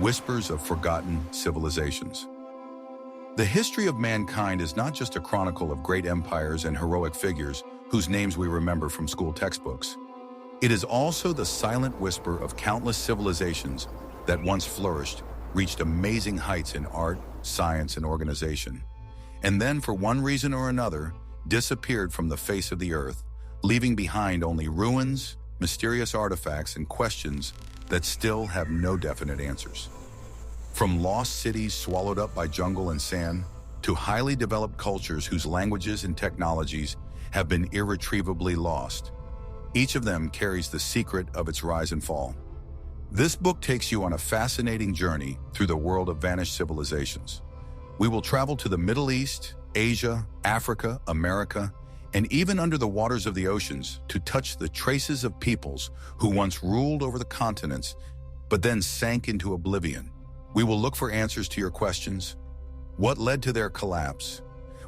Whispers of Forgotten Civilizations. The history of mankind is not just a chronicle of great empires and heroic figures whose names we remember from school textbooks. It is also the silent whisper of countless civilizations that once flourished, reached amazing heights in art, science, and organization, and then, for one reason or another, disappeared from the face of the earth, leaving behind only ruins, mysterious artifacts, and questions that still have no definite answers. From lost cities swallowed up by jungle and sand, to highly developed cultures whose languages and technologies have been irretrievably lost, each of them carries the secret of its rise and fall. This book takes you on a fascinating journey through the world of vanished civilizations. We will travel to the Middle East, Asia, Africa, America, and even under the waters of the oceans to touch the traces of peoples who once ruled over the continents, but then sank into oblivion. We will look for answers to your questions. What led to their collapse?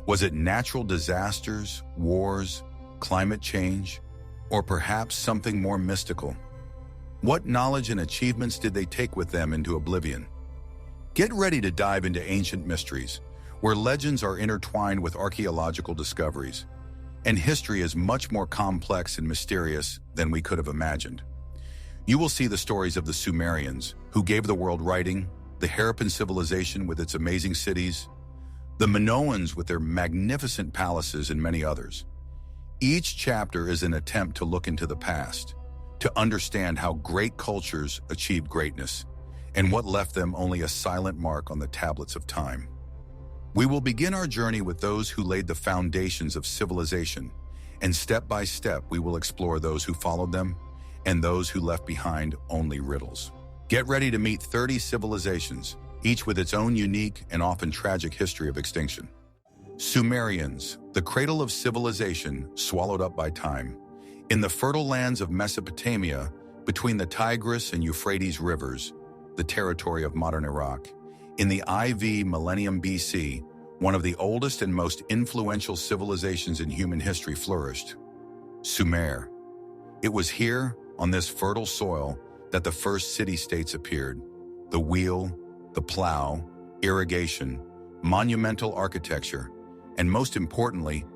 Was it natural disasters, wars, climate change, or perhaps something more mystical? What knowledge and achievements did they take with them into oblivion? Get ready to dive into ancient mysteries, where legends are intertwined with archaeological discoveries, and history is much more complex and mysterious than we could have imagined. You will see the stories of the Sumerians, who gave the world writing, the Harappan civilization with its amazing cities, the Minoans with their magnificent palaces, and many others. Each chapter is an attempt to look into the past, to understand how great cultures achieved greatness, and what left them only a silent mark on the tablets of time. We will begin our journey with those who laid the foundations of civilization, and step by step we will explore those who followed them and those who left behind only riddles. Get ready to meet 30 civilizations, each with its own unique and often tragic history of extinction. Sumerians, the cradle of civilization swallowed up by time. In the fertile lands of Mesopotamia, between the Tigris and Euphrates rivers, the territory of modern Iraq, in the IV millennium BC, one of the oldest and most influential civilizations in human history flourished. Sumer. It was here, on this fertile soil, that the first city-states appeared. The wheel, the plow, irrigation, monumental architecture, and most importantly,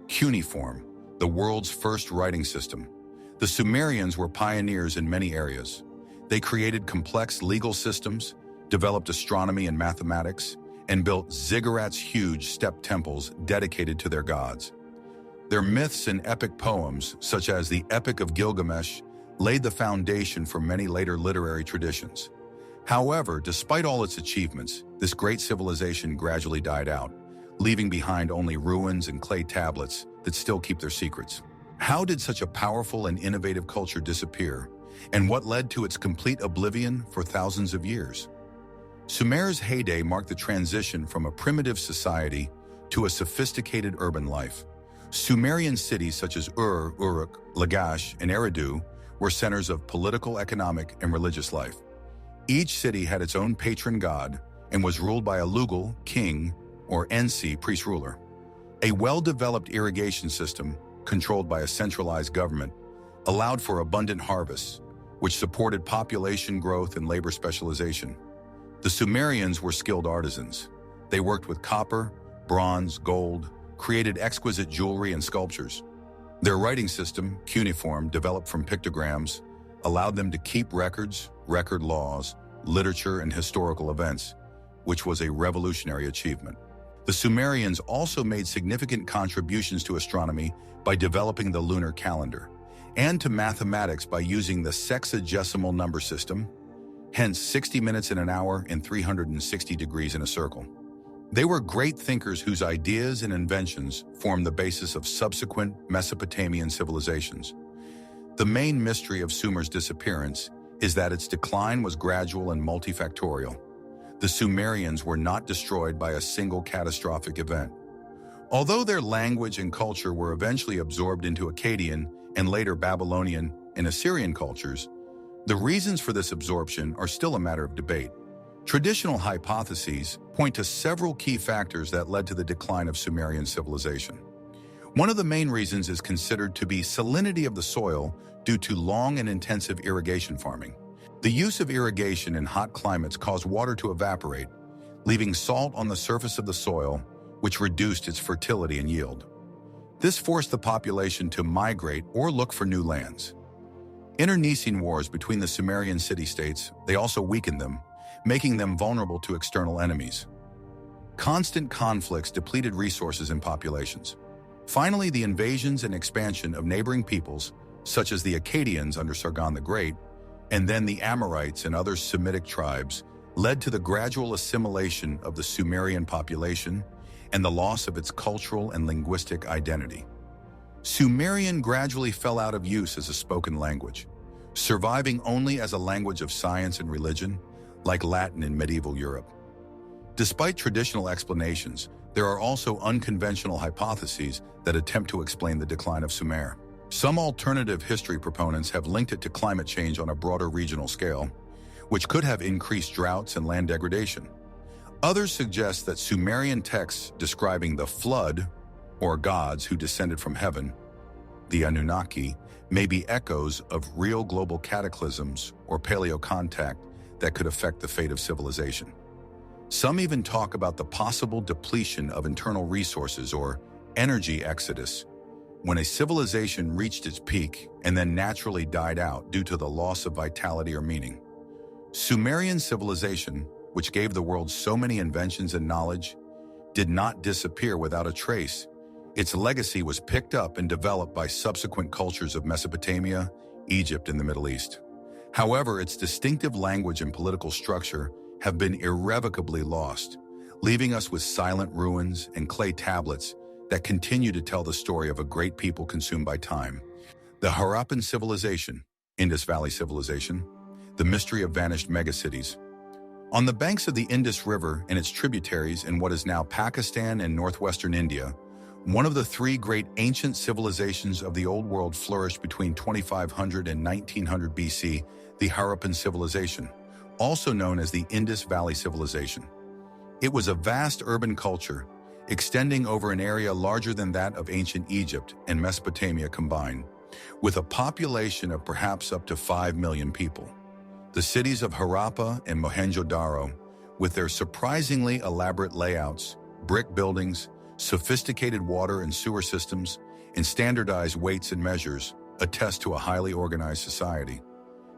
cuneiform, the world's first writing system. The Sumerians were pioneers in many areas. They created complex legal systems, developed astronomy and mathematics, and built ziggurats, huge step temples dedicated to their gods. Their myths and epic poems, such as the Epic of Gilgamesh, laid the foundation for many later literary traditions. However, despite all its achievements, this great civilization gradually died out, leaving behind only ruins and clay tablets that still keep their secrets. How did such a powerful and innovative culture disappear, and what led to its complete oblivion for thousands of years? Sumer's heyday marked the transition from a primitive society to a sophisticated urban life. Sumerian cities such as Ur, Uruk, Lagash, and Eridu were centers of political, economic, and religious life. Each city had its own patron god and was ruled by a Lugal, king, or Ensi, priest-ruler. A well-developed irrigation system, controlled by a centralized government, allowed for abundant harvests, which supported population growth and labor specialization. The Sumerians were skilled artisans. They worked with copper, bronze, gold, created exquisite jewelry and sculptures. Their writing system, cuneiform, developed from pictograms, allowed them to keep records, record laws, literature, and historical events, which was a revolutionary achievement. The Sumerians also made significant contributions to astronomy by developing the lunar calendar, and to mathematics by using the sexagesimal number system, hence 60 minutes in an hour and 360 degrees in a circle. They were great thinkers whose ideas and inventions formed the basis of subsequent Mesopotamian civilizations. The main mystery of Sumer's disappearance is that its decline was gradual and multifactorial. The Sumerians were not destroyed by a single catastrophic event. Although their language and culture were eventually absorbed into Akkadian and later Babylonian and Assyrian cultures, the reasons for this absorption are still a matter of debate. Traditional hypotheses point to several key factors that led to the decline of Sumerian civilization. One of the main reasons is considered to be salinity of the soil due to long and intensive irrigation farming. The use of irrigation in hot climates caused water to evaporate, leaving salt on the surface of the soil, which reduced its fertility and yield. This forced the population to migrate or look for new lands. Internecine wars between the Sumerian city-states, they also weakened them, making them vulnerable to external enemies. Constant conflicts depleted resources and populations. Finally, the invasions and expansion of neighboring peoples, such as the Akkadians under Sargon the Great, and then the Amorites and other Semitic tribes, led to the gradual assimilation of the Sumerian population and the loss of its cultural and linguistic identity. Sumerian gradually fell out of use as a spoken language, surviving only as a language of science and religion, like Latin in medieval Europe. Despite traditional explanations, there are also unconventional hypotheses that attempt to explain the decline of Sumer. Some alternative history proponents have linked it to climate change on a broader regional scale, which could have increased droughts and land degradation. Others suggest that Sumerian texts describing the flood, or gods who descended from heaven, the Anunnaki, may be echoes of real global cataclysms or paleocontact that could affect the fate of civilization. Some even talk about the possible depletion of internal resources or energy exodus, when a civilization reached its peak and then naturally died out due to the loss of vitality or meaning. Sumerian civilization, which gave the world so many inventions and knowledge, did not disappear without a trace. Its legacy was picked up and developed by subsequent cultures of Mesopotamia, Egypt, and the Middle East. However, its distinctive language and political structure have been irrevocably lost, leaving us with silent ruins and clay tablets that continue to tell the story of a great people consumed by time. The Harappan civilization, Indus Valley civilization, the mystery of vanished megacities. On the banks of the Indus River and its tributaries in what is now Pakistan and northwestern India, one of the three great ancient civilizations of the Old World flourished between 2500 and 1900 BC, the Harappan civilization, also known as the Indus Valley civilization. It was a vast urban culture, extending over an area larger than that of ancient Egypt and Mesopotamia combined, with a population of perhaps up to 5 million people. The cities of Harappa and Mohenjo-Daro, with their surprisingly elaborate layouts, brick buildings, sophisticated water and sewer systems, and standardized weights and measures, attest to a highly organized society.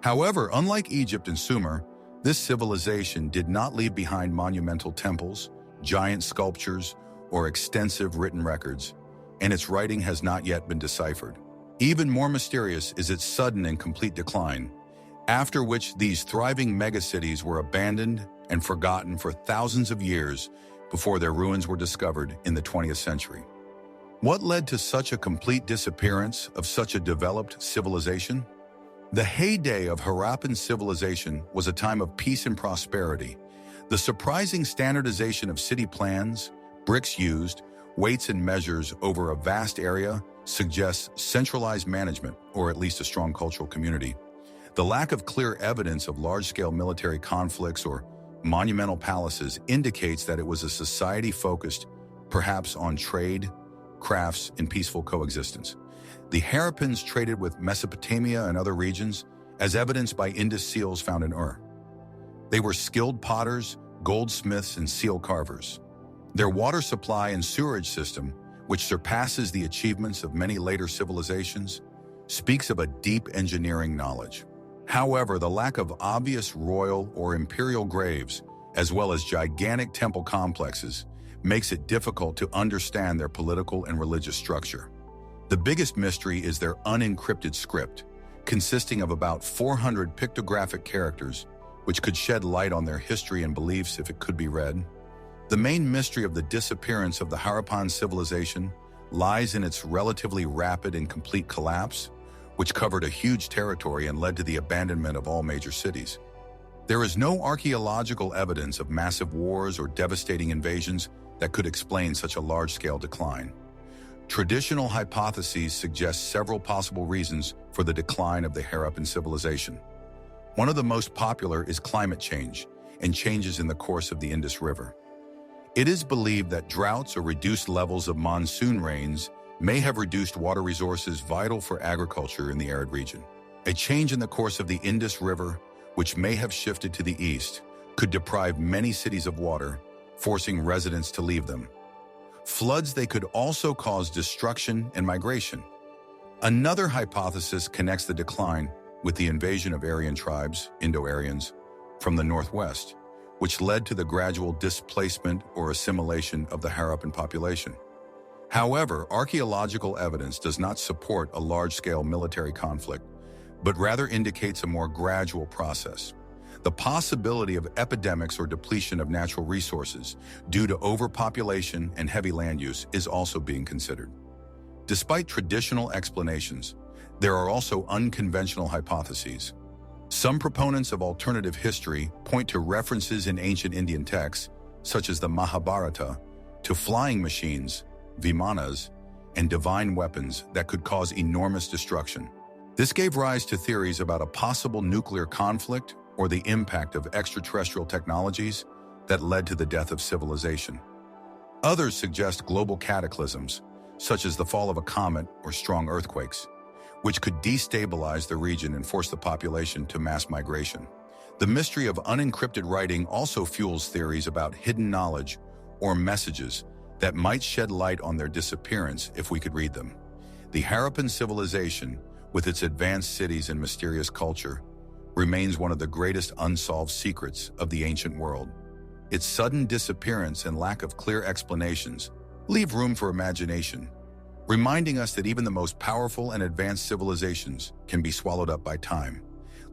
However, unlike Egypt and Sumer, this civilization did not leave behind monumental temples, giant sculptures, or extensive written records, and its writing has not yet been deciphered. Even more mysterious is its sudden and complete decline, after which these thriving megacities were abandoned and forgotten for thousands of years before their ruins were discovered in the 20th century. What led to such a complete disappearance of such a developed civilization? The heyday of Harappan civilization was a time of peace and prosperity. The surprising standardization of city plans, bricks used, weights and measures over a vast area suggests centralized management, or at least a strong cultural community. The lack of clear evidence of large-scale military conflicts or monumental palaces indicates that it was a society focused, perhaps on trade, crafts, and peaceful coexistence. The Harappans traded with Mesopotamia and other regions, as evidenced by Indus seals found in Ur. They were skilled potters, goldsmiths, and seal carvers. Their water supply and sewerage system, which surpasses the achievements of many later civilizations, speaks of a deep engineering knowledge. However, the lack of obvious royal or imperial graves, as well as gigantic temple complexes, makes it difficult to understand their political and religious structure. The biggest mystery is their unencrypted script, consisting of about 400 pictographic characters, which could shed light on their history and beliefs if it could be read. The main mystery of the disappearance of the Harappan civilization lies in its relatively rapid and complete collapse, which covered a huge territory and led to the abandonment of all major cities. There is no archaeological evidence of massive wars or devastating invasions that could explain such a large-scale decline. Traditional hypotheses suggest several possible reasons for the decline of the Harappan civilization. One of the most popular is climate change and changes in the course of the Indus River. It is believed that droughts or reduced levels of monsoon rains may have reduced water resources vital for agriculture in the arid region. A change in the course of the Indus River, which may have shifted to the east, could deprive many cities of water, forcing residents to leave them. Floods, they could also cause destruction and migration. Another hypothesis connects the decline with the invasion of Aryan tribes, Indo-Aryans, from the northwest, which led to the gradual displacement or assimilation of the Harappan population. However, archaeological evidence does not support a large-scale military conflict, but rather indicates a more gradual process. The possibility of epidemics or depletion of natural resources due to overpopulation and heavy land use is also being considered. Despite traditional explanations, there are also unconventional hypotheses. Some proponents of alternative history point to references in ancient Indian texts, such as the Mahabharata, to flying machines, vimanas, and divine weapons that could cause enormous destruction. This gave rise to theories about a possible nuclear conflict or the impact of extraterrestrial technologies that led to the death of civilization. Others suggest global cataclysms, such as the fall of a comet or strong earthquakes, which could destabilize the region and force the population to mass migration. The mystery of unencrypted writing also fuels theories about hidden knowledge or messages that might shed light on their disappearance if we could read them. The Harappan civilization, with its advanced cities and mysterious culture, remains one of the greatest unsolved secrets of the ancient world. Its sudden disappearance and lack of clear explanations leave room for imagination, reminding us that even the most powerful and advanced civilizations can be swallowed up by time,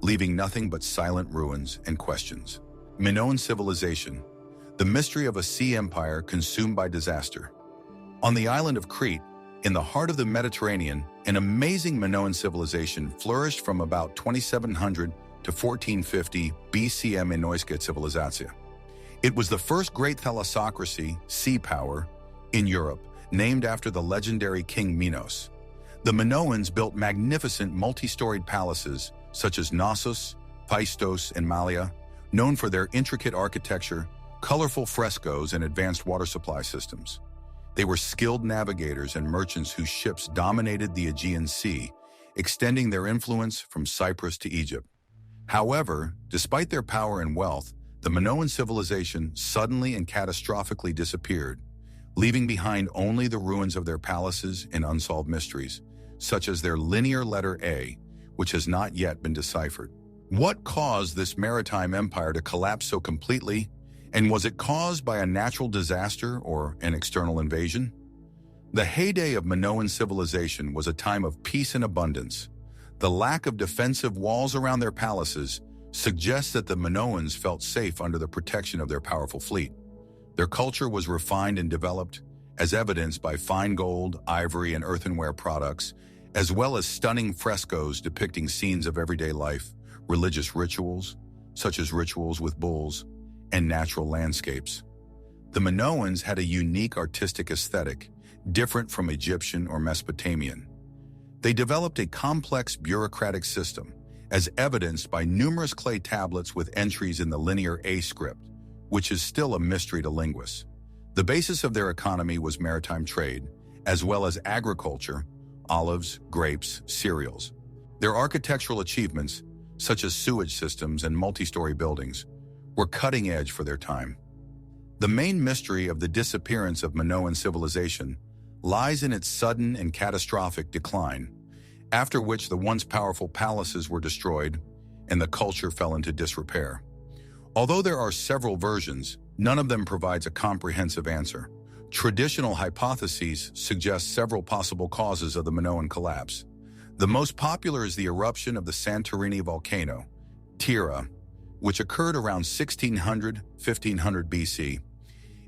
leaving nothing but silent ruins and questions. Minoan civilization, the mystery of a sea empire consumed by disaster. On the island of Crete, in the heart of the Mediterranean, an amazing Minoan civilization flourished from about 2700 to 1450 BC Minoiska Civilizatia. It was the first great thalassocracy, sea power, in Europe, named after the legendary King Minos. The Minoans built magnificent multi-storied palaces such as Knossos, Paistos, and Malia, known for their intricate architecture, colorful frescoes, and advanced water supply systems. They were skilled navigators and merchants whose ships dominated the Aegean Sea, extending their influence from Cyprus to Egypt. However, despite their power and wealth, the Minoan civilization suddenly and catastrophically disappeared, leaving behind only the ruins of their palaces and unsolved mysteries, such as their linear letter A, which has not yet been deciphered. What caused this maritime empire to collapse so completely, and was it caused by a natural disaster or an external invasion? The heyday of Minoan civilization was a time of peace and abundance. The lack of defensive walls around their palaces suggests that the Minoans felt safe under the protection of their powerful fleet. Their culture was refined and developed, as evidenced by fine gold, ivory, and earthenware products, as well as stunning frescoes depicting scenes of everyday life, religious rituals, such as rituals with bulls, and natural landscapes. The Minoans had a unique artistic aesthetic, different from Egyptian or Mesopotamian. They developed a complex bureaucratic system, as evidenced by numerous clay tablets with entries in the linear A script, which is still a mystery to linguists. The basis of their economy was maritime trade, as well as agriculture, olives, grapes, cereals. Their architectural achievements, such as sewage systems and multi-story buildings, were cutting edge for their time. The main mystery of the disappearance of Minoan civilization lies in its sudden and catastrophic decline, after which the once powerful palaces were destroyed and the culture fell into disrepair. Although there are several versions, none of them provides a comprehensive answer. Traditional hypotheses suggest several possible causes of the Minoan collapse. The most popular is the eruption of the Santorini volcano, Tira, which occurred around 1600–1500 BC.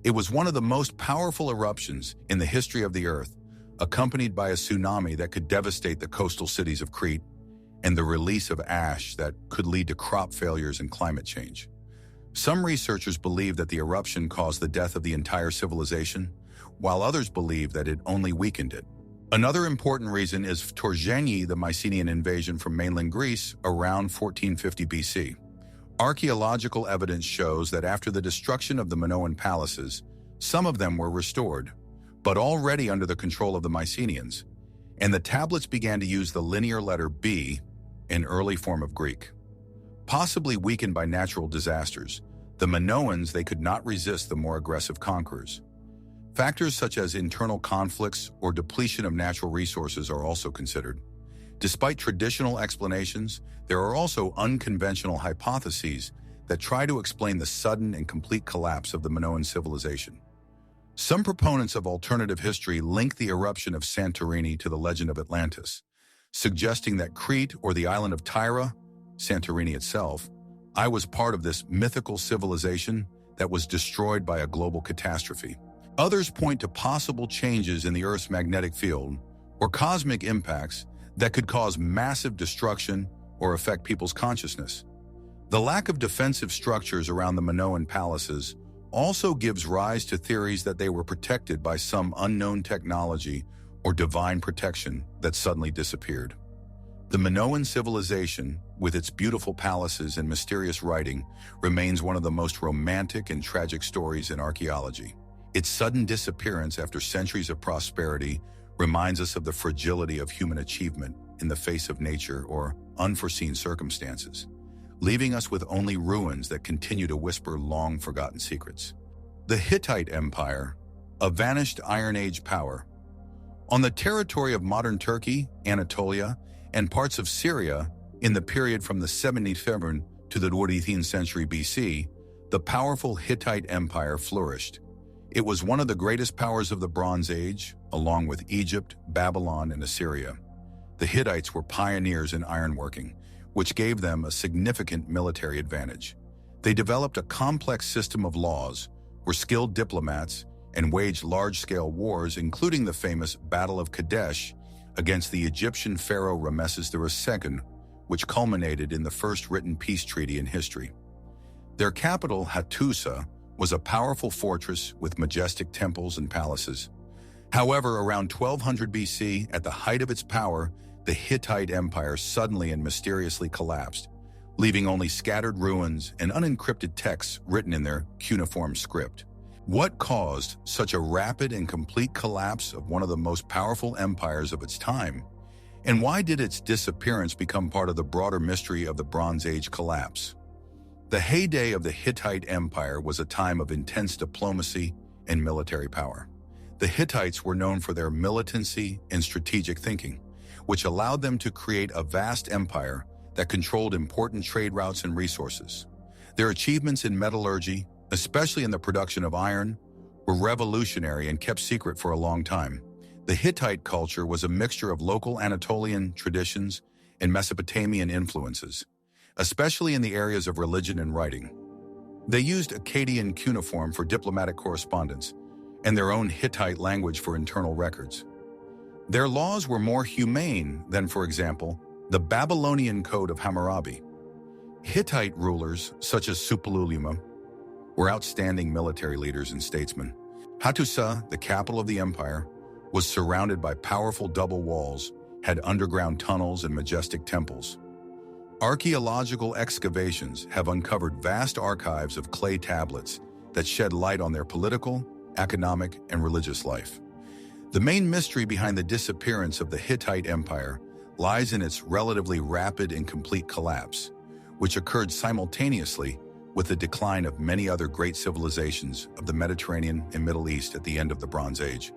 It was one of the most powerful eruptions in the history of the Earth, accompanied by a tsunami that could devastate the coastal cities of Crete and the release of ash that could lead to crop failures and climate change. Some researchers believe that the eruption caused the death of the entire civilization, while others believe that it only weakened it. Another important reason is Ptoργeni, the Mycenaean invasion from mainland Greece around 1450 BC. Archaeological evidence shows that after the destruction of the Minoan palaces, some of them were restored, but already under the control of the Mycenaeans, and the tablets began to use the linear letter B, an early form of Greek. possibly weakened by natural disasters, the Minoans they could not resist the more aggressive conquerors. Factors such as internal conflicts or depletion of natural resources are also considered. Despite traditional explanations, there are also unconventional hypotheses that try to explain the sudden and complete collapse of the Minoan civilization. Some proponents of alternative history link the eruption of Santorini to the legend of Atlantis, suggesting that Crete or the island of Tyre, Santorini itself, was part of this mythical civilization that was destroyed by a global catastrophe. Others point to possible changes in the Earth's magnetic field or cosmic impacts that could cause massive destruction or affect people's consciousness. The lack of defensive structures around the Minoan palaces also gives rise to theories that they were protected by some unknown technology or divine protection that suddenly disappeared. The Minoan civilization, with its beautiful palaces and mysterious writing, remains one of the most romantic and tragic stories in archaeology. Its sudden disappearance after centuries of prosperity reminds us of the fragility of human achievement in the face of nature or unforeseen circumstances, leaving us with only ruins that continue to whisper long-forgotten secrets. The Hittite Empire, a vanished Iron Age power. On the territory of modern Turkey, Anatolia, and parts of Syria, in the period from the 77th to the 14th century BC, the powerful Hittite Empire flourished. It was one of the greatest powers of the Bronze Age, along with Egypt, Babylon, and Assyria. The Hittites were pioneers in ironworking, which gave them a significant military advantage. They developed a complex system of laws, were skilled diplomats, and waged large-scale wars, including the famous Battle of Kadesh against the Egyptian pharaoh Ramesses II, which culminated in the first written peace treaty in history. Their capital, Hattusa, was a powerful fortress with majestic temples and palaces. However, around 1200 BC, at the height of its power, the Hittite Empire suddenly and mysteriously collapsed, leaving only scattered ruins and unencrypted texts written in their cuneiform script. What caused such a rapid and complete collapse of one of the most powerful empires of its time? And why did its disappearance become part of the broader mystery of the Bronze Age collapse? The heyday of the Hittite Empire was a time of intense diplomacy and military power. The Hittites were known for their militancy and strategic thinking, which allowed them to create a vast empire that controlled important trade routes and resources. Their achievements in metallurgy, especially in the production of iron, were revolutionary and kept secret for a long time. The Hittite culture was a mixture of local Anatolian traditions and Mesopotamian influences, especially in the areas of religion and writing. They used Akkadian cuneiform for diplomatic correspondence and their own Hittite language for internal records. Their laws were more humane than, for example, the Babylonian Code of Hammurabi. Hittite rulers, such as Suppiluliuma, were outstanding military leaders and statesmen. Hattusa, the capital of the empire, was surrounded by powerful double walls, had underground tunnels and majestic temples. Archaeological excavations have uncovered vast archives of clay tablets that shed light on their political, economic, and religious life. The main mystery behind the disappearance of the Hittite Empire lies in its relatively rapid and complete collapse, which occurred simultaneously with the decline of many other great civilizations of the Mediterranean and Middle East at the end of the Bronze Age.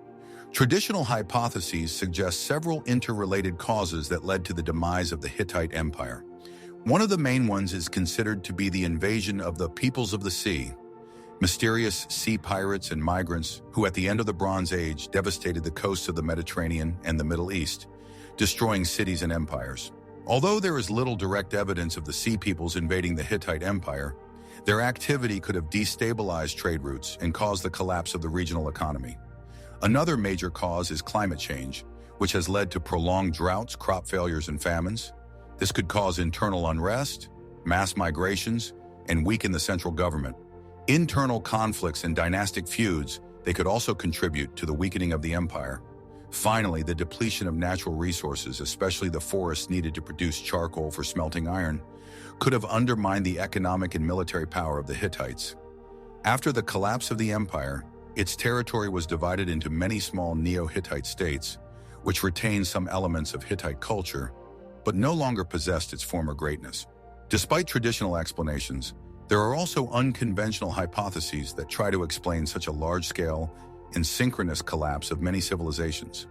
Traditional hypotheses suggest several interrelated causes that led to the demise of the Hittite Empire. One of the main ones is considered to be the invasion of the peoples of the sea, mysterious sea pirates and migrants who at the end of the Bronze Age devastated the coasts of the Mediterranean and the Middle East, destroying cities and empires. Although there is little direct evidence of the sea peoples invading the Hittite Empire, their activity could have destabilized trade routes and caused the collapse of the regional economy. Another major cause is climate change, which has led to prolonged droughts, crop failures, and famines. This could cause internal unrest, mass migrations, and weaken the central government. Internal conflicts and dynastic feuds, they could also contribute to the weakening of the empire. Finally, the depletion of natural resources, especially the forests needed to produce charcoal for smelting iron, could have undermined the economic and military power of the Hittites. After the collapse of the empire, its territory was divided into many small Neo-Hittite states, which retained some elements of Hittite culture, but no longer possessed its former greatness. Despite traditional explanations, there are also unconventional hypotheses that try to explain such a large-scale and synchronous collapse of many civilizations.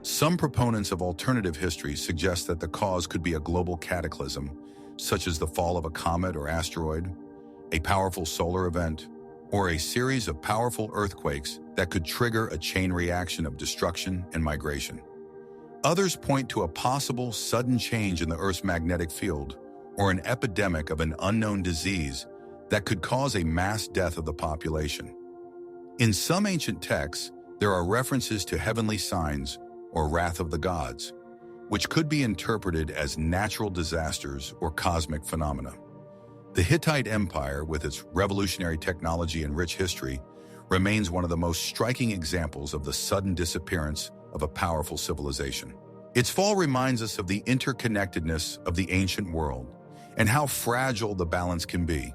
Some proponents of alternative history suggest that the cause could be a global cataclysm, such as the fall of a comet or asteroid, a powerful solar event, or a series of powerful earthquakes that could trigger a chain reaction of destruction and migration. Others point to a possible sudden change in the Earth's magnetic field or an epidemic of an unknown disease that could cause a mass death of the population. In some ancient texts, there are references to heavenly signs or wrath of the gods, which could be interpreted as natural disasters or cosmic phenomena. The Hittite Empire, with its revolutionary technology and rich history, remains one of the most striking examples of the sudden disappearance of a powerful civilization. Its fall reminds us of the interconnectedness of the ancient world and how fragile the balance can be,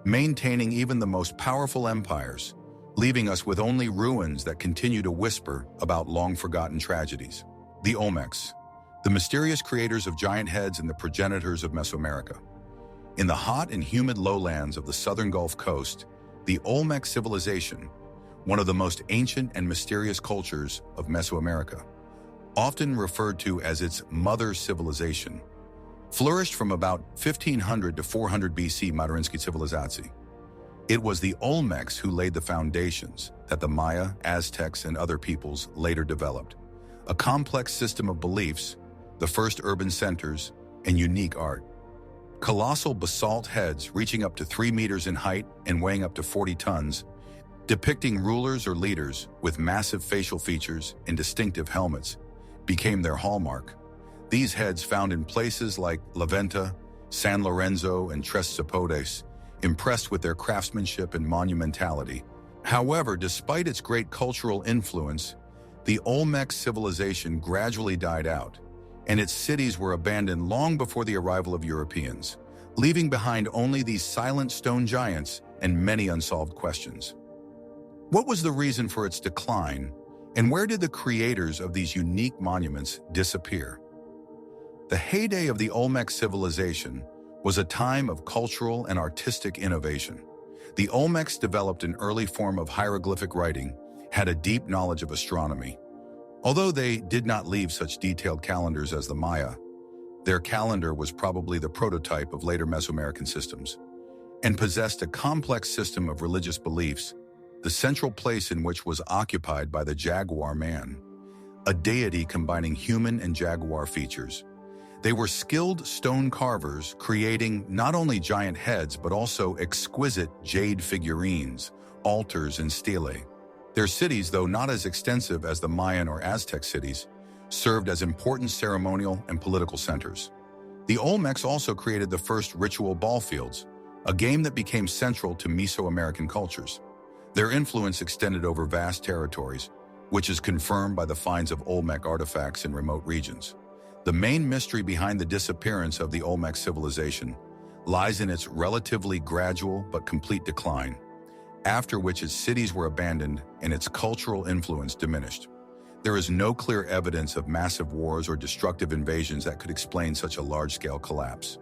maintaining even the most powerful empires, leaving us with only ruins that continue to whisper about long-forgotten tragedies. The Olmecs, the mysterious creators of giant heads and the progenitors of Mesoamerica. In the hot and humid lowlands of the southern Gulf Coast, the Olmec civilization, one of the most ancient and mysterious cultures of Mesoamerica, often referred to as its mother civilization, flourished from about 1500 to 400 BC Marinski civilizacji. It was the Olmecs who laid the foundations that the Maya, Aztecs, and other peoples later developed, a complex system of beliefs, the first urban centers, and unique art. Colossal basalt heads reaching up to 3 meters in height and weighing up to 40 tons, depicting rulers or leaders with massive facial features and distinctive helmets, became their hallmark. These heads, found in places like La Venta, San Lorenzo, and Tres Zapotes, impressed with their craftsmanship and monumentality. However, despite its great cultural influence, the Olmec civilization gradually died out, and its cities were abandoned long before the arrival of Europeans, leaving behind only these silent stone giants and many unsolved questions. What was the reason for its decline, and where did the creators of these unique monuments disappear? The heyday of the Olmec civilization was a time of cultural and artistic innovation. The Olmecs developed an early form of hieroglyphic writing, had a deep knowledge of astronomy. Although they did not leave such detailed calendars as the Maya, their calendar was probably the prototype of later Mesoamerican systems, and possessed a complex system of religious beliefs, the central place in which was occupied by the jaguar man, a deity combining human and jaguar features. They were skilled stone carvers, creating not only giant heads but also exquisite jade figurines, altars, and stelae. Their cities, though not as extensive as the Mayan or Aztec cities, served as important ceremonial and political centers. The Olmecs also created the first ritual ball fields, a game that became central to Mesoamerican cultures. Their influence extended over vast territories, which is confirmed by the finds of Olmec artifacts in remote regions. The main mystery behind the disappearance of the Olmec civilization lies in its relatively gradual but complete decline, after which its cities were abandoned and its cultural influence diminished. There is no clear evidence of massive wars or destructive invasions that could explain such a large-scale collapse.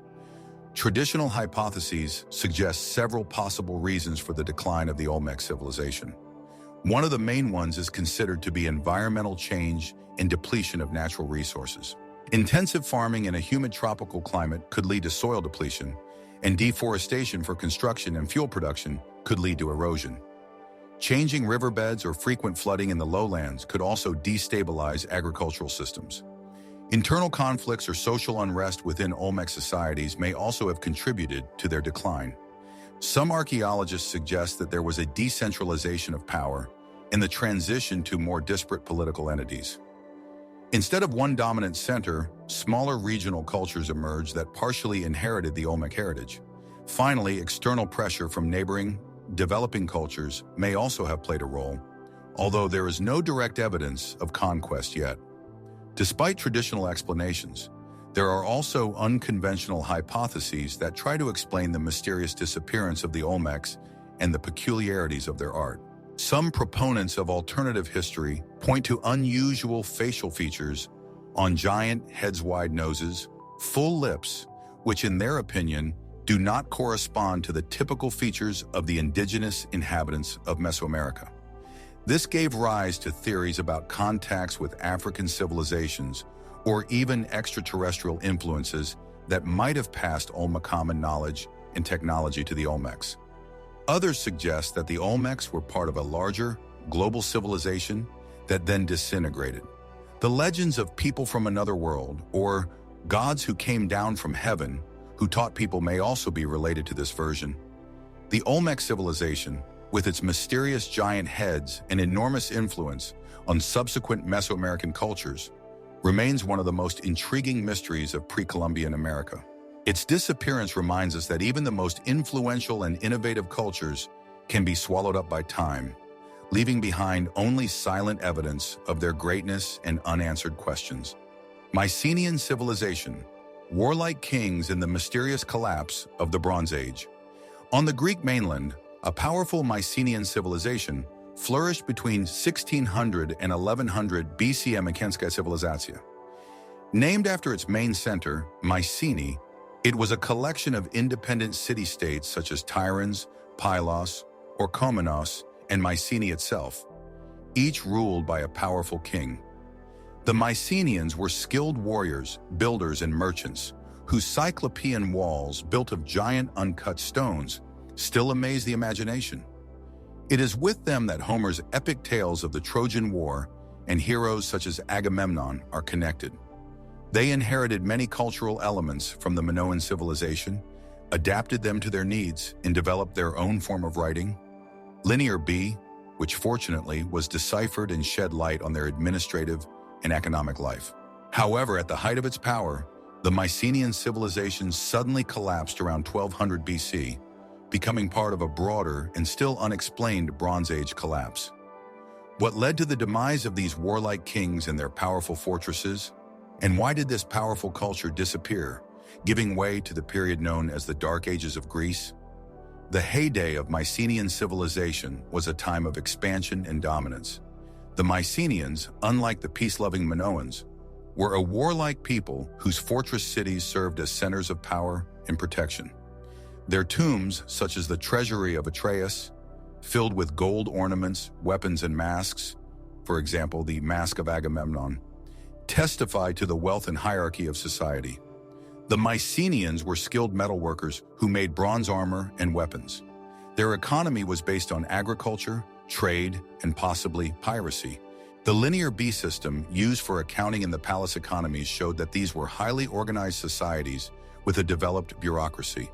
Traditional hypotheses suggest several possible reasons for the decline of the Olmec civilization. One of the main ones is considered to be environmental change and depletion of natural resources. Intensive farming in a humid tropical climate could lead to soil depletion, and deforestation for construction and fuel production could lead to erosion. Changing riverbeds or frequent flooding in the lowlands could also destabilize agricultural systems. Internal conflicts or social unrest within Olmec societies may also have contributed to their decline. Some archaeologists suggest that there was a decentralization of power and the transition to more disparate political entities. Instead of one dominant center, smaller regional cultures emerged that partially inherited the Olmec heritage. Finally, external pressure from neighboring, developing cultures may also have played a role, although there is no direct evidence of conquest yet. Despite traditional explanations, there are also unconventional hypotheses that try to explain the mysterious disappearance of the Olmecs and the peculiarities of their art. Some proponents of alternative history point to unusual facial features on giant heads-wide noses, full lips, which in their opinion do not correspond to the typical features of the indigenous inhabitants of Mesoamerica. This gave rise to theories about contacts with African civilizations or even extraterrestrial influences that might have passed Olmecan knowledge and technology to the Olmecs. Others suggest that the Olmecs were part of a larger, global civilization that then disintegrated. The legends of people from another world, or gods who came down from heaven, who taught people may also be related to this version. The Olmec civilization, with its mysterious giant heads and enormous influence on subsequent Mesoamerican cultures, remains one of the most intriguing mysteries of pre-Columbian America. Its disappearance reminds us that even the most influential and innovative cultures can be swallowed up by time, leaving behind only silent evidence of their greatness and unanswered questions. Mycenaean civilization, warlike kings in the mysterious collapse of the Bronze Age. On the Greek mainland, a powerful Mycenaean civilization flourished between 1600 and 1100 BC. Mycenaean civilization. Named after its main center, Mycenae, it was a collection of independent city-states such as Tiryns, Pylos, or Komnenos, and Mycenae itself, each ruled by a powerful king. The Mycenaeans were skilled warriors, builders, and merchants, whose cyclopean walls, built of giant uncut stones, still amaze the imagination. It is with them that Homer's epic tales of the Trojan War and heroes such as Agamemnon are connected. They inherited many cultural elements from the Minoan civilization, adapted them to their needs, and developed their own form of writing. Linear B, which fortunately was deciphered and shed light on their administrative and economic life. However, at the height of its power, the Mycenaean civilization suddenly collapsed around 1200 BC, becoming part of a broader and still unexplained Bronze Age collapse. What led to the demise of these warlike kings and their powerful fortresses? And why did this powerful culture disappear, giving way to the period known as the Dark Ages of Greece? The heyday of Mycenaean civilization was a time of expansion and dominance. The Mycenaeans, unlike the peace-loving Minoans, were a warlike people whose fortress cities served as centers of power and protection. Their tombs, such as the treasury of Atreus, filled with gold ornaments, weapons, and masks, for example, the Mask of Agamemnon, testify to the wealth and hierarchy of society. The Mycenaeans were skilled metalworkers who made bronze armor and weapons. Their economy was based on agriculture, trade, and possibly piracy. The linear B system used for accounting in the palace economies showed that these were highly organized societies with a developed bureaucracy.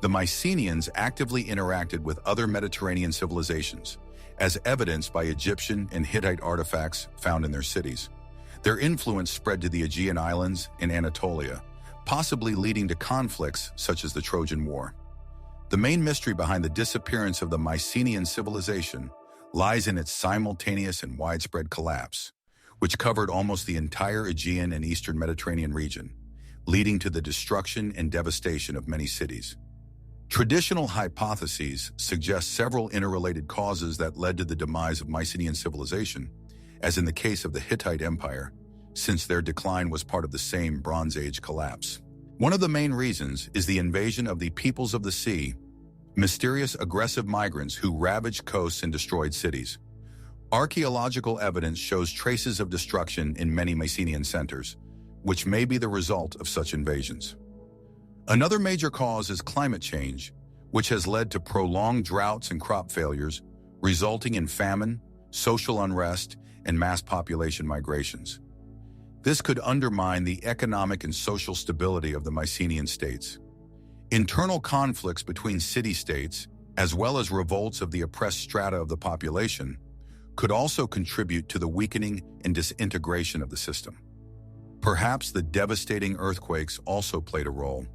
The Mycenaeans actively interacted with other Mediterranean civilizations, as evidenced by Egyptian and Hittite artifacts found in their cities. Their influence spread to the Aegean Islands and Anatolia, possibly leading to conflicts such as the Trojan War. The main mystery behind the disappearance of the Mycenaean civilization lies in its simultaneous and widespread collapse, which covered almost the entire Aegean and Eastern Mediterranean region, leading to the destruction and devastation of many cities. Traditional hypotheses suggest several interrelated causes that led to the demise of Mycenaean civilization, as in the case of the Hittite Empire, since their decline was part of the same Bronze Age collapse. One of the main reasons is the invasion of the peoples of the sea, mysterious aggressive migrants who ravaged coasts and destroyed cities. Archaeological evidence shows traces of destruction in many Mycenaean centers, which may be the result of such invasions. Another major cause is climate change, which has led to prolonged droughts and crop failures, resulting in famine, social unrest, and mass population migrations. This could undermine the economic and social stability of the Mycenaean states. Internal conflicts between city-states, as well as revolts of the oppressed strata of the population, could also contribute to the weakening and disintegration of the system. Perhaps the devastating earthquakes also played a role,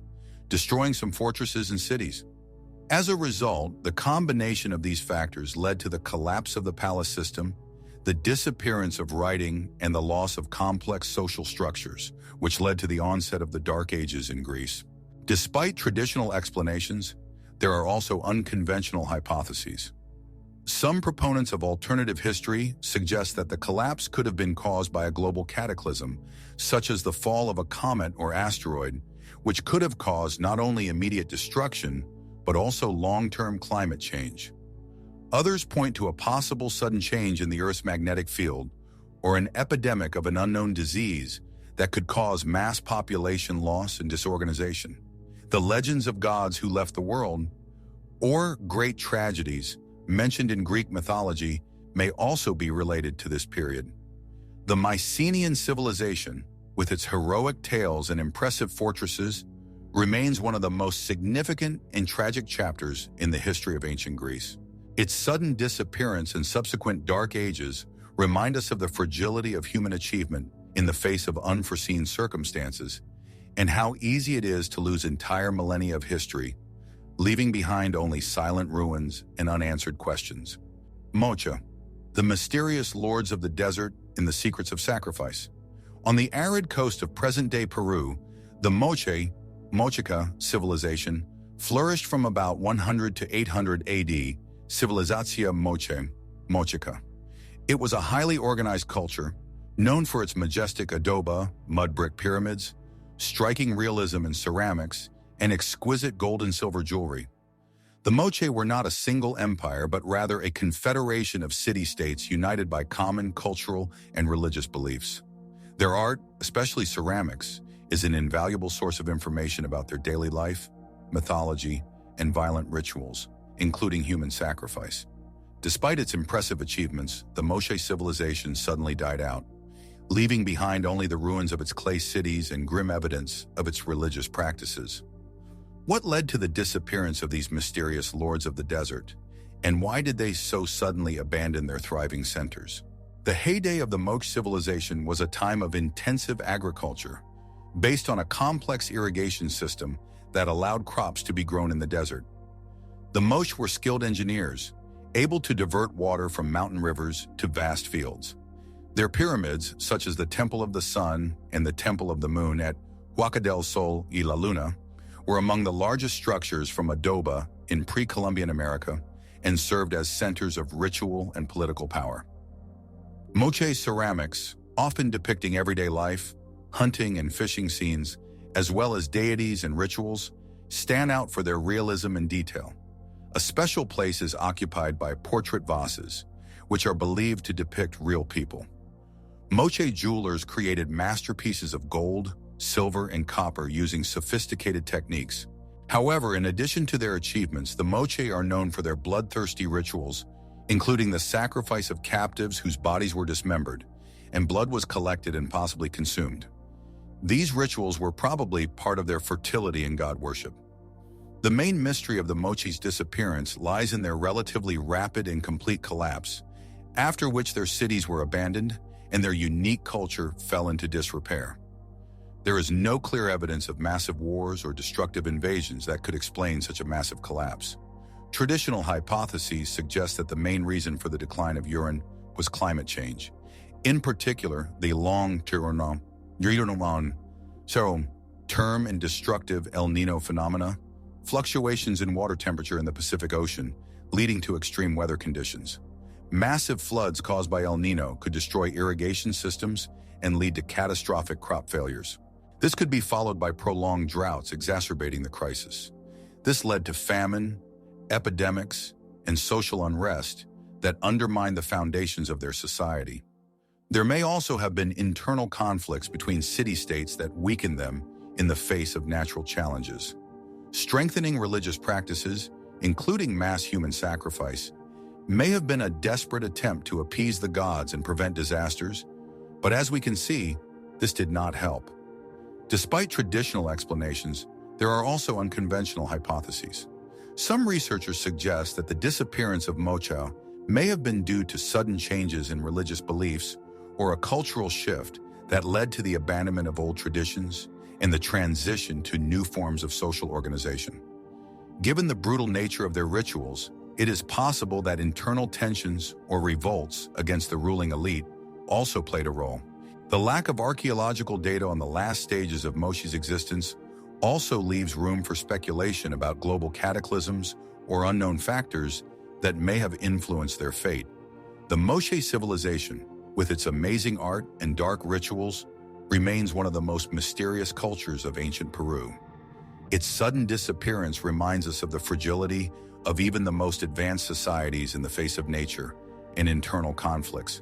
destroying some fortresses and cities. As a result, the combination of these factors led to the collapse of the palace system, the disappearance of writing, and the loss of complex social structures, which led to the onset of the Dark Ages in Greece. Despite traditional explanations, there are also unconventional hypotheses. Some proponents of alternative history suggest that the collapse could have been caused by a global cataclysm, such as the fall of a comet or asteroid, which could have caused not only immediate destruction, but also long-term climate change. Others point to a possible sudden change in the Earth's magnetic field or an epidemic of an unknown disease that could cause mass population loss and disorganization. The legends of gods who left the world, or great tragedies mentioned in Greek mythology, may also be related to this period. The Mycenaean civilization, with its heroic tales and impressive fortresses, remains one of the most significant and tragic chapters in the history of ancient Greece. Its sudden disappearance and subsequent dark ages remind us of the fragility of human achievement in the face of unforeseen circumstances, and how easy it is to lose entire millennia of history, leaving behind only silent ruins and unanswered questions. Moche, the mysterious lords of the desert and the secrets of sacrifice. On the arid coast of present-day Peru, the Mochica civilization flourished from about 100 to 800 AD, Civilizatia Mochica. It was a highly organized culture, known for its majestic adobe, mud brick pyramids, striking realism in ceramics, and exquisite gold and silver jewelry. The Moche were not a single empire, but rather a confederation of city-states united by common cultural and religious beliefs. Their art, especially ceramics, is an invaluable source of information about their daily life, mythology, and violent rituals, including human sacrifice. Despite its impressive achievements, the Moche civilization suddenly died out, leaving behind only the ruins of its clay cities and grim evidence of its religious practices. What led to the disappearance of these mysterious lords of the desert, and why did they so suddenly abandon their thriving centers? The heyday of the Moche civilization was a time of intensive agriculture, based on a complex irrigation system that allowed crops to be grown in the desert. The Moche were skilled engineers, able to divert water from mountain rivers to vast fields. Their pyramids, such as the Temple of the Sun and the Temple of the Moon at Huaca del Sol y la Luna, were among the largest structures from adobe in pre-Columbian America and served as centers of ritual and political power. Moche ceramics, often depicting everyday life, hunting and fishing scenes, as well as deities and rituals, stand out for their realism and detail. A special place is occupied by portrait vases, which are believed to depict real people. Moche jewelers created masterpieces of gold, silver, and copper using sophisticated techniques. However, in addition to their achievements, the Moche are known for their bloodthirsty rituals, including the sacrifice of captives whose bodies were dismembered, and blood was collected and possibly consumed. These rituals were probably part of their fertility and god worship. The main mystery of the Moche's disappearance lies in their relatively rapid and complete collapse, after which their cities were abandoned and their unique culture fell into disrepair. There is no clear evidence of massive wars or destructive invasions that could explain such a massive collapse. Traditional hypotheses suggest that the main reason for the decline of Uran was climate change, in particular the long-term and destructive El Niño phenomena, fluctuations in water temperature in the Pacific Ocean, leading to extreme weather conditions. Massive floods caused by El Niño could destroy irrigation systems and lead to catastrophic crop failures. This could be followed by prolonged droughts exacerbating the crisis. This led to famine, epidemics, and social unrest that undermined the foundations of their society. There may also have been internal conflicts between city-states that weakened them in the face of natural challenges. Strengthening religious practices, including mass human sacrifice, may have been a desperate attempt to appease the gods and prevent disasters, but as we can see, this did not help. Despite traditional explanations, there are also unconventional hypotheses. Some researchers suggest that the disappearance of Moche may have been due to sudden changes in religious beliefs or a cultural shift that led to the abandonment of old traditions and the transition to new forms of social organization. Given the brutal nature of their rituals, it is possible that internal tensions or revolts against the ruling elite also played a role. The lack of archaeological data on the last stages of Moche's existence also leaves room for speculation about global cataclysms or unknown factors that may have influenced their fate. The Moche civilization, with its amazing art and dark rituals, remains one of the most mysterious cultures of ancient Peru. Its sudden disappearance reminds us of the fragility of even the most advanced societies in the face of nature and internal conflicts,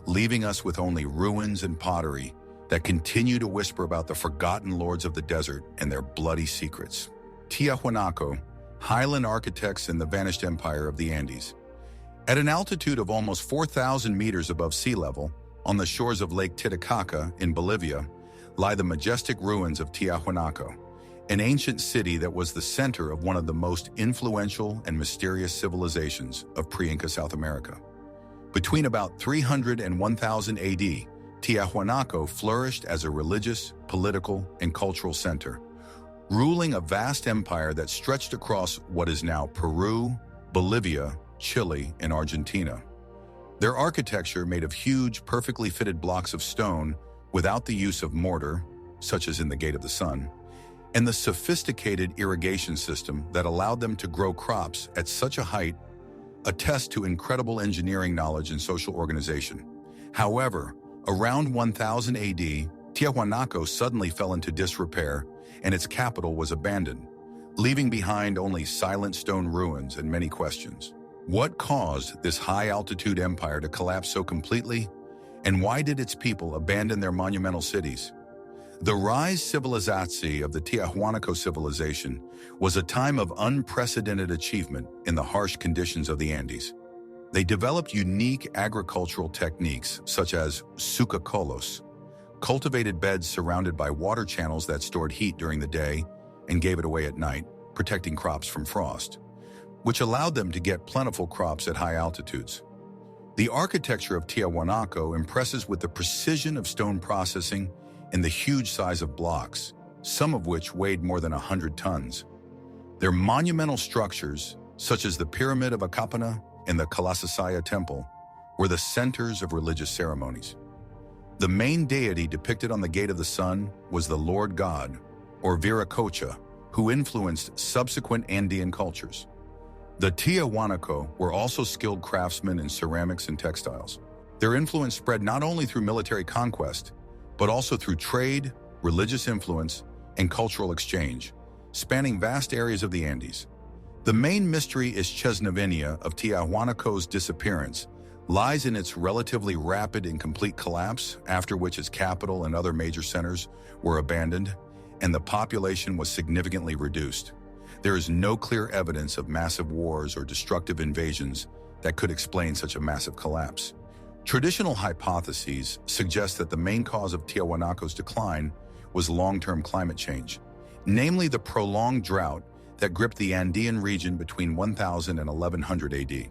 leaving us with only ruins and pottery that continue to whisper about the forgotten lords of the desert and their bloody secrets. Tiwanaku, highland architects in the vanished empire of the Andes. At an altitude of almost 4,000 meters above sea level, on the shores of Lake Titicaca in Bolivia, lie the majestic ruins of Tiwanaku, an ancient city that was the center of one of the most influential and mysterious civilizations of pre-Inca South America. Between about 300 and 1000 AD, Tiwanaku flourished as a religious, political, and cultural center, ruling a vast empire that stretched across what is now Peru, Bolivia, Chile, and Argentina. Their architecture, made of huge, perfectly fitted blocks of stone without the use of mortar, such as in the Gate of the Sun, and the sophisticated irrigation system that allowed them to grow crops at such a height, attest to incredible engineering knowledge and social organization. However, around 1000 AD, Tiwanaku suddenly fell into disrepair and its capital was abandoned, leaving behind only silent stone ruins and many questions. What caused this high-altitude empire to collapse so completely, and why did its people abandon their monumental cities? The rise civilization of the Tiwanaku civilization was a time of unprecedented achievement in the harsh conditions of the Andes. They developed unique agricultural techniques such as sucacolos, cultivated beds surrounded by water channels that stored heat during the day and gave it away at night, protecting crops from frost, which allowed them to get plentiful crops at high altitudes. The architecture of Tiwanaku impresses with the precision of stone processing and the huge size of blocks, some of which weighed more than 100 tons. Their monumental structures, such as the Pyramid of Akkadian and the Kalasasaya Temple, were the centers of religious ceremonies. The main deity depicted on the Gate of the Sun was the Lord God, or Viracocha, who influenced subsequent Andean cultures. The Tiwanaku were also skilled craftsmen in ceramics and textiles. Their influence spread not only through military conquest, but also through trade, religious influence, and cultural exchange, spanning vast areas of the Andes. The main mystery is Chesnavenia of Tiwanaku's disappearance lies in its relatively rapid and complete collapse, after which its capital and other major centers were abandoned, and the population was significantly reduced. There is no clear evidence of massive wars or destructive invasions that could explain such a massive collapse. Traditional hypotheses suggest that the main cause of Tiwanaku's decline was long-term climate change, namely the prolonged drought that gripped the Andean region between 1000 and 1100 AD.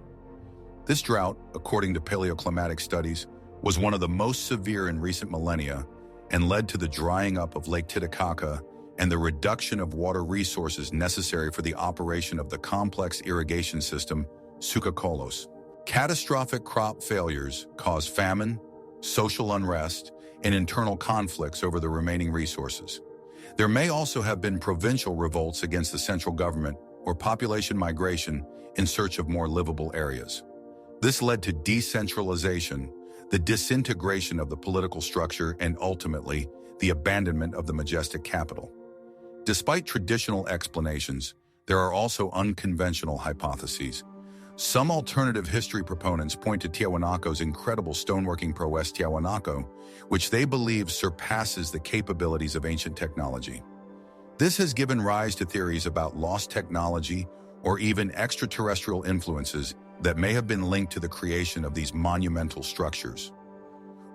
This drought, according to paleoclimatic studies, was one of the most severe in recent millennia and led to the drying up of Lake Titicaca and the reduction of water resources necessary for the operation of the complex irrigation system, Sucacolos. Catastrophic crop failures caused famine, social unrest, and internal conflicts over the remaining resources. There may also have been provincial revolts against the central government or population migration in search of more livable areas. This led to decentralization, the disintegration of the political structure, and ultimately, the abandonment of the majestic capital. Despite traditional explanations, there are also unconventional hypotheses. Some alternative history proponents point to Tiwanaku's incredible stoneworking prowess Tiwanaku, which they believe surpasses the capabilities of ancient technology. This has given rise to theories about lost technology or even extraterrestrial influences that may have been linked to the creation of these monumental structures.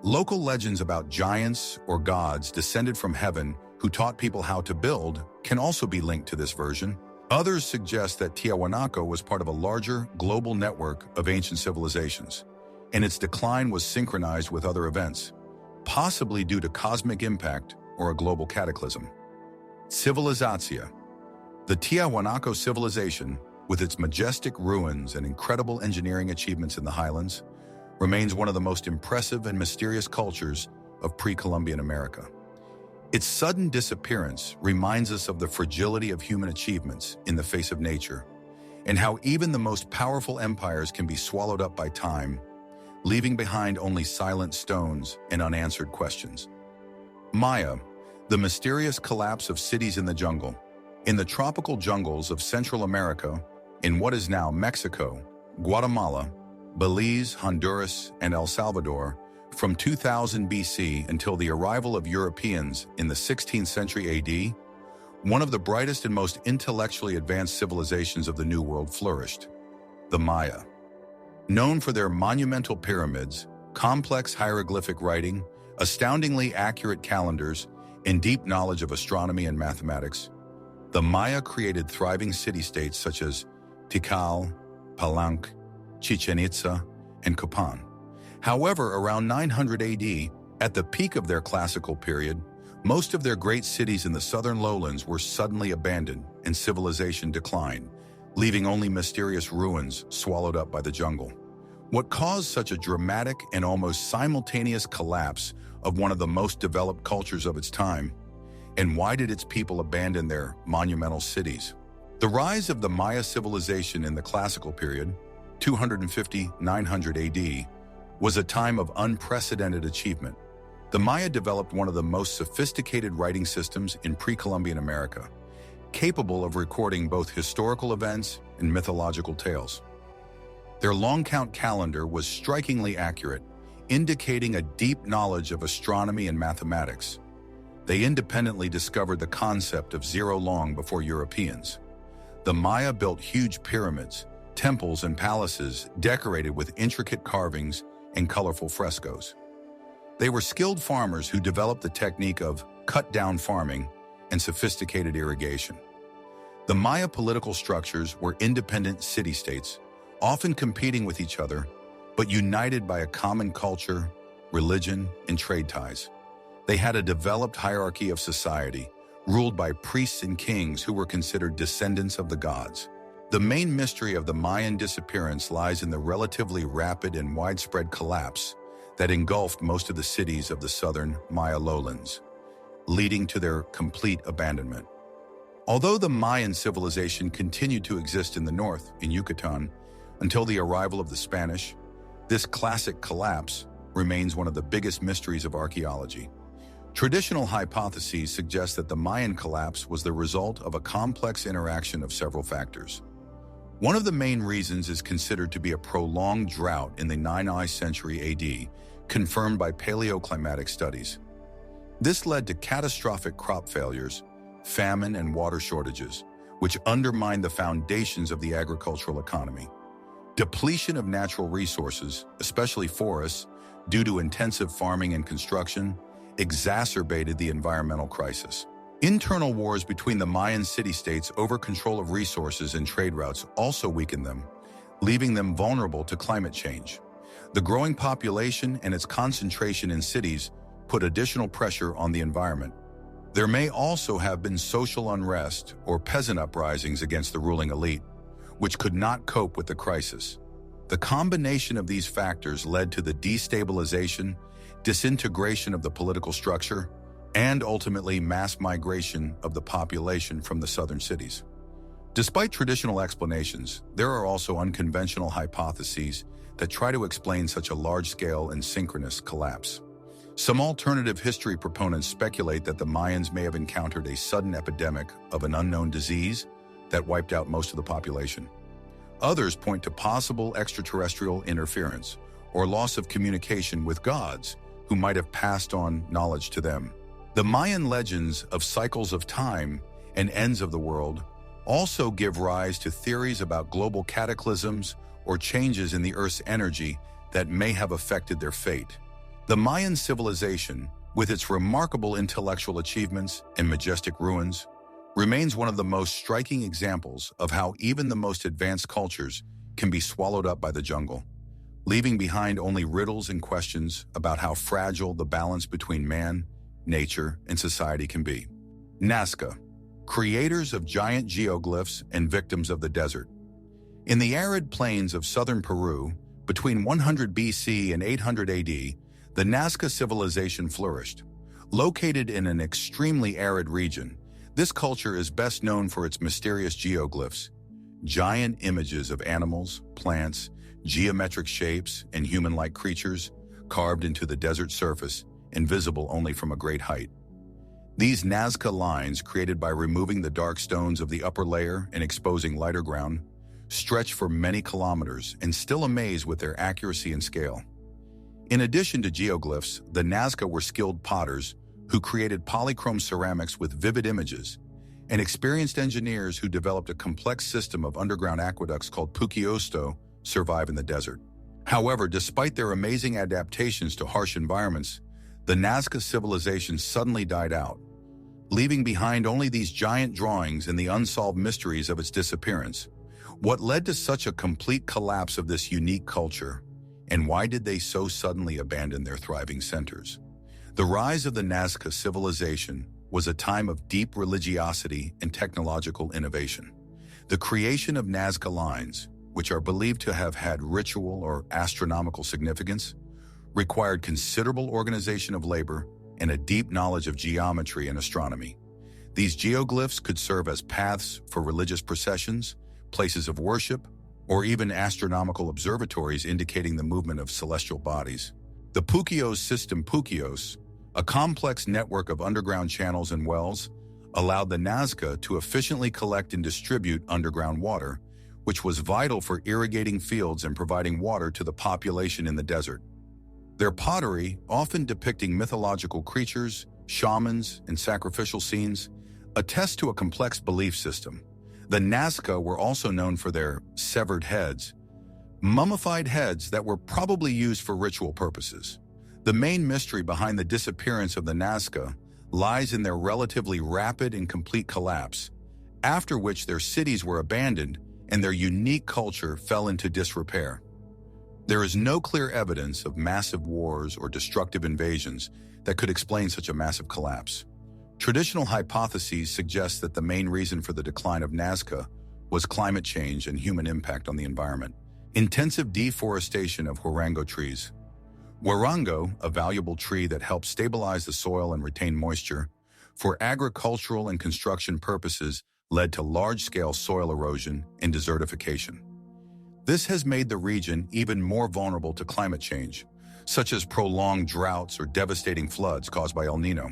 Local legends about giants or gods descended from heaven who taught people how to build can also be linked to this version. Others suggest that Tiwanaku was part of a larger global network of ancient civilizations, and its decline was synchronized with other events, possibly due to cosmic impact or a global cataclysm. Civilizatia. The Tiwanaku civilization, with its majestic ruins and incredible engineering achievements in the highlands, remains one of the most impressive and mysterious cultures of pre-Columbian America. Its sudden disappearance reminds us of the fragility of human achievements in the face of nature, and how even the most powerful empires can be swallowed up by time, leaving behind only silent stones and unanswered questions. Maya, the mysterious collapse of cities in the jungle. In the tropical jungles of Central America, in what is now Mexico, Guatemala, Belize, Honduras, and El Salvador, from 2000 BC until the arrival of Europeans in the 16th century AD, one of the brightest and most intellectually advanced civilizations of the New World flourished, the Maya. Known for their monumental pyramids, complex hieroglyphic writing, astoundingly accurate calendars, and deep knowledge of astronomy and mathematics, the Maya created thriving city-states such as Tikal, Palenque, Chichen Itza, and Copan. However, around 900 AD, at the peak of their classical period, most of their great cities in the southern lowlands were suddenly abandoned and civilization declined, leaving only mysterious ruins swallowed up by the jungle. What caused such a dramatic and almost simultaneous collapse of one of the most developed cultures of its time? And why did its people abandon their monumental cities? The rise of the Maya civilization in the classical period, 250–900 AD, was a time of unprecedented achievement. The Maya developed one of the most sophisticated writing systems in pre-Columbian America, capable of recording both historical events and mythological tales. Their long-count calendar was strikingly accurate, indicating a deep knowledge of astronomy and mathematics. They independently discovered the concept of zero long before Europeans. The Maya built huge pyramids, temples, and palaces decorated with intricate carvings and colorful frescoes. They were skilled farmers who developed the technique of cut-down farming and sophisticated irrigation. The Maya political structures were independent city-states, often competing with each other, but united by a common culture, religion, and trade ties. They had a developed hierarchy of society, ruled by priests and kings who were considered descendants of the gods. The main mystery of the Mayan disappearance lies in the relatively rapid and widespread collapse that engulfed most of the cities of the southern Maya lowlands, leading to their complete abandonment. Although the Mayan civilization continued to exist in the north, in Yucatan, until the arrival of the Spanish, this classic collapse remains one of the biggest mysteries of archaeology. Traditional hypotheses suggest that the Mayan collapse was the result of a complex interaction of several factors. One of the main reasons is considered to be a prolonged drought in the 9th century AD, confirmed by paleoclimatic studies. This led to catastrophic crop failures, famine, and water shortages, which undermined the foundations of the agricultural economy. Depletion of natural resources, especially forests, due to intensive farming and construction, exacerbated the environmental crisis. Internal wars between the Mayan city-states over control of resources and trade routes also weakened them, leaving them vulnerable to climate change. The growing population and its concentration in cities put additional pressure on the environment. There may also have been social unrest or peasant uprisings against the ruling elite, which could not cope with the crisis. The combination of these factors led to the destabilization, disintegration of the political structure, and ultimately mass migration of the population from the southern cities. Despite traditional explanations, there are also unconventional hypotheses that try to explain such a large-scale and synchronous collapse. Some alternative history proponents speculate that the Mayans may have encountered a sudden epidemic of an unknown disease that wiped out most of the population. Others point to possible extraterrestrial interference or loss of communication with gods who might have passed on knowledge to them. The Mayan legends of cycles of time and ends of the world also give rise to theories about global cataclysms or changes in the Earth's energy that may have affected their fate. The Mayan civilization, with its remarkable intellectual achievements and majestic ruins, remains one of the most striking examples of how even the most advanced cultures can be swallowed up by the jungle, leaving behind only riddles and questions about how fragile the balance between man, nature, and society can be. Nazca, creators of giant geoglyphs and victims of the desert. In the arid plains of southern Peru, between 100 BC and 800 AD, the Nazca civilization flourished. Located in an extremely arid region, this culture is best known for its mysterious geoglyphs, giant images of animals, plants, geometric shapes, and human-like creatures carved into the desert surface and visible only from a great height. These Nazca lines, created by removing the dark stones of the upper layer and exposing lighter ground, stretch for many kilometers and still amaze with their accuracy and scale. In addition to geoglyphs, the Nazca were skilled potters who created polychrome ceramics with vivid images, and experienced engineers who developed a complex system of underground aqueducts called Puquiosto survive in the desert. However, despite their amazing adaptations to harsh environments, the Nazca civilization suddenly died out, leaving behind only these giant drawings and the unsolved mysteries of its disappearance. What led to such a complete collapse of this unique culture, and why did they so suddenly abandon their thriving centers? The rise of the Nazca civilization was a time of deep religiosity and technological innovation. The creation of Nazca lines, which are believed to have had ritual or astronomical significance, required considerable organization of labor and a deep knowledge of geometry and astronomy. These geoglyphs could serve as paths for religious processions, places of worship, or even astronomical observatories indicating the movement of celestial bodies. The Puquios system Puquios, a complex network of underground channels and wells, allowed the Nazca to efficiently collect and distribute underground water, which was vital for irrigating fields and providing water to the population in the desert. Their pottery, often depicting mythological creatures, shamans, and sacrificial scenes, attests to a complex belief system. The Nazca were also known for their severed heads, mummified heads that were probably used for ritual purposes. The main mystery behind the disappearance of the Nazca lies in their relatively rapid and complete collapse, after which their cities were abandoned and their unique culture fell into disrepair. There is no clear evidence of massive wars or destructive invasions that could explain such a massive collapse. Traditional hypotheses suggest that the main reason for the decline of Nazca was climate change and human impact on the environment. Intensive deforestation of huarango trees. Huarango, a valuable tree that helps stabilize the soil and retain moisture, for agricultural and construction purposes led to large-scale soil erosion and desertification. This has made the region even more vulnerable to climate change, such as prolonged droughts or devastating floods caused by El Nino.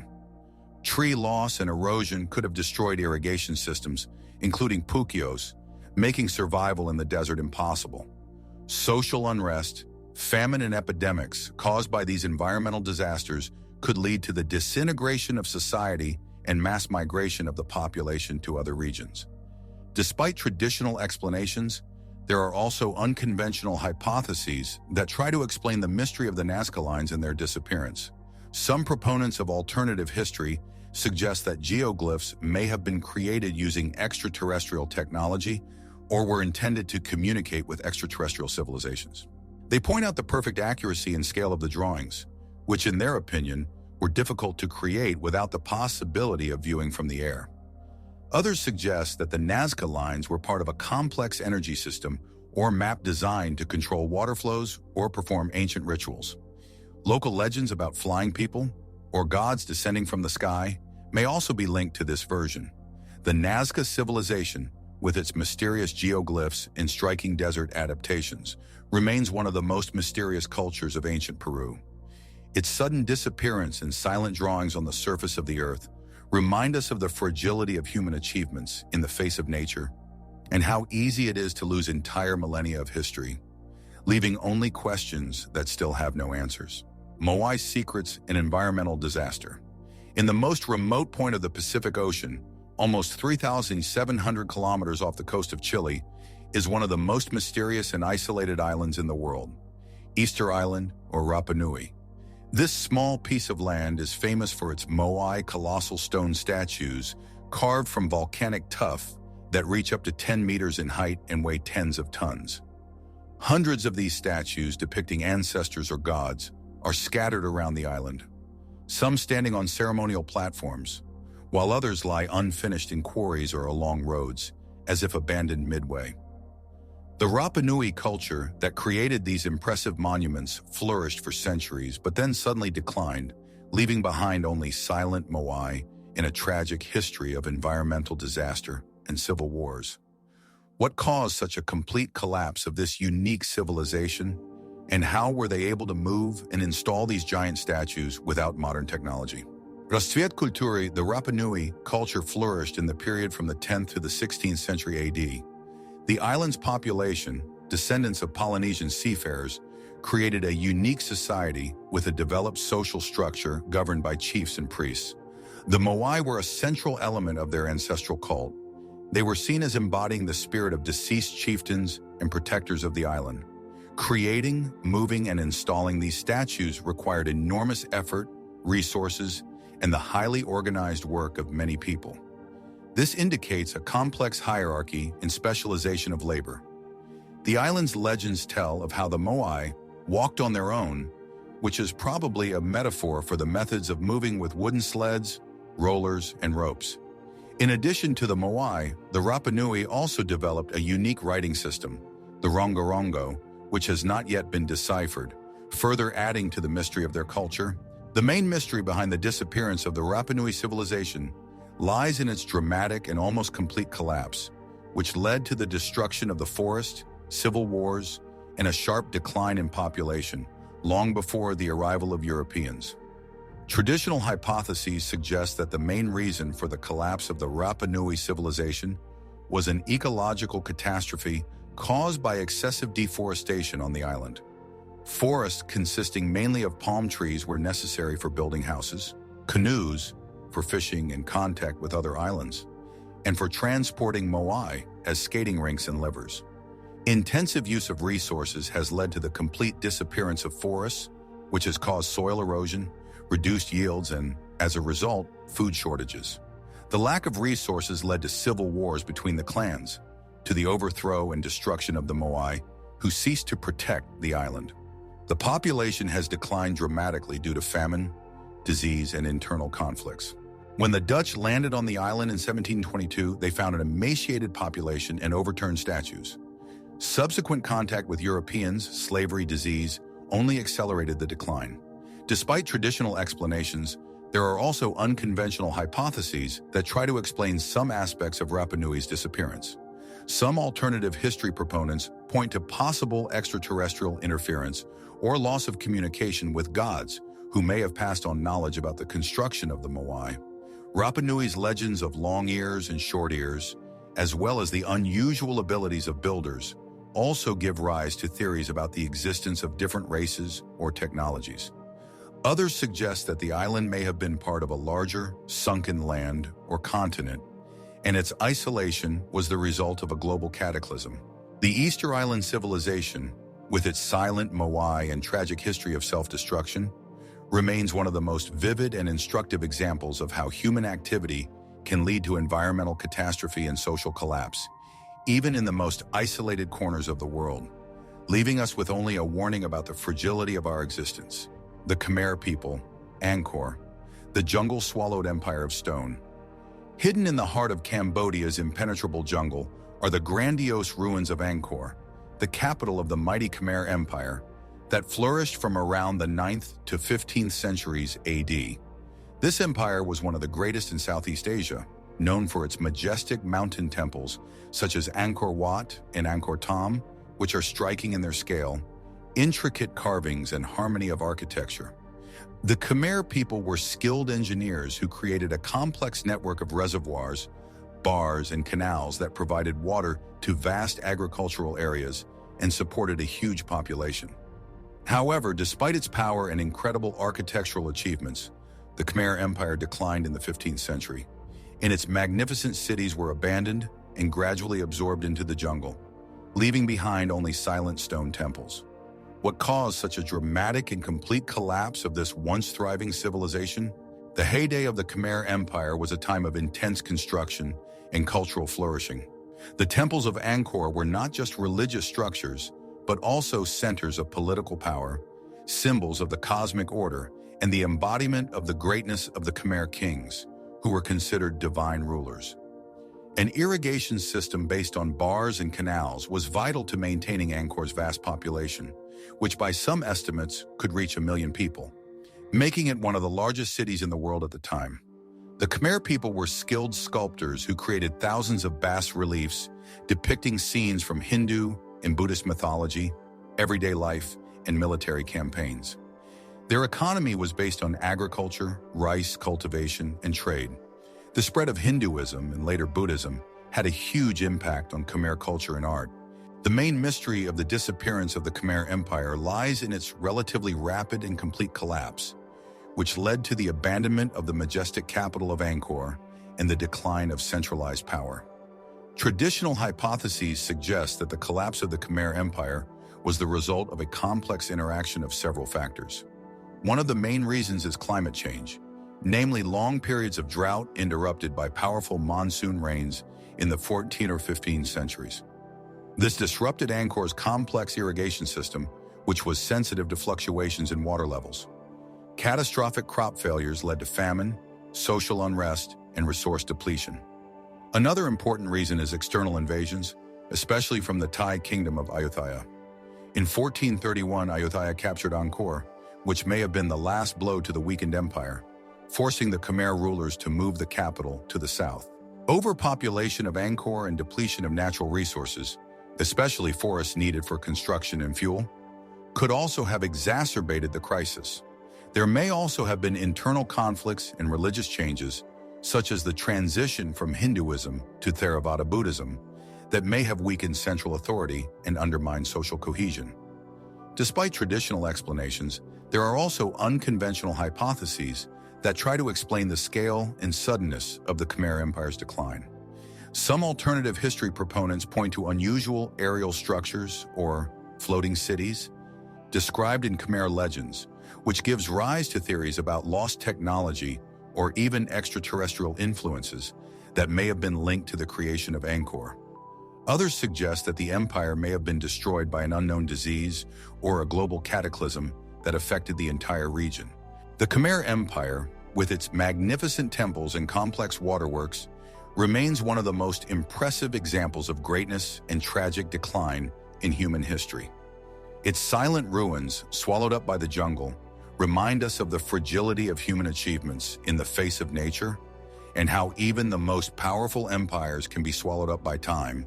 Tree loss and erosion could have destroyed irrigation systems, including Puquios, making survival in the desert impossible. Social unrest, famine, and epidemics caused by these environmental disasters could lead to the disintegration of society and mass migration of the population to other regions. Despite traditional explanations, there are also unconventional hypotheses that try to explain the mystery of the Nazca lines and their disappearance. Some proponents of alternative history suggest that geoglyphs may have been created using extraterrestrial technology or were intended to communicate with extraterrestrial civilizations. They point out the perfect accuracy and scale of the drawings, which in their opinion were difficult to create without the possibility of viewing from the air. Others suggest that the Nazca lines were part of a complex energy system or map designed to control water flows or perform ancient rituals. Local legends about flying people or gods descending from the sky may also be linked to this version. The Nazca civilization, with its mysterious geoglyphs and striking desert adaptations, remains one of the most mysterious cultures of ancient Peru. Its sudden disappearance and silent drawings on the surface of the earth remind us of the fragility of human achievements in the face of nature and how easy it is to lose entire millennia of history, leaving only questions that still have no answers. Moai's secrets in environmental disaster. In the most remote point of the Pacific Ocean, almost 3,700 kilometers off the coast of Chile, is one of the most mysterious and isolated islands in the world, Easter Island or Rapa Nui. This small piece of land is famous for its moai colossal stone statues carved from volcanic tuff that reach up to 10 meters in height and weigh tens of tons. Hundreds of these statues depicting ancestors or gods are scattered around the island, some standing on ceremonial platforms, while others lie unfinished in quarries or along roads, as if abandoned midway. The Rapa Nui culture that created these impressive monuments flourished for centuries, but then suddenly declined, leaving behind only silent moai in a tragic history of environmental disaster and civil wars. What caused such a complete collapse of this unique civilization, and how were they able to move and install these giant statues without modern technology? Расцвет культуры, the Rapa Nui culture flourished in the period from the 10th to the 16th century AD. The island's population, descendants of Polynesian seafarers, created a unique society with a developed social structure governed by chiefs and priests. The Moai were a central element of their ancestral cult. They were seen as embodying the spirit of deceased chieftains and protectors of the island. Creating, moving, and installing these statues required enormous effort, resources, and the highly organized work of many people. This indicates a complex hierarchy and specialization of labor. The island's legends tell of how the Moai walked on their own, which is probably a metaphor for the methods of moving with wooden sleds, rollers, and ropes. In addition to the Moai, the Rapa Nui also developed a unique writing system, the Rongorongo, which has not yet been deciphered, further adding to the mystery of their culture. The main mystery behind the disappearance of the Rapa Nui civilization lies in its dramatic and almost complete collapse, which led to the destruction of the forest, civil wars, and a sharp decline in population, long before the arrival of Europeans. Traditional hypotheses suggest that the main reason for the collapse of the Rapa Nui civilization was an ecological catastrophe caused by excessive deforestation on the island. Forests consisting mainly of palm trees were necessary for building houses, canoes for fishing and contact with other islands, and for transporting Moai as skating rinks and livers. Intensive use of resources has led to the complete disappearance of forests, which has caused soil erosion, reduced yields, and, as a result, food shortages. The lack of resources led to civil wars between the clans, to the overthrow and destruction of the Moai, who ceased to protect the island. The population has declined dramatically due to famine, disease, and internal conflicts. When the Dutch landed on the island in 1722, they found an emaciated population and overturned statues. Subsequent contact with Europeans, slavery, disease, only accelerated the decline. Despite traditional explanations, there are also unconventional hypotheses that try to explain some aspects of Rapa Nui's disappearance. Some alternative history proponents point to possible extraterrestrial interference or loss of communication with gods who may have passed on knowledge about the construction of the Moai. Rapa Nui's legends of long ears and short ears, as well as the unusual abilities of builders, also give rise to theories about the existence of different races or technologies. Others suggest that the island may have been part of a larger, sunken land or continent, and its isolation was the result of a global cataclysm. The Easter Island civilization, with its silent Moai and tragic history of self-destruction, remains one of the most vivid and instructive examples of how human activity can lead to environmental catastrophe and social collapse, even in the most isolated corners of the world, leaving us with only a warning about the fragility of our existence. The Khmer people, Angkor, the jungle-swallowed empire of stone. Hidden in the heart of Cambodia's impenetrable jungle are the grandiose ruins of Angkor, the capital of the mighty Khmer Empire that flourished from around the 9th to 15th centuries AD. This empire was one of the greatest in Southeast Asia, known for its majestic mountain temples such as Angkor Wat and Angkor Thom, which are striking in their scale, intricate carvings, and harmony of architecture. The Khmer people were skilled engineers who created a complex network of reservoirs, bars, and canals that provided water to vast agricultural areas and supported a huge population. However, despite its power and incredible architectural achievements, the Khmer Empire declined in the 15th century, and its magnificent cities were abandoned and gradually absorbed into the jungle, leaving behind only silent stone temples. What caused such a dramatic and complete collapse of this once thriving civilization? The heyday of the Khmer Empire was a time of intense construction and cultural flourishing. The temples of Angkor were not just religious structures, but also centers of political power, symbols of the cosmic order, and the embodiment of the greatness of the Khmer kings, who were considered divine rulers. An irrigation system based on bars and canals was vital to maintaining Angkor's vast population, which by some estimates could reach 1 million people, making it one of the largest cities in the world at the time. The Khmer people were skilled sculptors who created thousands of bas-reliefs depicting scenes from Hindu and Buddhist mythology, everyday life, and military campaigns. Their economy was based on agriculture, rice cultivation, and trade. The spread of Hinduism and later Buddhism had a huge impact on Khmer culture and art. The main mystery of the disappearance of the Khmer Empire lies in its relatively rapid and complete collapse, which led to the abandonment of the majestic capital of Angkor and the decline of centralized power. Traditional hypotheses suggest that the collapse of the Khmer Empire was the result of a complex interaction of several factors. One of the main reasons is climate change, namely long periods of drought interrupted by powerful monsoon rains in the 14th or 15th centuries. This disrupted Angkor's complex irrigation system, which was sensitive to fluctuations in water levels. Catastrophic crop failures led to famine, social unrest, and resource depletion. Another important reason is external invasions, especially from the Thai kingdom of Ayutthaya. In 1431, Ayutthaya captured Angkor, which may have been the last blow to the weakened empire, forcing the Khmer rulers to move the capital to the south. Overpopulation of Angkor and depletion of natural resources, especially forests needed for construction and fuel, could also have exacerbated the crisis. There may also have been internal conflicts and religious changes, such as the transition from Hinduism to Theravada Buddhism, that may have weakened central authority and undermined social cohesion. Despite traditional explanations, there are also unconventional hypotheses that try to explain the scale and suddenness of the Khmer Empire's decline. Some alternative history proponents point to unusual aerial structures, or floating cities, described in Khmer legends, which gives rise to theories about lost technology or even extraterrestrial influences that may have been linked to the creation of Angkor. Others suggest that the empire may have been destroyed by an unknown disease or a global cataclysm that affected the entire region. The Khmer Empire, with its magnificent temples and complex waterworks, remains one of the most impressive examples of greatness and tragic decline in human history. Its silent ruins, swallowed up by the jungle, remind us of the fragility of human achievements in the face of nature and how even the most powerful empires can be swallowed up by time,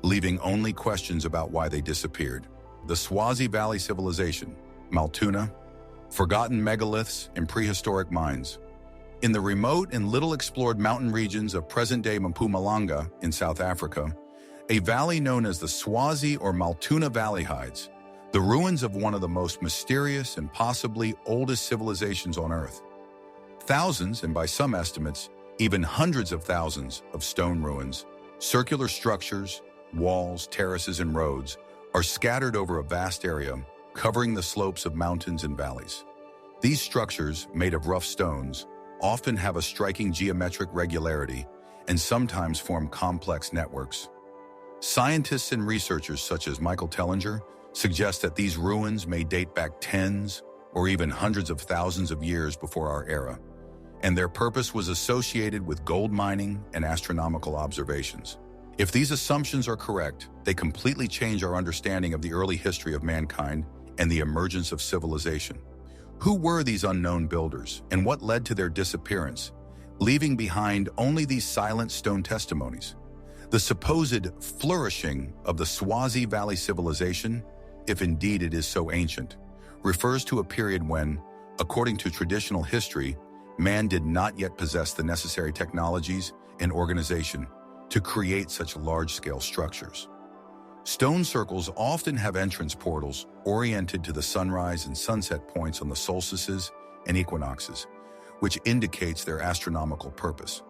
leaving only questions about why they disappeared. The Swazi Valley civilization, Maltuna, forgotten megaliths and prehistoric mines. In the remote and little-explored mountain regions of present-day Mpumalanga in South Africa, a valley known as the Swazi or Maltuna Valley hides the ruins of one of the most mysterious and possibly oldest civilizations on Earth. Thousands, and by some estimates, even hundreds of thousands of stone ruins, circular structures, walls, terraces, and roads are scattered over a vast area, covering the slopes of mountains and valleys. These structures, made of rough stones, often have a striking geometric regularity and sometimes form complex networks. Scientists and researchers such as Michael Tellinger suggest that these ruins may date back tens or even hundreds of thousands of years before our era, and their purpose was associated with gold mining and astronomical observations. If these assumptions are correct, they completely change our understanding of the early history of mankind and the emergence of civilization. Who were these unknown builders, and what led to their disappearance, leaving behind only these silent stone testimonies? The supposed flourishing of the Swazi Valley civilization, if indeed it is so ancient, refers to a period when, according to traditional history, man did not yet possess the necessary technologies and organization to create such large-scale structures. Stone circles often have entrance portals oriented to the sunrise and sunset points on the solstices and equinoxes, which indicates their astronomical purpose.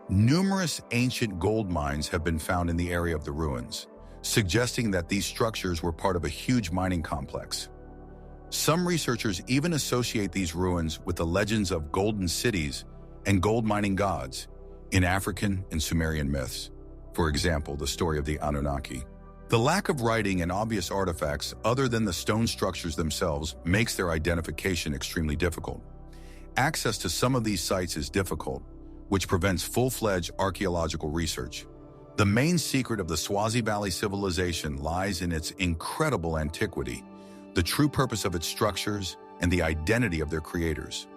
Numerous ancient gold mines have been found in the area of the ruins, suggesting that these structures were part of a huge mining complex. Some researchers even associate these ruins with the legends of golden cities and gold mining gods in African and Sumerian myths, for example, the story of the Anunnaki. The lack of writing and obvious artifacts other than the stone structures themselves makes their identification extremely difficult. Access to some of these sites is difficult, which prevents full-fledged archaeological research. The main secret of the Swazi Valley civilization lies in its incredible antiquity, the true purpose of its structures, and the identity of their creators.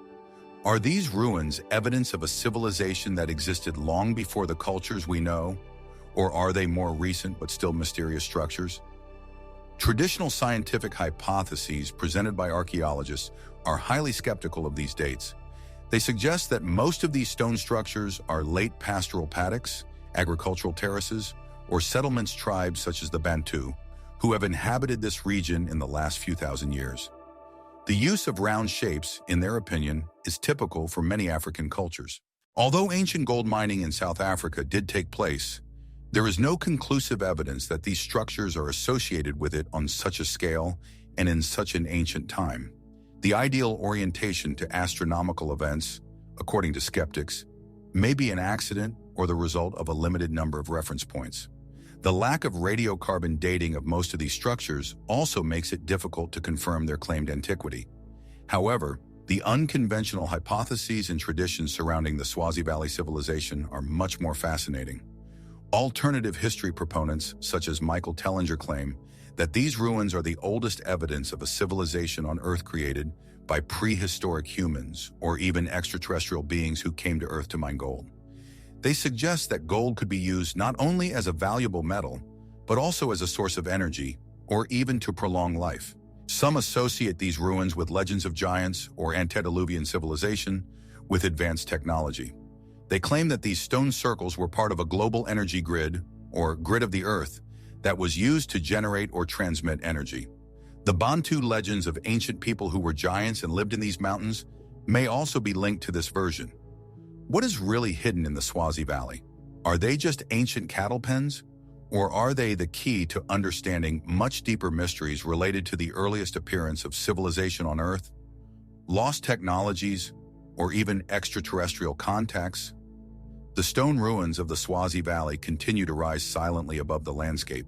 Are these ruins evidence of a civilization that existed long before the cultures we know, or are they more recent but still mysterious structures? Traditional scientific hypotheses presented by archaeologists are highly skeptical of these dates. They suggest that most of these stone structures are late pastoral paddocks, agricultural terraces, or settlements tribes such as the Bantu, who have inhabited this region in the last few thousand years. The use of round shapes, in their opinion, is typical for many African cultures. Although ancient gold mining in South Africa did take place, there is no conclusive evidence that these structures are associated with it on such a scale and in such an ancient time. The ideal orientation to astronomical events, according to skeptics, may be an accident or the result of a limited number of reference points. The lack of radiocarbon dating of most of these structures also makes it difficult to confirm their claimed antiquity. However, the unconventional hypotheses and traditions surrounding the Swazi Valley civilization are much more fascinating. Alternative history proponents, such as Michael Tellinger, claim that these ruins are the oldest evidence of a civilization on Earth created by prehistoric humans or even extraterrestrial beings who came to Earth to mine gold. They suggest that gold could be used not only as a valuable metal, but also as a source of energy, or even to prolong life. Some associate these ruins with legends of giants or antediluvian civilization with advanced technology. They claim that these stone circles were part of a global energy grid, or grid of the Earth, that was used to generate or transmit energy. The Bantu legends of ancient people who were giants and lived in these mountains may also be linked to this version. What is really hidden in the Swazi Valley? Are they just ancient cattle pens? Or are they the key to understanding much deeper mysteries related to the earliest appearance of civilization on Earth, lost technologies, or even extraterrestrial contacts? The stone ruins of the Swazi Valley continue to rise silently above the landscape,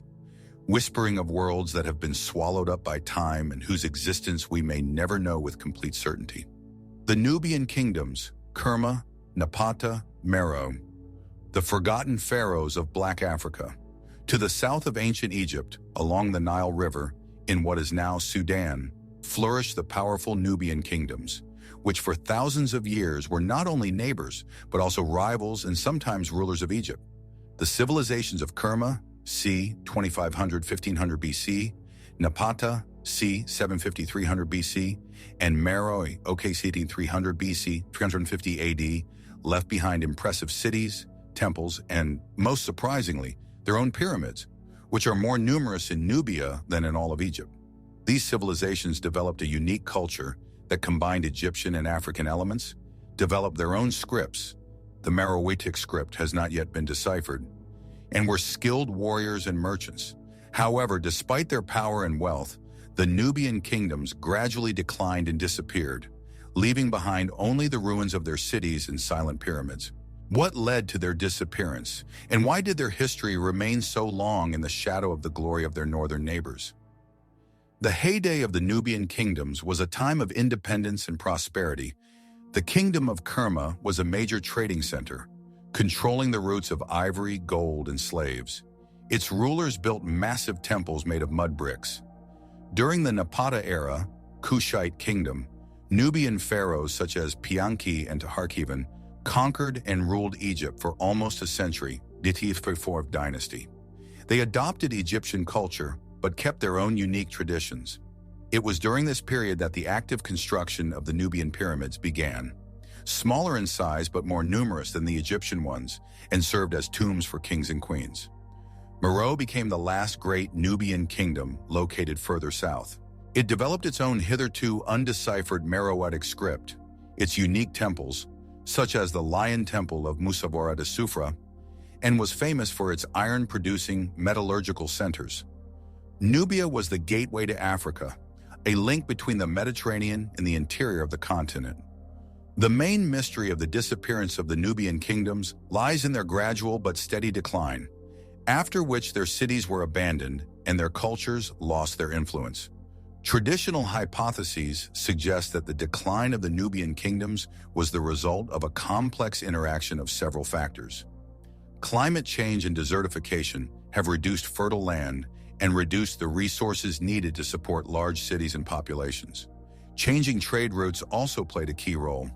whispering of worlds that have been swallowed up by time and whose existence we may never know with complete certainty. The Nubian kingdoms, Kerma, Napata, Meroe, the forgotten pharaohs of Black Africa. To the south of ancient Egypt, along the Nile River, in what is now Sudan, flourished the powerful Nubian kingdoms, which for thousands of years were not only neighbors, but also rivals and sometimes rulers of Egypt. The civilizations of Kerma, c. 2500–1500 BC, Napata, c. 750–300 BC, and Meroe, c. 300 BC, 350 AD, left behind impressive cities, temples, and, most surprisingly, their own pyramids, which are more numerous in Nubia than in all of Egypt. These civilizations developed a unique culture that combined Egyptian and African elements, developed their own scripts. The Meroitic script has not yet been deciphered, and were skilled warriors and merchants. However, despite their power and wealth, the Nubian kingdoms gradually declined and disappeared, leaving behind only the ruins of their cities and silent pyramids. What led to their disappearance, and why did their history remain so long in the shadow of the glory of their northern neighbors? The heyday of the Nubian kingdoms was a time of independence and prosperity. The kingdom of Kerma was a major trading center, controlling the routes of ivory, gold, and slaves. Its rulers built massive temples made of mud bricks. During the Napata era, Kushite kingdom, Nubian pharaohs such as Pianki and Taharkivan conquered and ruled Egypt for almost a century, the fourth dynasty. They adopted Egyptian culture, but kept their own unique traditions. It was during this period that the active construction of the Nubian pyramids began, smaller in size but more numerous than the Egyptian ones, and served as tombs for kings and queens. Meroe became the last great Nubian kingdom located further south. It developed its own hitherto undeciphered Meroitic script, its unique temples, such as the Lion Temple of Musawwara de Sufra, and was famous for its iron-producing metallurgical centers. Nubia was the gateway to Africa, a link between the Mediterranean and the interior of the continent. The main mystery of the disappearance of the Nubian kingdoms lies in their gradual but steady decline, after which their cities were abandoned and their cultures lost their influence. Traditional hypotheses suggest that the decline of the Nubian kingdoms was the result of a complex interaction of several factors. Climate change and desertification have reduced fertile land and reduced the resources needed to support large cities and populations. Changing trade routes also played a key role.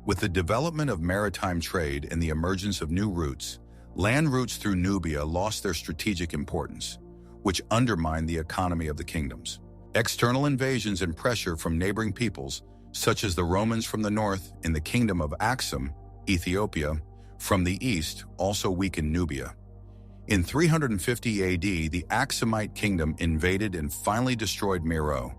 With the development of maritime trade and the emergence of new routes, land routes through Nubia lost their strategic importance, which undermined the economy of the kingdoms. External invasions and pressure from neighboring peoples, such as the Romans from the north and the kingdom of Aksum, Ethiopia, from the east also weakened Nubia. In 350 AD, the Aksumite kingdom invaded and finally destroyed Meroe,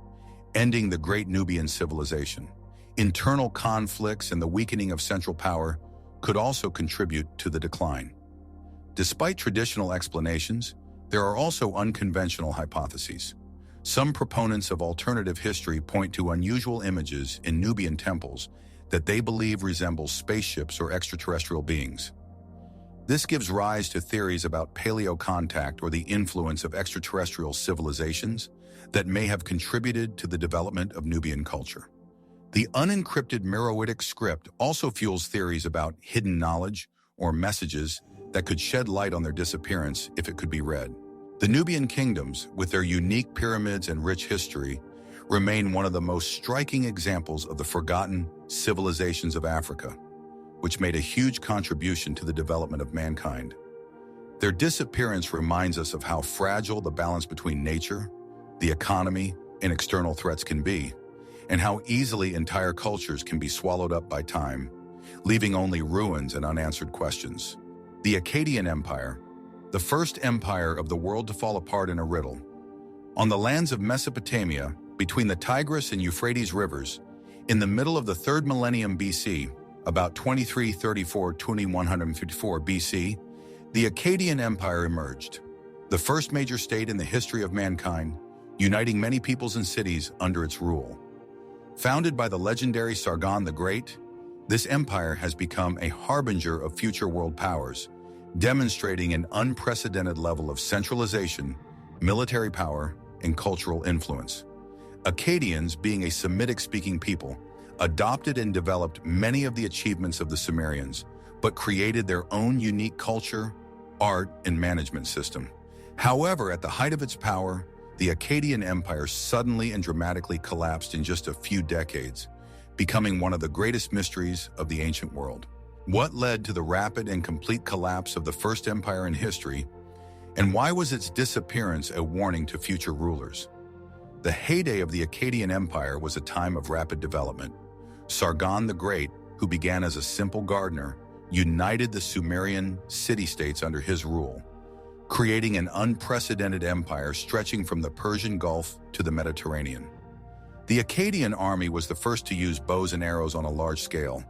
ending the great Nubian civilization. Internal conflicts and the weakening of central power could also contribute to the decline. Despite traditional explanations, there are also unconventional hypotheses. Some proponents of alternative history point to unusual images in Nubian temples that they believe resemble spaceships or extraterrestrial beings. This gives rise to theories about paleocontact or the influence of extraterrestrial civilizations that may have contributed to the development of Nubian culture. The unencrypted Meroitic script also fuels theories about hidden knowledge or messages that could shed light on their disappearance if it could be read. The Nubian kingdoms, with their unique pyramids and rich history, remain one of the most striking examples of the forgotten civilizations of Africa, which made a huge contribution to the development of mankind. Their disappearance reminds us of how fragile the balance between nature, the economy, and external threats can be, and how easily entire cultures can be swallowed up by time, leaving only ruins and unanswered questions. The Akkadian Empire, the first empire of the world to fall apart in a riddle. On the lands of Mesopotamia, between the Tigris and Euphrates rivers, in the middle of the 3rd millennium BC, about 2334-2154 BC, the Akkadian Empire emerged, the first major state in the history of mankind, uniting many peoples and cities under its rule. Founded by the legendary Sargon the Great, this empire has become a harbinger of future world powers, demonstrating an unprecedented level of centralization, military power, and cultural influence. Akkadians, being a Semitic-speaking people, adopted and developed many of the achievements of the Sumerians, but created their own unique culture, art, and management system. However, at the height of its power, the Akkadian Empire suddenly and dramatically collapsed in just a few decades, becoming one of the greatest mysteries of the ancient world. What led to the rapid and complete collapse of the first empire in history, and why was its disappearance a warning to future rulers? The heyday of the Akkadian Empire was a time of rapid development. Sargon the Great, who began as a simple gardener, united the Sumerian city-states under his rule, creating an unprecedented empire stretching from the Persian Gulf to the Mediterranean. The Akkadian army was the first to use bows and arrows on a large scale,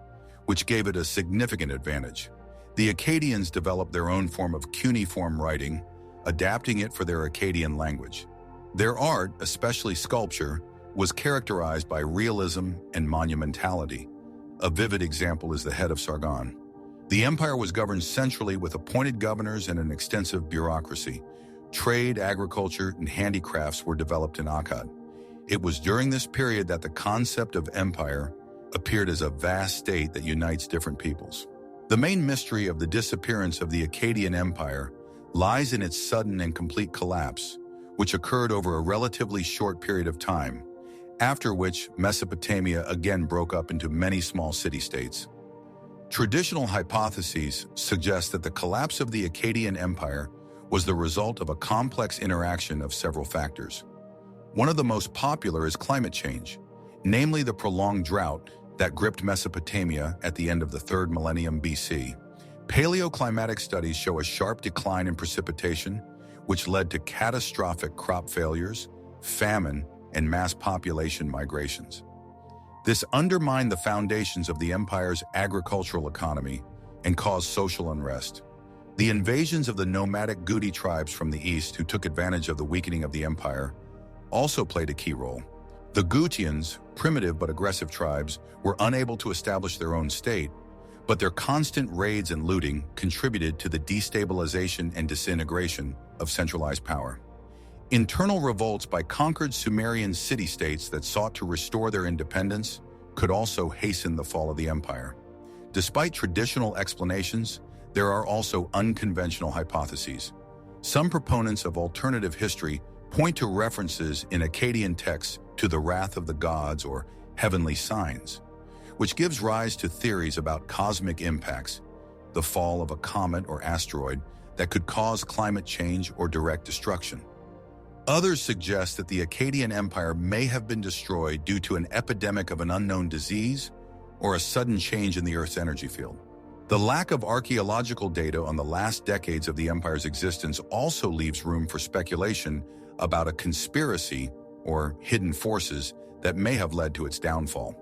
which gave it a significant advantage. The Akkadians developed their own form of cuneiform writing, adapting it for their Akkadian language. Their art, especially sculpture, was characterized by realism and monumentality. A vivid example is the head of Sargon. The empire was governed centrally with appointed governors and an extensive bureaucracy. Trade, agriculture, and handicrafts were developed in Akkad. It was during this period that the concept of empire appeared as a vast state that unites different peoples. The main mystery of the disappearance of the Akkadian Empire lies in its sudden and complete collapse, which occurred over a relatively short period of time, after which Mesopotamia again broke up into many small city-states. Traditional hypotheses suggest that the collapse of the Akkadian Empire was the result of a complex interaction of several factors. One of the most popular is climate change, namely the prolonged drought that gripped Mesopotamia at the end of the 3rd millennium BC. Paleoclimatic studies show a sharp decline in precipitation, which led to catastrophic crop failures, famine, and mass population migrations. This undermined the foundations of the empire's agricultural economy and caused social unrest. The invasions of the nomadic Gutian tribes from the east, who took advantage of the weakening of the empire, also played a key role. The Gutians, primitive but aggressive tribes, were unable to establish their own state, but their constant raids and looting contributed to the destabilization and disintegration of centralized power. Internal revolts by conquered Sumerian city-states that sought to restore their independence could also hasten the fall of the empire. Despite traditional explanations, there are also unconventional hypotheses. Some proponents of alternative history point to references in Akkadian texts to the wrath of the gods or heavenly signs, which gives rise to theories about cosmic impacts, the fall of a comet or asteroid that could cause climate change or direct destruction. Others suggest that the Akkadian Empire may have been destroyed due to an epidemic of an unknown disease or a sudden change in the Earth's energy field. The lack of archaeological data on the last decades of the empire's existence also leaves room for speculation about a conspiracy or hidden forces that may have led to its downfall.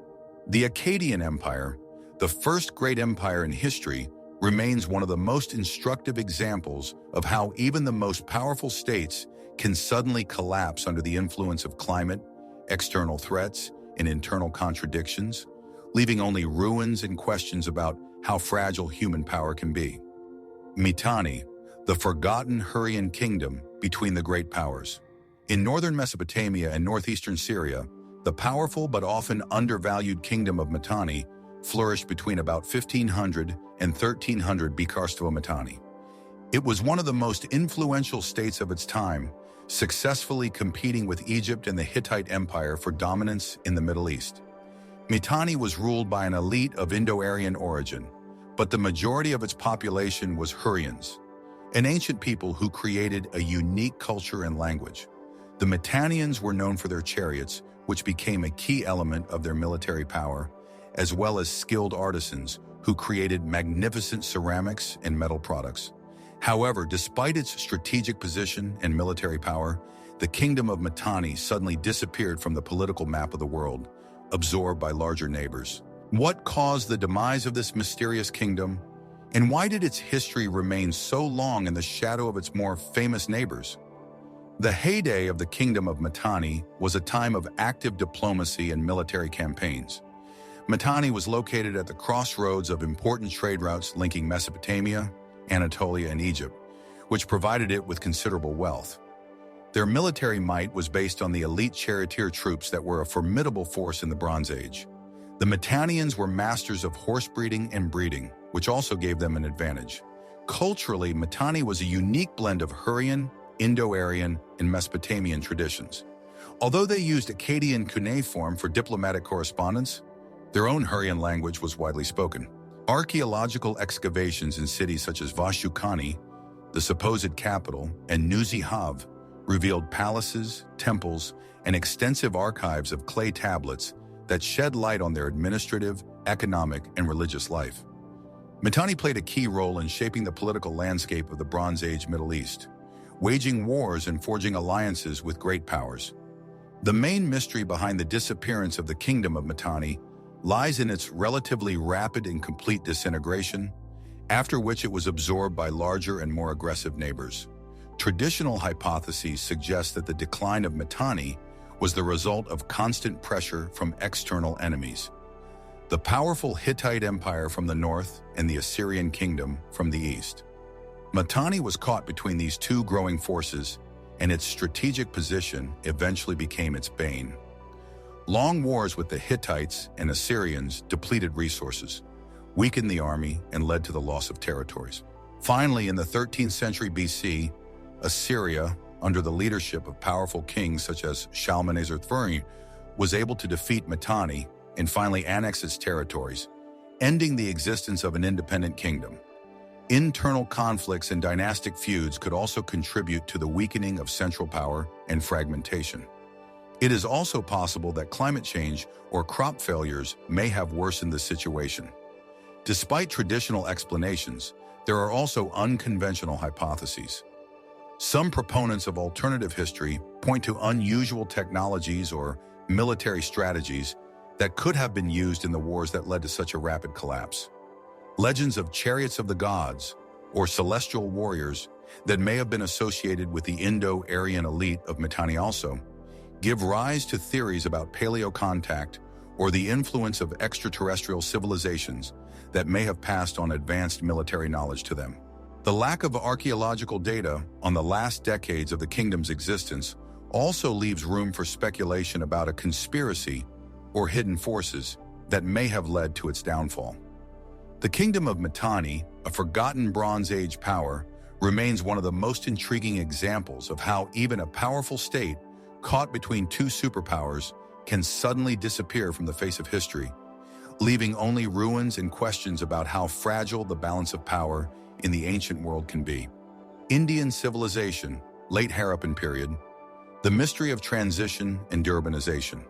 The Akkadian Empire, the first great empire in history, remains one of the most instructive examples of how even the most powerful states can suddenly collapse under the influence of climate, external threats, and internal contradictions, leaving only ruins and questions about how fragile human power can be. Mitanni, the forgotten Hurrian kingdom between the great powers. In northern Mesopotamia and northeastern Syria, the powerful but often undervalued kingdom of Mitanni flourished between about 1500 and 1300 BC Mitanni. It was one of the most influential states of its time, successfully competing with Egypt and the Hittite Empire for dominance in the Middle East. Mitanni was ruled by an elite of Indo-Aryan origin, but the majority of its population was Hurrians, an ancient people who created a unique culture and language. The Mitannians were known for their chariots, which became a key element of their military power, as well as skilled artisans who created magnificent ceramics and metal products. However, despite its strategic position and military power, the kingdom of Mitanni suddenly disappeared from the political map of the world, absorbed by larger neighbors. What caused the demise of this mysterious kingdom? And why did its history remain so long in the shadow of its more famous neighbors? The heyday of the kingdom of Mitanni was a time of active diplomacy and military campaigns. Mitanni was located at the crossroads of important trade routes linking Mesopotamia, Anatolia, and Egypt, which provided it with considerable wealth. Their military might was based on the elite charioteer troops that were a formidable force in the Bronze Age. The Mitannians were masters of horse breeding and breeding, which also gave them an advantage. Culturally, Mitanni was a unique blend of Hurrian, Indo-Aryan, and Mesopotamian traditions. Although they used Akkadian cuneiform for diplomatic correspondence, their own Hurrian language was widely spoken. Archaeological excavations in cities such as Vashukani, the supposed capital, and Nuzi-Hav revealed palaces, temples, and extensive archives of clay tablets that shed light on their administrative, economic, and religious life. Mitanni played a key role in shaping the political landscape of the Bronze Age Middle East, waging wars and forging alliances with great powers. The main mystery behind the disappearance of the kingdom of Mitanni lies in its relatively rapid and complete disintegration, after which it was absorbed by larger and more aggressive neighbors. Traditional hypotheses suggest that the decline of Mitanni was the result of constant pressure from external enemies. The powerful Hittite Empire from the north and the Assyrian kingdom from the east. Mitanni was caught between these two growing forces, and its strategic position eventually became its bane. Long wars with the Hittites and Assyrians depleted resources, weakened the army, and led to the loss of territories. Finally, in the 13th century BC, Assyria, under the leadership of powerful kings such as Shalmaneser III, was able to defeat Mitanni and finally annex its territories, ending the existence of an independent kingdom. Internal conflicts and dynastic feuds could also contribute to the weakening of central power and fragmentation. It is also possible that climate change or crop failures may have worsened the situation. Despite traditional explanations, there are also unconventional hypotheses. Some proponents of alternative history point to unusual technologies or military strategies that could have been used in the wars that led to such a rapid collapse. Legends of chariots of the gods, or celestial warriors, that may have been associated with the Indo-Aryan elite of Mitanni also give rise to theories about paleo-contact or the influence of extraterrestrial civilizations that may have passed on advanced military knowledge to them. The lack of archaeological data on the last decades of the kingdom's existence also leaves room for speculation about a conspiracy or hidden forces that may have led to its downfall. The kingdom of Mitanni, a forgotten Bronze Age power, remains one of the most intriguing examples of how even a powerful state caught between two superpowers can suddenly disappear from the face of history, leaving only ruins and questions about how fragile the balance of power in the ancient world can be. Indian civilization, late Harappan period. The mystery of transition and urbanization.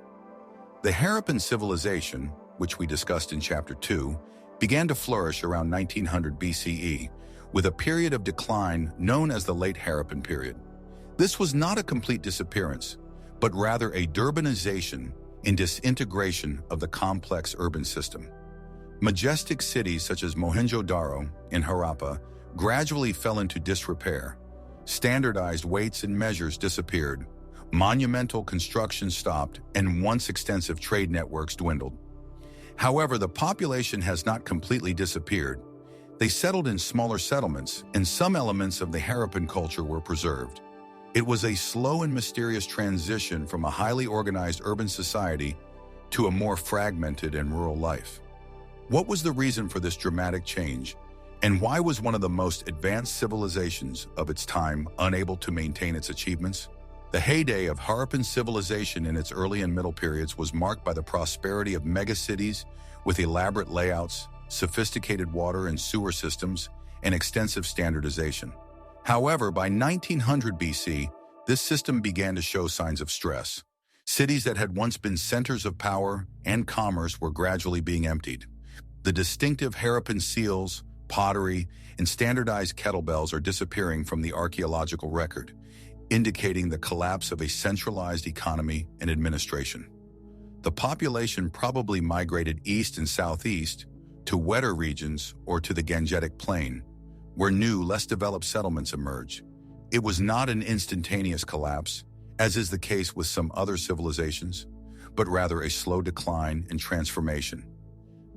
The Harappan civilization, which we discussed in Chapter 2, began to flourish around 1900 BCE, with a period of decline known as the Late Harappan period. This was not a complete disappearance, but rather a urbanization and disintegration of the complex urban system. Majestic cities such as Mohenjo-Daro and Harappa gradually fell into disrepair. Standardized weights and measures disappeared, monumental construction stopped, and once extensive trade networks dwindled. However, the population has not completely disappeared. They settled in smaller settlements, and some elements of the Harappan culture were preserved. It was a slow and mysterious transition from a highly organized urban society to a more fragmented and rural life. What was the reason for this dramatic change, and why was one of the most advanced civilizations of its time unable to maintain its achievements? The heyday of Harappan civilization in its early and middle periods was marked by the prosperity of megacities with elaborate layouts, sophisticated water and sewer systems, and extensive standardization. However, by 1900 BC, this system began to show signs of stress. Cities that had once been centers of power and commerce were gradually being emptied. The distinctive Harappan seals, pottery, and standardized kettlebells are disappearing from the archaeological record, indicating the collapse of a centralized economy and administration. The population probably migrated east and southeast to wetter regions or to the Gangetic Plain, where new, less developed settlements emerged. It was not an instantaneous collapse, as is the case with some other civilizations, but rather a slow decline and transformation.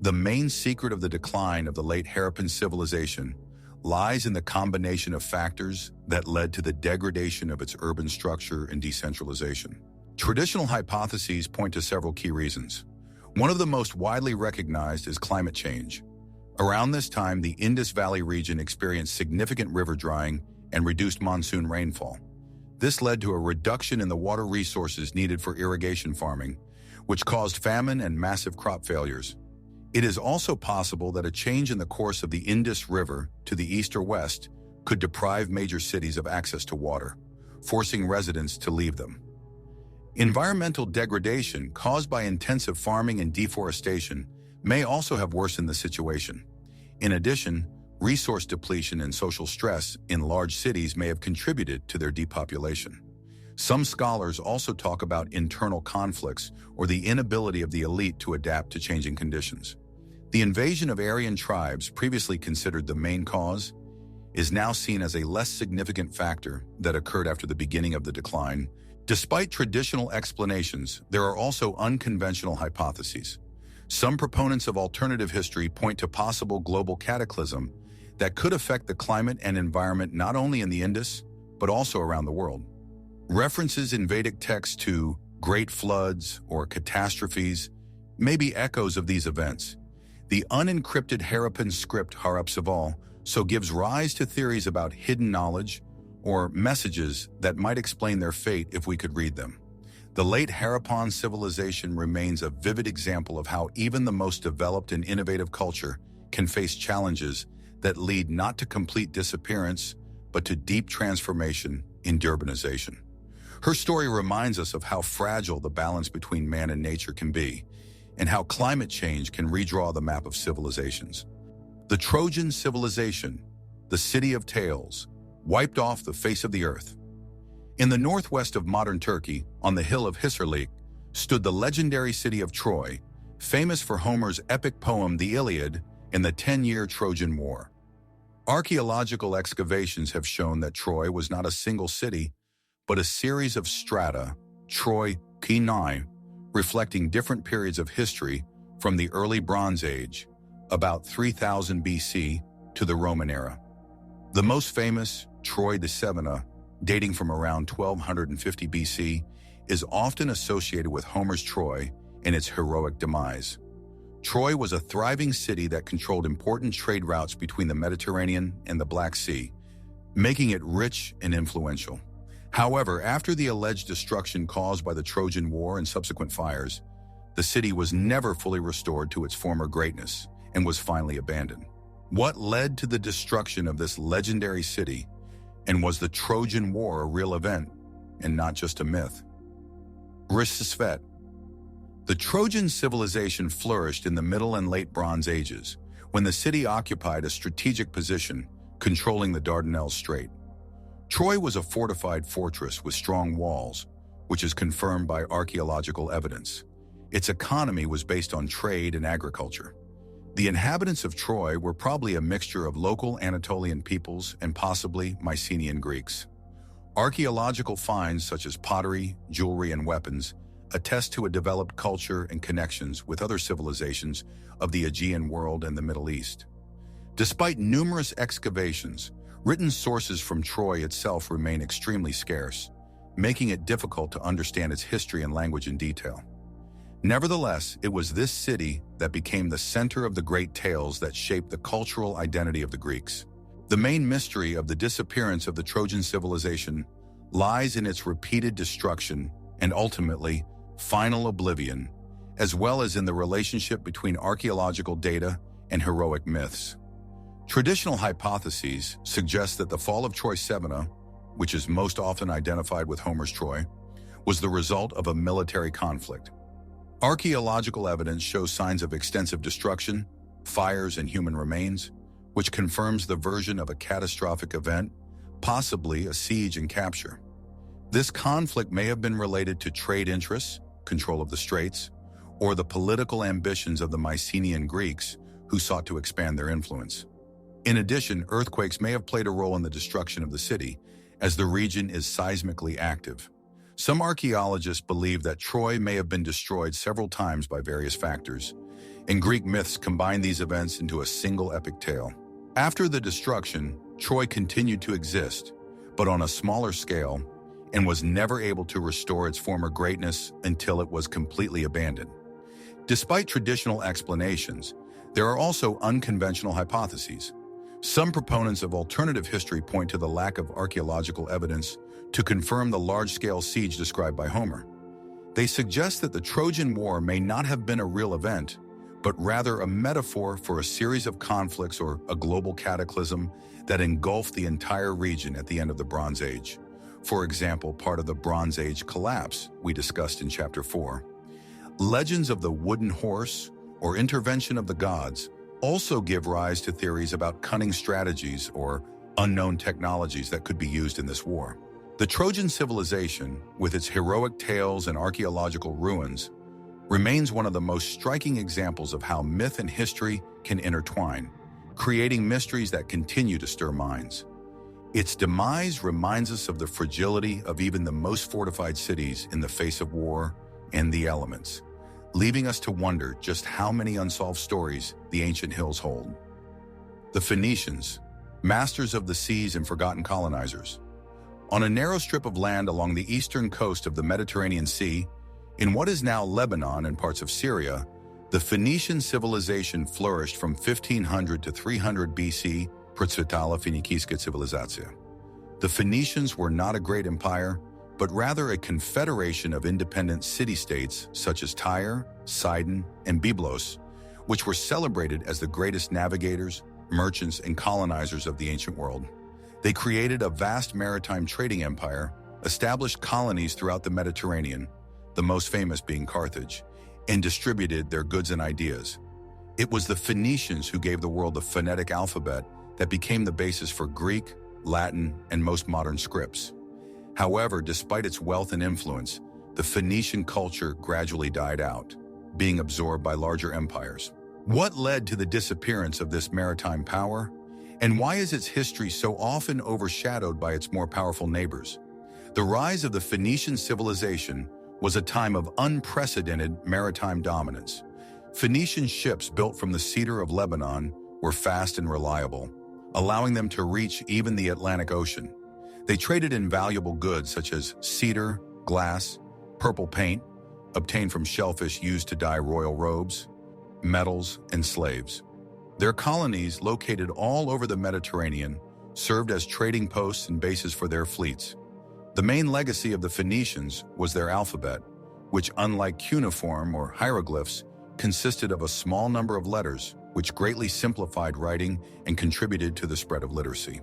The main secret of the decline of the late Harappan civilization lies in the combination of factors that led to the degradation of its urban structure and decentralization. Traditional hypotheses point to several key reasons. One of the most widely recognized is climate change. Around this time, the Indus Valley region experienced significant river drying and reduced monsoon rainfall. This led to a reduction in the water resources needed for irrigation farming, which caused famine and massive crop failures. It is also possible that a change in the course of the Indus River to the east or west could deprive major cities of access to water, forcing residents to leave them. Environmental degradation caused by intensive farming and deforestation may also have worsened the situation. In addition, resource depletion and social stress in large cities may have contributed to their depopulation. Some scholars also talk about internal conflicts or the inability of the elite to adapt to changing conditions. The invasion of Aryan tribes, previously considered the main cause, is now seen as a less significant factor that occurred after the beginning of the decline. Despite traditional explanations, there are also unconventional hypotheses. Some proponents of alternative history point to possible global cataclysm that could affect the climate and environment not only in the Indus, but also around the world. References in Vedic texts to great floods or catastrophes may be echoes of these events. The unencrypted Harappan script Harapsaval so gives rise to theories about hidden knowledge or messages that might explain their fate if we could read them. The late Harappan civilization remains a vivid example of how even the most developed and innovative culture can face challenges that lead not to complete disappearance, but to deep transformation and urbanization. Her story reminds us of how fragile the balance between man and nature can be, and how climate change can redraw the map of civilizations. The Trojan civilization, the city of tales, wiped off the face of the earth. In the northwest of modern Turkey, on the hill of Hisarlik, stood the legendary city of Troy, famous for Homer's epic poem The Iliad and the 10-year Trojan War. Archaeological excavations have shown that Troy was not a single city, but a series of strata, Troy Kenai, reflecting different periods of history from the early Bronze Age, about 3000 BC, to the Roman era. The most famous, Troy de Sevena, dating from around 1250 BC, is often associated with Homer's Troy and its heroic demise. Troy was a thriving city that controlled important trade routes between the Mediterranean and the Black Sea, making it rich and influential. However, after the alleged destruction caused by the Trojan War and subsequent fires, the city was never fully restored to its former greatness and was finally abandoned. What led to the destruction of this legendary city, and was the Trojan War a real event? and not just a myth. Risisvet. The Trojan civilization flourished in the Middle and Late Bronze Ages, when the city occupied a strategic position, controlling the Dardanelles Strait. Troy was a fortified fortress with strong walls, which is confirmed by archaeological evidence. Its economy was based on trade and agriculture. The inhabitants of Troy were probably a mixture of local Anatolian peoples and possibly Mycenaean Greeks. Archaeological finds such as pottery, jewelry, and weapons attest to a developed culture and connections with other civilizations of the Aegean world and the Middle East. Despite numerous excavations, written sources from Troy itself remain extremely scarce, making it difficult to understand its history and language in detail. Nevertheless, it was this city that became the center of the great tales that shaped the cultural identity of the Greeks. The main mystery of the disappearance of the Trojan civilization lies in its repeated destruction and ultimately final oblivion, as well as in the relationship between archaeological data and heroic myths. Traditional hypotheses suggest that the fall of Troy Sevena, which is most often identified with Homer's Troy, was the result of a military conflict. Archaeological evidence shows signs of extensive destruction, fires, and human remains, which confirms the version of a catastrophic event, possibly a siege and capture. This conflict may have been related to trade interests, control of the straits, or the political ambitions of the Mycenaean Greeks, who sought to expand their influence. In addition, earthquakes may have played a role in the destruction of the city, as the region is seismically active. Some archaeologists believe that Troy may have been destroyed several times by various factors, and Greek myths combine these events into a single epic tale. After the destruction, Troy continued to exist, but on a smaller scale, and was never able to restore its former greatness until it was completely abandoned. Despite traditional explanations, there are also unconventional hypotheses. Some proponents of alternative history point to the lack of archaeological evidence to confirm the large-scale siege described by Homer. They suggest that the Trojan War may not have been a real event, but rather a metaphor for a series of conflicts or a global cataclysm that engulfed the entire region at the end of the Bronze Age. For example, part of the Bronze Age collapse we discussed in Chapter 4. Legends of the wooden horse or intervention of the gods also give rise to theories about cunning strategies or unknown technologies that could be used in this war. The Trojan civilization, with its heroic tales and archaeological ruins, remains one of the most striking examples of how myth and history can intertwine, creating mysteries that continue to stir minds. Its demise reminds us of the fragility of even the most fortified cities in the face of war and the elements, leaving us to wonder just how many unsolved stories the ancient hills hold. The Phoenicians, masters of the seas and forgotten colonizers. On a narrow strip of land along the eastern coast of the Mediterranean Sea, in what is now Lebanon and parts of Syria, the Phoenician civilization flourished from 1500 to 300 BC, Процветала Финикийская цивилизация. The Phoenicians were not a great empire, but rather a confederation of independent city-states such as Tyre, Sidon, and Byblos, which were celebrated as the greatest navigators, merchants, and colonizers of the ancient world. They created a vast maritime trading empire, established colonies throughout the Mediterranean, the most famous being Carthage, and distributed their goods and ideas. It was the Phoenicians who gave the world the phonetic alphabet that became the basis for Greek, Latin, and most modern scripts. However, despite its wealth and influence, the Phoenician culture gradually died out, being absorbed by larger empires. What led to the disappearance of this maritime power? And why is its history so often overshadowed by its more powerful neighbors? The rise of the Phoenician civilization was a time of unprecedented maritime dominance. Phoenician ships built from the cedar of Lebanon were fast and reliable, allowing them to reach even the Atlantic Ocean. They traded in valuable goods such as cedar, glass, purple paint, obtained from shellfish used to dye royal robes, metals, and slaves. Their colonies, located all over the Mediterranean, served as trading posts and bases for their fleets. The main legacy of the Phoenicians was their alphabet, which, unlike cuneiform or hieroglyphs, consisted of a small number of letters, which greatly simplified writing and contributed to the spread of literacy.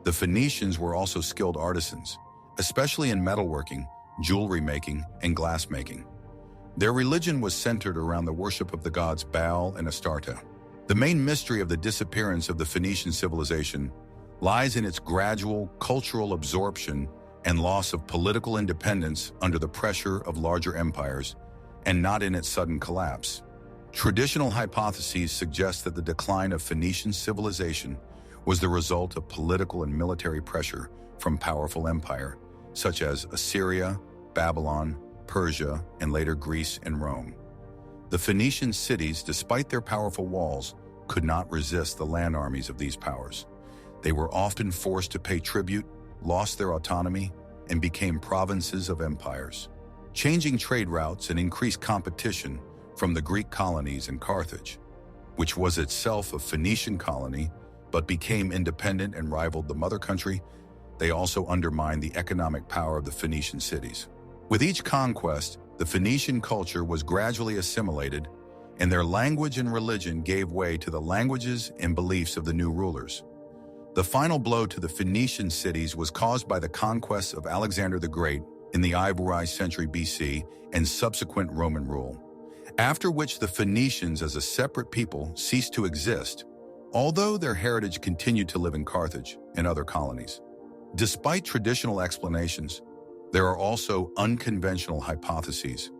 The Phoenicians were also skilled artisans, especially in metalworking, jewelry making, and glass making. Their religion was centered around the worship of the gods Baal and Astarte. The main mystery of the disappearance of the Phoenician civilization lies in its gradual cultural absorption and loss of political independence under the pressure of larger empires, and not in its sudden collapse. Traditional hypotheses suggest that the decline of Phoenician civilization was the result of political and military pressure from powerful empires, such as Assyria, Babylon, Persia, and later Greece and Rome. The Phoenician cities, despite their powerful walls, could not resist the land armies of these powers. They were often forced to pay tribute, lost their autonomy, and became provinces of empires. Changing trade routes and increased competition from the Greek colonies in Carthage, which was itself a Phoenician colony but became independent and rivaled the mother country, they also undermined the economic power of the Phoenician cities. With each conquest, the Phoenician culture was gradually assimilated, and their language and religion gave way to the languages and beliefs of the new rulers. The final blow to the Phoenician cities was caused by the conquests of Alexander the Great in the Ivory century BC and subsequent Roman rule, after which the Phoenicians as a separate people ceased to exist, although their heritage continued to live in Carthage and other colonies. Despite traditional explanations, there are also unconventional hypotheses.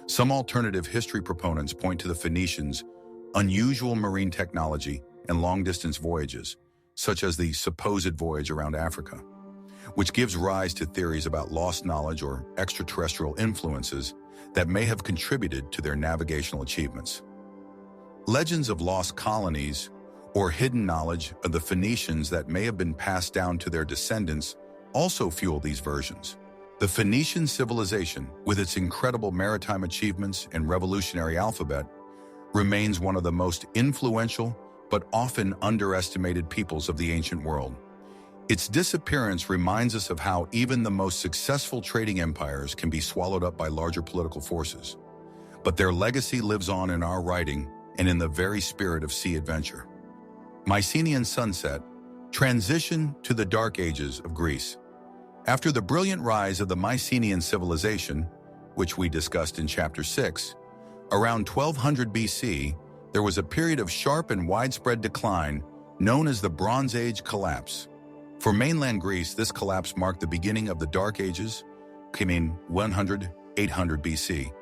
Some alternative history proponents point to the Phoenicians' unusual marine technology and long-distance voyages, such as the supposed voyage around Africa, which gives rise to theories about lost knowledge or extraterrestrial influences that may have contributed to their navigational achievements. Legends of lost colonies or hidden knowledge of the Phoenicians that may have been passed down to their descendants also fuel these versions. The Phoenician civilization, with its incredible maritime achievements and revolutionary alphabet, remains one of the most influential but often underestimated peoples of the ancient world. Its disappearance reminds us of how even the most successful trading empires can be swallowed up by larger political forces. But their legacy lives on in our writing and in the very spirit of sea adventure. Mycenaean sunset, transition to the Dark Ages of Greece. After the brilliant rise of the Mycenaean civilization, which we discussed in Chapter 6, around 1200 BC, there was a period of sharp and widespread decline known as the Bronze Age collapse. For mainland Greece, this collapse marked the beginning of the Dark Ages, coming 100–800 BC,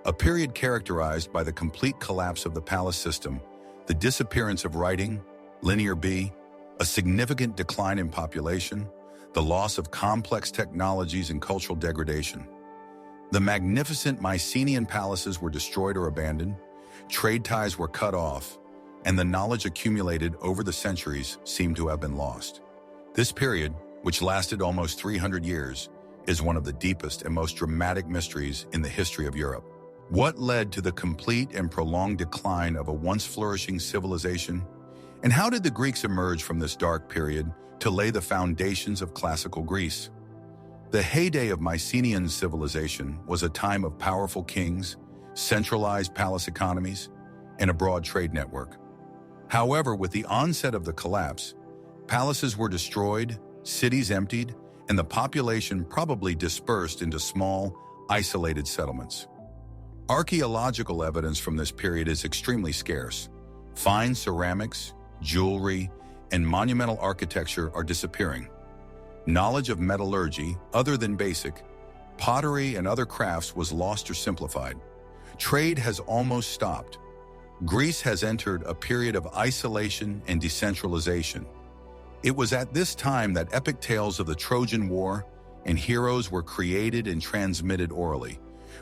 a period characterized by the complete collapse of the palace system, the disappearance of writing, linear B, a significant decline in population, the loss of complex technologies and cultural degradation. The magnificent Mycenaean palaces were destroyed or abandoned, trade ties were cut off, and the knowledge accumulated over the centuries seemed to have been lost. This period, which lasted almost 300 years, is one of the deepest and most dramatic mysteries in the history of Europe. What led to the complete and prolonged decline of a once flourishing civilization? And how did the Greeks emerge from this dark period to lay the foundations of classical Greece? The heyday of Mycenaean civilization was a time of powerful kings, centralized palace economies, and a broad trade network. However, with the onset of the collapse, palaces were destroyed, cities emptied, and the population probably dispersed into small, isolated settlements. Archaeological evidence from this period is extremely scarce. Fine ceramics, jewelry, and monumental architecture are disappearing. Knowledge of metallurgy, other than basic, pottery and other crafts was lost or simplified. Trade has almost stopped. Greece has entered a period of isolation and decentralization. It was at this time that epic tales of the Trojan War and heroes were created and transmitted orally,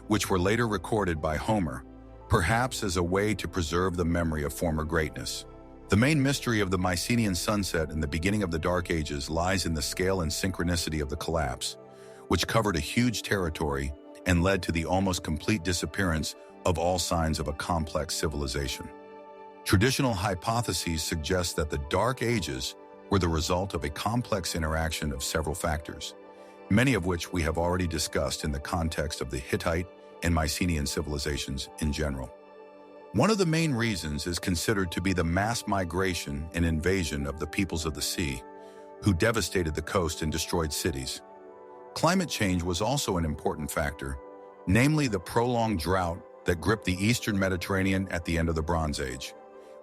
which were later recorded by Homer, perhaps as a way to preserve the memory of former greatness. The main mystery of the Mycenaean sunset and the beginning of the Dark Ages lies in the scale and synchronicity of the collapse, which covered a huge territory and led to the almost complete disappearance of all signs of a complex civilization. Traditional hypotheses suggest that the Dark Ages were the result of a complex interaction of several factors, many of which we have already discussed in the context of the Hittite and Mycenaean civilizations in general. One of the main reasons is considered to be the mass migration and invasion of the peoples of the sea, who devastated the coast and destroyed cities. Climate change was also an important factor, namely the prolonged drought that gripped the eastern Mediterranean at the end of the Bronze Age,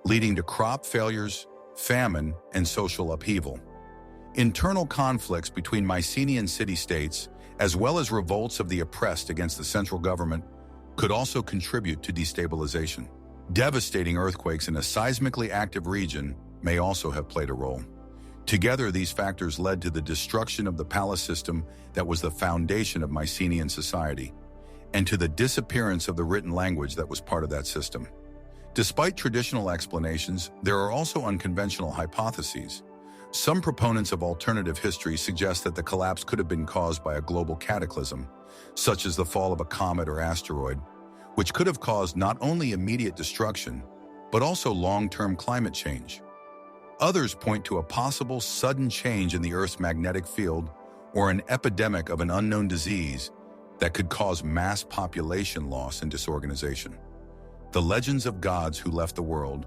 leading to crop failures, famine, and social upheaval. Internal conflicts between Mycenaean city-states, as well as revolts of the oppressed against the central government, could also contribute to destabilization. Devastating earthquakes in a seismically active region may also have played a role. Together, these factors led to the destruction of the palace system that was the foundation of Mycenaean society, and to the disappearance of the written language that was part of that system. Despite traditional explanations, there are also unconventional hypotheses. Some proponents of alternative history suggest that the collapse could have been caused by a global cataclysm, such as the fall of a comet or asteroid, which could have caused not only immediate destruction, but also long-term climate change. Others point to a possible sudden change in the Earth's magnetic field or an epidemic of an unknown disease that could cause mass population loss and disorganization. The legends of gods who left the world,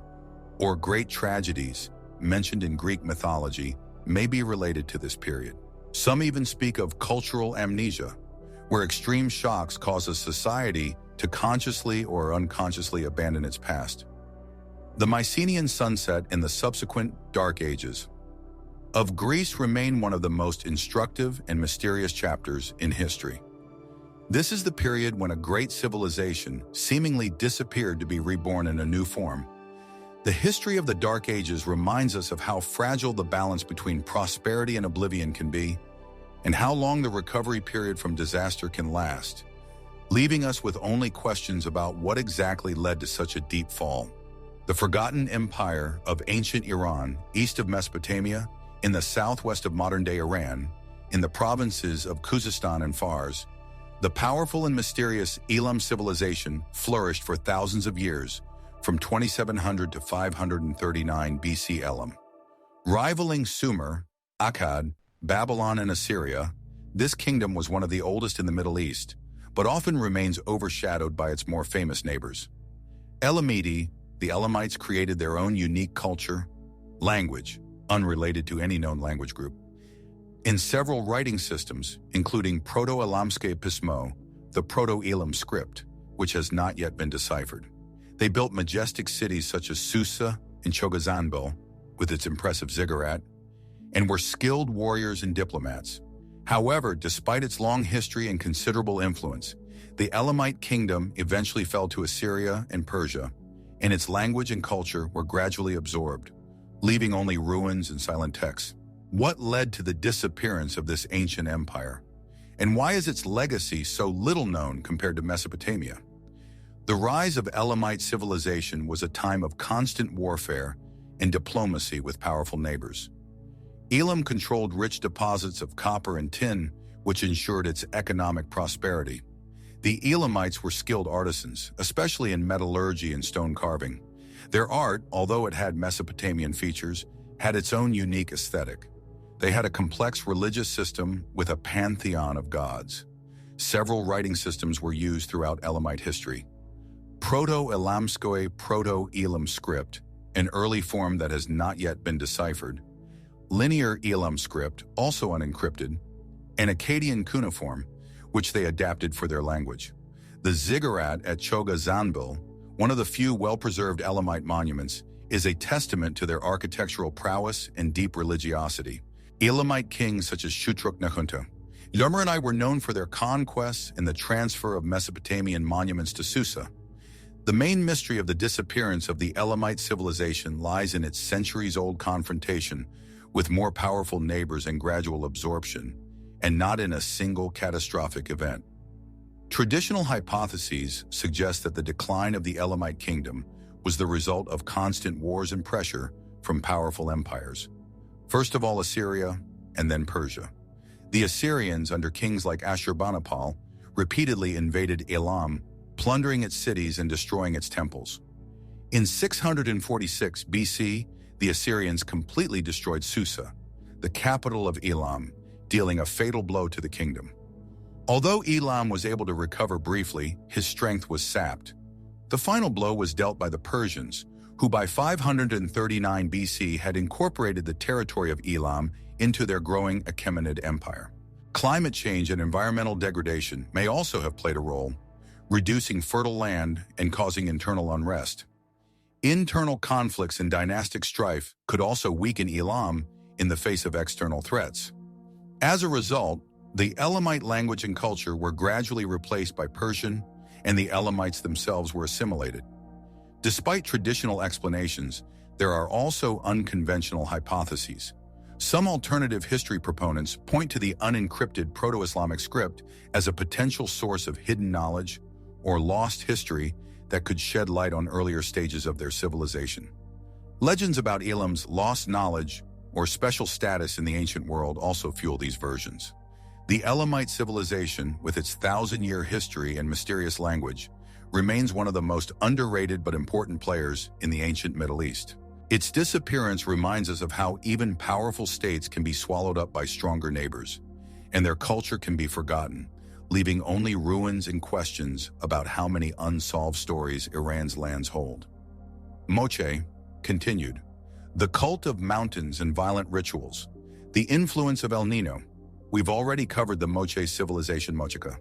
or great tragedies mentioned in Greek mythology, may be related to this period. Some even speak of cultural amnesia, where extreme shocks cause a society to consciously or unconsciously abandon its past. The Mycenaean sunset and the subsequent Dark Ages of Greece remain one of the most instructive and mysterious chapters in history. This is the period when a great civilization seemingly disappeared to be reborn in a new form. The history of the Dark Ages reminds us of how fragile the balance between prosperity and oblivion can be, and how long the recovery period from disaster can last, leaving us with only questions about what exactly led to such a deep fall. The forgotten empire of ancient Iran, east of Mesopotamia, in the southwest of modern-day Iran, in the provinces of Khuzestan and Fars, the powerful and mysterious Elam civilization flourished for thousands of years, from 2700 to 539 BC Elam. Rivaling Sumer, Akkad, Babylon, and Assyria, this kingdom was one of the oldest in the Middle East, but often remains overshadowed by its more famous neighbors. Elamite, the Elamites created their own unique culture, language, unrelated to any known language group. In several writing systems, including Proto-Elamske Pismo, the Proto-Elam script, which has not yet been deciphered. They built majestic cities such as Susa and Chogazanbil, with its impressive ziggurat, and were skilled warriors and diplomats. However, despite its long history and considerable influence, the Elamite kingdom eventually fell to Assyria and Persia, and its language and culture were gradually absorbed, leaving only ruins and silent texts. What led to the disappearance of this ancient empire? And why is its legacy so little known compared to Mesopotamia? The rise of Elamite civilization was a time of constant warfare and diplomacy with powerful neighbors. Elam controlled rich deposits of copper and tin, which ensured its economic prosperity. The Elamites were skilled artisans, especially in metallurgy and stone carving. Their art, although it had Mesopotamian features, had its own unique aesthetic. They had a complex religious system with a pantheon of gods. Several writing systems were used throughout Elamite history. Proto-Elamskoe Proto-Elam script, an early form that has not yet been deciphered. Linear Elam script, also unencrypted. And Akkadian cuneiform, which they adapted for their language. The ziggurat at Chogazanbil, one of the few well-preserved Elamite monuments, is a testament to their architectural prowess and deep religiosity. Elamite kings such as Shutruk-Nakhunta, Yarmer and I were known for their conquests and the transfer of Mesopotamian monuments to Susa. The main mystery of the disappearance of the Elamite civilization lies in its centuries-old confrontation with more powerful neighbors and gradual absorption, and not in a single catastrophic event. Traditional hypotheses suggest that the decline of the Elamite kingdom was the result of constant wars and pressure from powerful empires. First of all Assyria, and then Persia. The Assyrians, under kings like Ashurbanipal, repeatedly invaded Elam, plundering its cities and destroying its temples. In 646 BC, the Assyrians completely destroyed Susa, the capital of Elam, dealing a fatal blow to the kingdom. Although Elam was able to recover briefly, his strength was sapped. The final blow was dealt by the Persians, who by 539 BC had incorporated the territory of Elam into their growing Achaemenid empire. Climate change and environmental degradation may also have played a role, reducing fertile land and causing internal unrest. Internal conflicts and dynastic strife could also weaken Elam in the face of external threats. As a result, the Elamite language and culture were gradually replaced by Persian, and the Elamites themselves were assimilated. Despite traditional explanations, there are also unconventional hypotheses. Some alternative history proponents point to the unencrypted Proto-Islamic script as a potential source of hidden knowledge or lost history that could shed light on earlier stages of their civilization. Legends about Elam's lost knowledge or special status in the ancient world also fuel these versions. The Elamite civilization, with its thousand-year history and mysterious language, remains one of the most underrated but important players in the ancient Middle East. Its disappearance reminds us of how even powerful states can be swallowed up by stronger neighbors, and their culture can be forgotten, leaving only ruins and questions about how many unsolved stories Iran's lands hold. Moche continued. The cult of mountains and violent rituals. The influence of El Nino. We've already covered the Moche civilization Mochica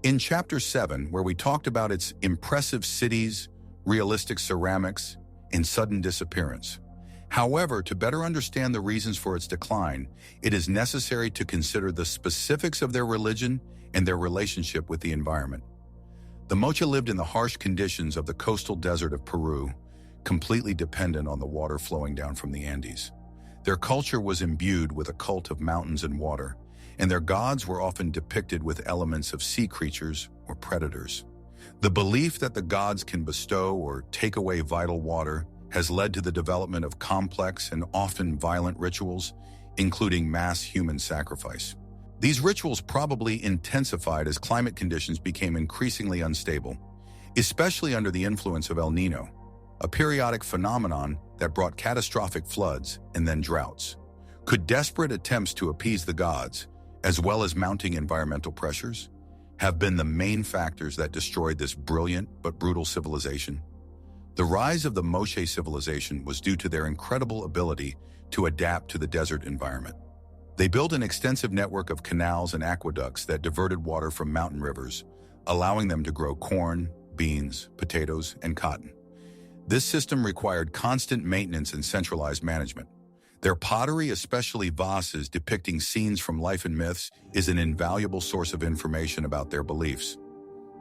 in Chapter 7, where we talked about its impressive cities, realistic ceramics, and sudden disappearance. However, to better understand the reasons for its decline, it is necessary to consider the specifics of their religion and their relationship with the environment. The Moche lived in the harsh conditions of the coastal desert of Peru, completely dependent on the water flowing down from the Andes. Their culture was imbued with a cult of mountains and water, and their gods were often depicted with elements of sea creatures or predators. The belief that the gods can bestow or take away vital water has led to the development of complex and often violent rituals, including mass human sacrifice. These rituals probably intensified as climate conditions became increasingly unstable, especially under the influence of El Nino, a periodic phenomenon that brought catastrophic floods and then droughts. Could desperate attempts to appease the gods, as well as mounting environmental pressures, have been the main factors that destroyed this brilliant but brutal civilization? The rise of the Moche civilization was due to their incredible ability to adapt to the desert environment. They built an extensive network of canals and aqueducts that diverted water from mountain rivers, allowing them to grow corn, beans, potatoes, and cotton. This system required constant maintenance and centralized management. Their pottery, especially vases depicting scenes from life and myths, is an invaluable source of information about their beliefs.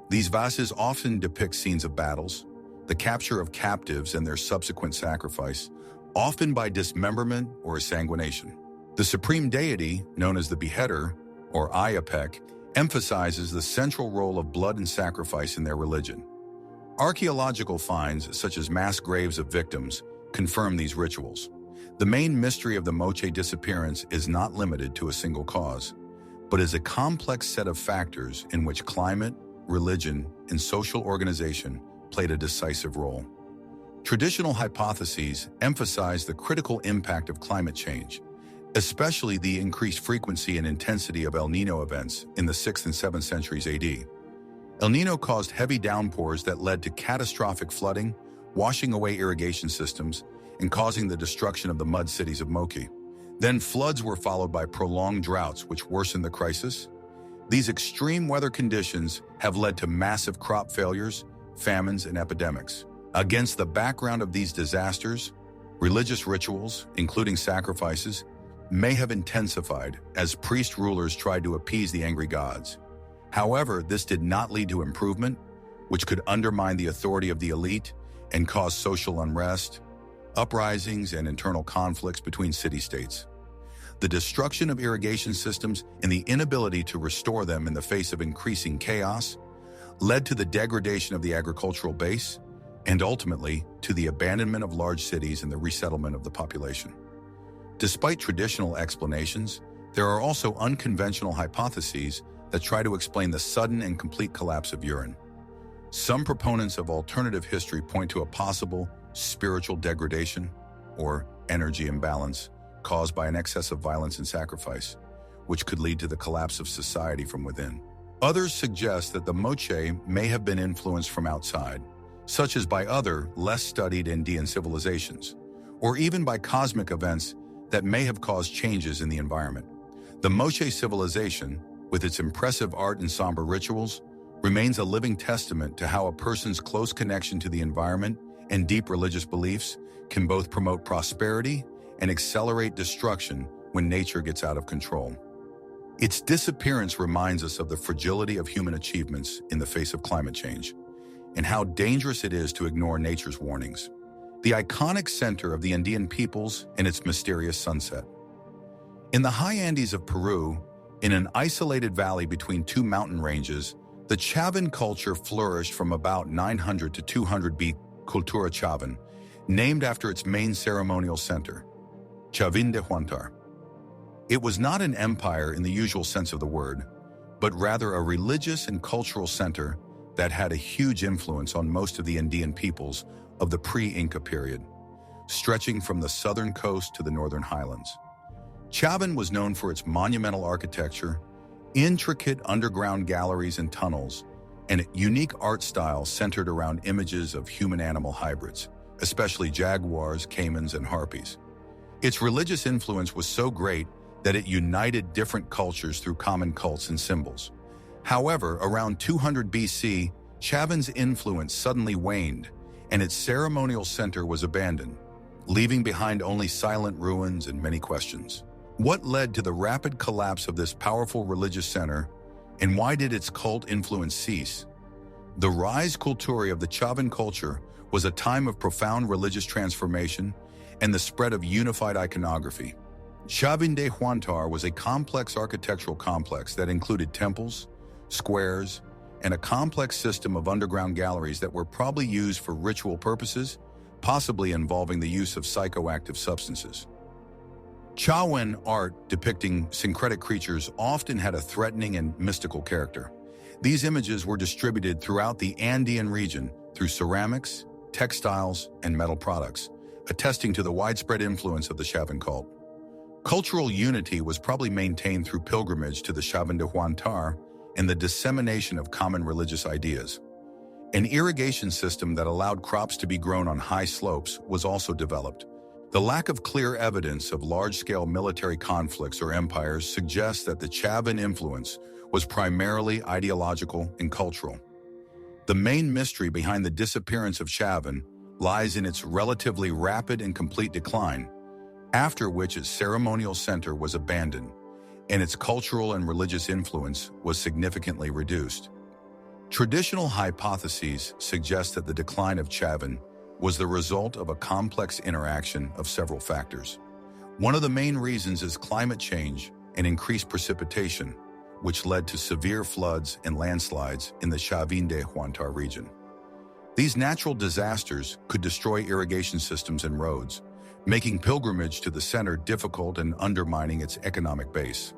These vases often depict scenes of battles, the capture of captives and their subsequent sacrifice, often by dismemberment or sanguination. The supreme deity, known as the beheader, or Ayapek, emphasizes the central role of blood and sacrifice in their religion. Archaeological finds, such as mass graves of victims, confirm these rituals. The main mystery of the Moche disappearance is not limited to a single cause, but is a complex set of factors in which climate, religion, and social organization played a decisive role. Traditional hypotheses emphasize the critical impact of climate change, especially the increased frequency and intensity of El Nino events in the 6th and 7th centuries AD. El Nino caused heavy downpours that led to catastrophic flooding, washing away irrigation systems, and causing the destruction of the mud cities of Moche. Then floods were followed by prolonged droughts, which worsened the crisis. These extreme weather conditions have led to massive crop failures, famines, and epidemics. Against the background of these disasters, religious rituals, including sacrifices, may have intensified as priest rulers tried to appease the angry gods. However, this did not lead to improvement, which could undermine the authority of the elite and cause social unrest, uprisings, and internal conflicts between city-states. The destruction of irrigation systems and the inability to restore them in the face of increasing chaos led to the degradation of the agricultural base and ultimately to the abandonment of large cities and the resettlement of the population. Despite traditional explanations, there are also unconventional hypotheses that try to explain the sudden and complete collapse of Uran. Some proponents of alternative history point to a possible spiritual degradation or energy imbalance caused by an excess of violence and sacrifice, which could lead to the collapse of society from within. Others suggest that the Moche may have been influenced from outside, such as by other, less studied Indian civilizations, or even by cosmic events that may have caused changes in the environment. The Moche civilization, with its impressive art and somber rituals, remains a living testament to how a person's close connection to the environment and deep religious beliefs can both promote prosperity and accelerate destruction when nature gets out of control. Its disappearance reminds us of the fragility of human achievements in the face of climate change, and how dangerous it is to ignore nature's warnings. The iconic center of the Andean peoples and its mysterious sunset. In the high Andes of Peru, in an isolated valley between two mountain ranges, the Chavan culture flourished from about 900 to 200 BC. Cultura Chavan, named after its main ceremonial center, Chavín de Huántar. It was not an empire in the usual sense of the word, but rather a religious and cultural center that had a huge influence on most of the Andean peoples of the pre-Inca period, stretching from the southern coast to the northern highlands. Chavan was known for its monumental architecture, intricate underground galleries and tunnels, and a unique art style centered around images of human-animal hybrids, especially jaguars, caimans, and harpies. Its religious influence was so great that it united different cultures through common cults and symbols. However, around 200 BC, Chavan's influence suddenly waned, and its ceremonial center was abandoned, leaving behind only silent ruins and many questions. What led to the rapid collapse of this powerful religious center, and why did its cult influence cease? The rise culture of the Chavan culture was a time of profound religious transformation and the spread of unified iconography. Chavín de Huántar was a complex architectural complex that included temples, squares, and a complex system of underground galleries that were probably used for ritual purposes, possibly involving the use of psychoactive substances. Chavan art depicting syncretic creatures often had a threatening and mystical character. These images were distributed throughout the Andean region through ceramics, textiles, and metal products, attesting to the widespread influence of the Chavan cult. Cultural unity was probably maintained through pilgrimage to the Chavín de Huántar and the dissemination of common religious ideas. An irrigation system that allowed crops to be grown on high slopes was also developed. The lack of clear evidence of large-scale military conflicts or empires suggests that the Chavan influence was primarily ideological and cultural. The main mystery behind the disappearance of Chavan lies in its relatively rapid and complete decline, after which its ceremonial center was abandoned, and its cultural and religious influence was significantly reduced. Traditional hypotheses suggest that the decline of Chavan was the result of a complex interaction of several factors. One of the main reasons is climate change and increased precipitation, which led to severe floods and landslides in the Chavín de Huántar region. These natural disasters could destroy irrigation systems and roads, making pilgrimage to the center difficult and undermining its economic base.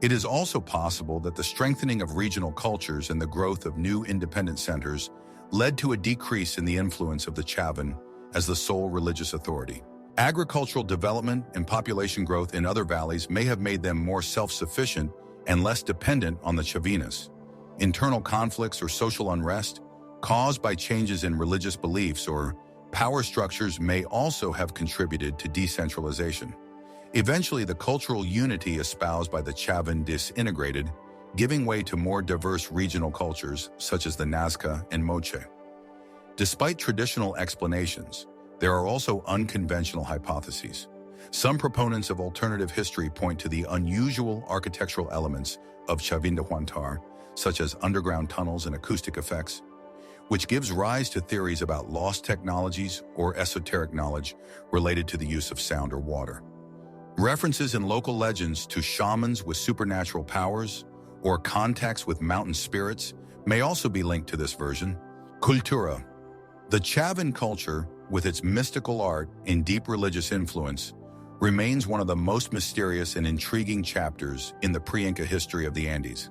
It is also possible that the strengthening of regional cultures and the growth of new independent centers led to a decrease in the influence of the Chavan as the sole religious authority. Agricultural development and population growth in other valleys may have made them more self-sufficient and less dependent on the Chavinas. Internal conflicts or social unrest caused by changes in religious beliefs or power structures may also have contributed to decentralization. Eventually, the cultural unity espoused by the Chavan disintegrated, giving way to more diverse regional cultures such as the Nazca and Moche. Despite traditional explanations, there are also unconventional hypotheses. Some proponents of alternative history point to the unusual architectural elements of Chavín de Huántar, such as underground tunnels and acoustic effects, which gives rise to theories about lost technologies or esoteric knowledge related to the use of sound or water. References in local legends to shamans with supernatural powers or contacts with mountain spirits may also be linked to this version. Cultura. The Chavan culture, with its mystical art and deep religious influence, remains one of the most mysterious and intriguing chapters in the pre-Inca history of the Andes.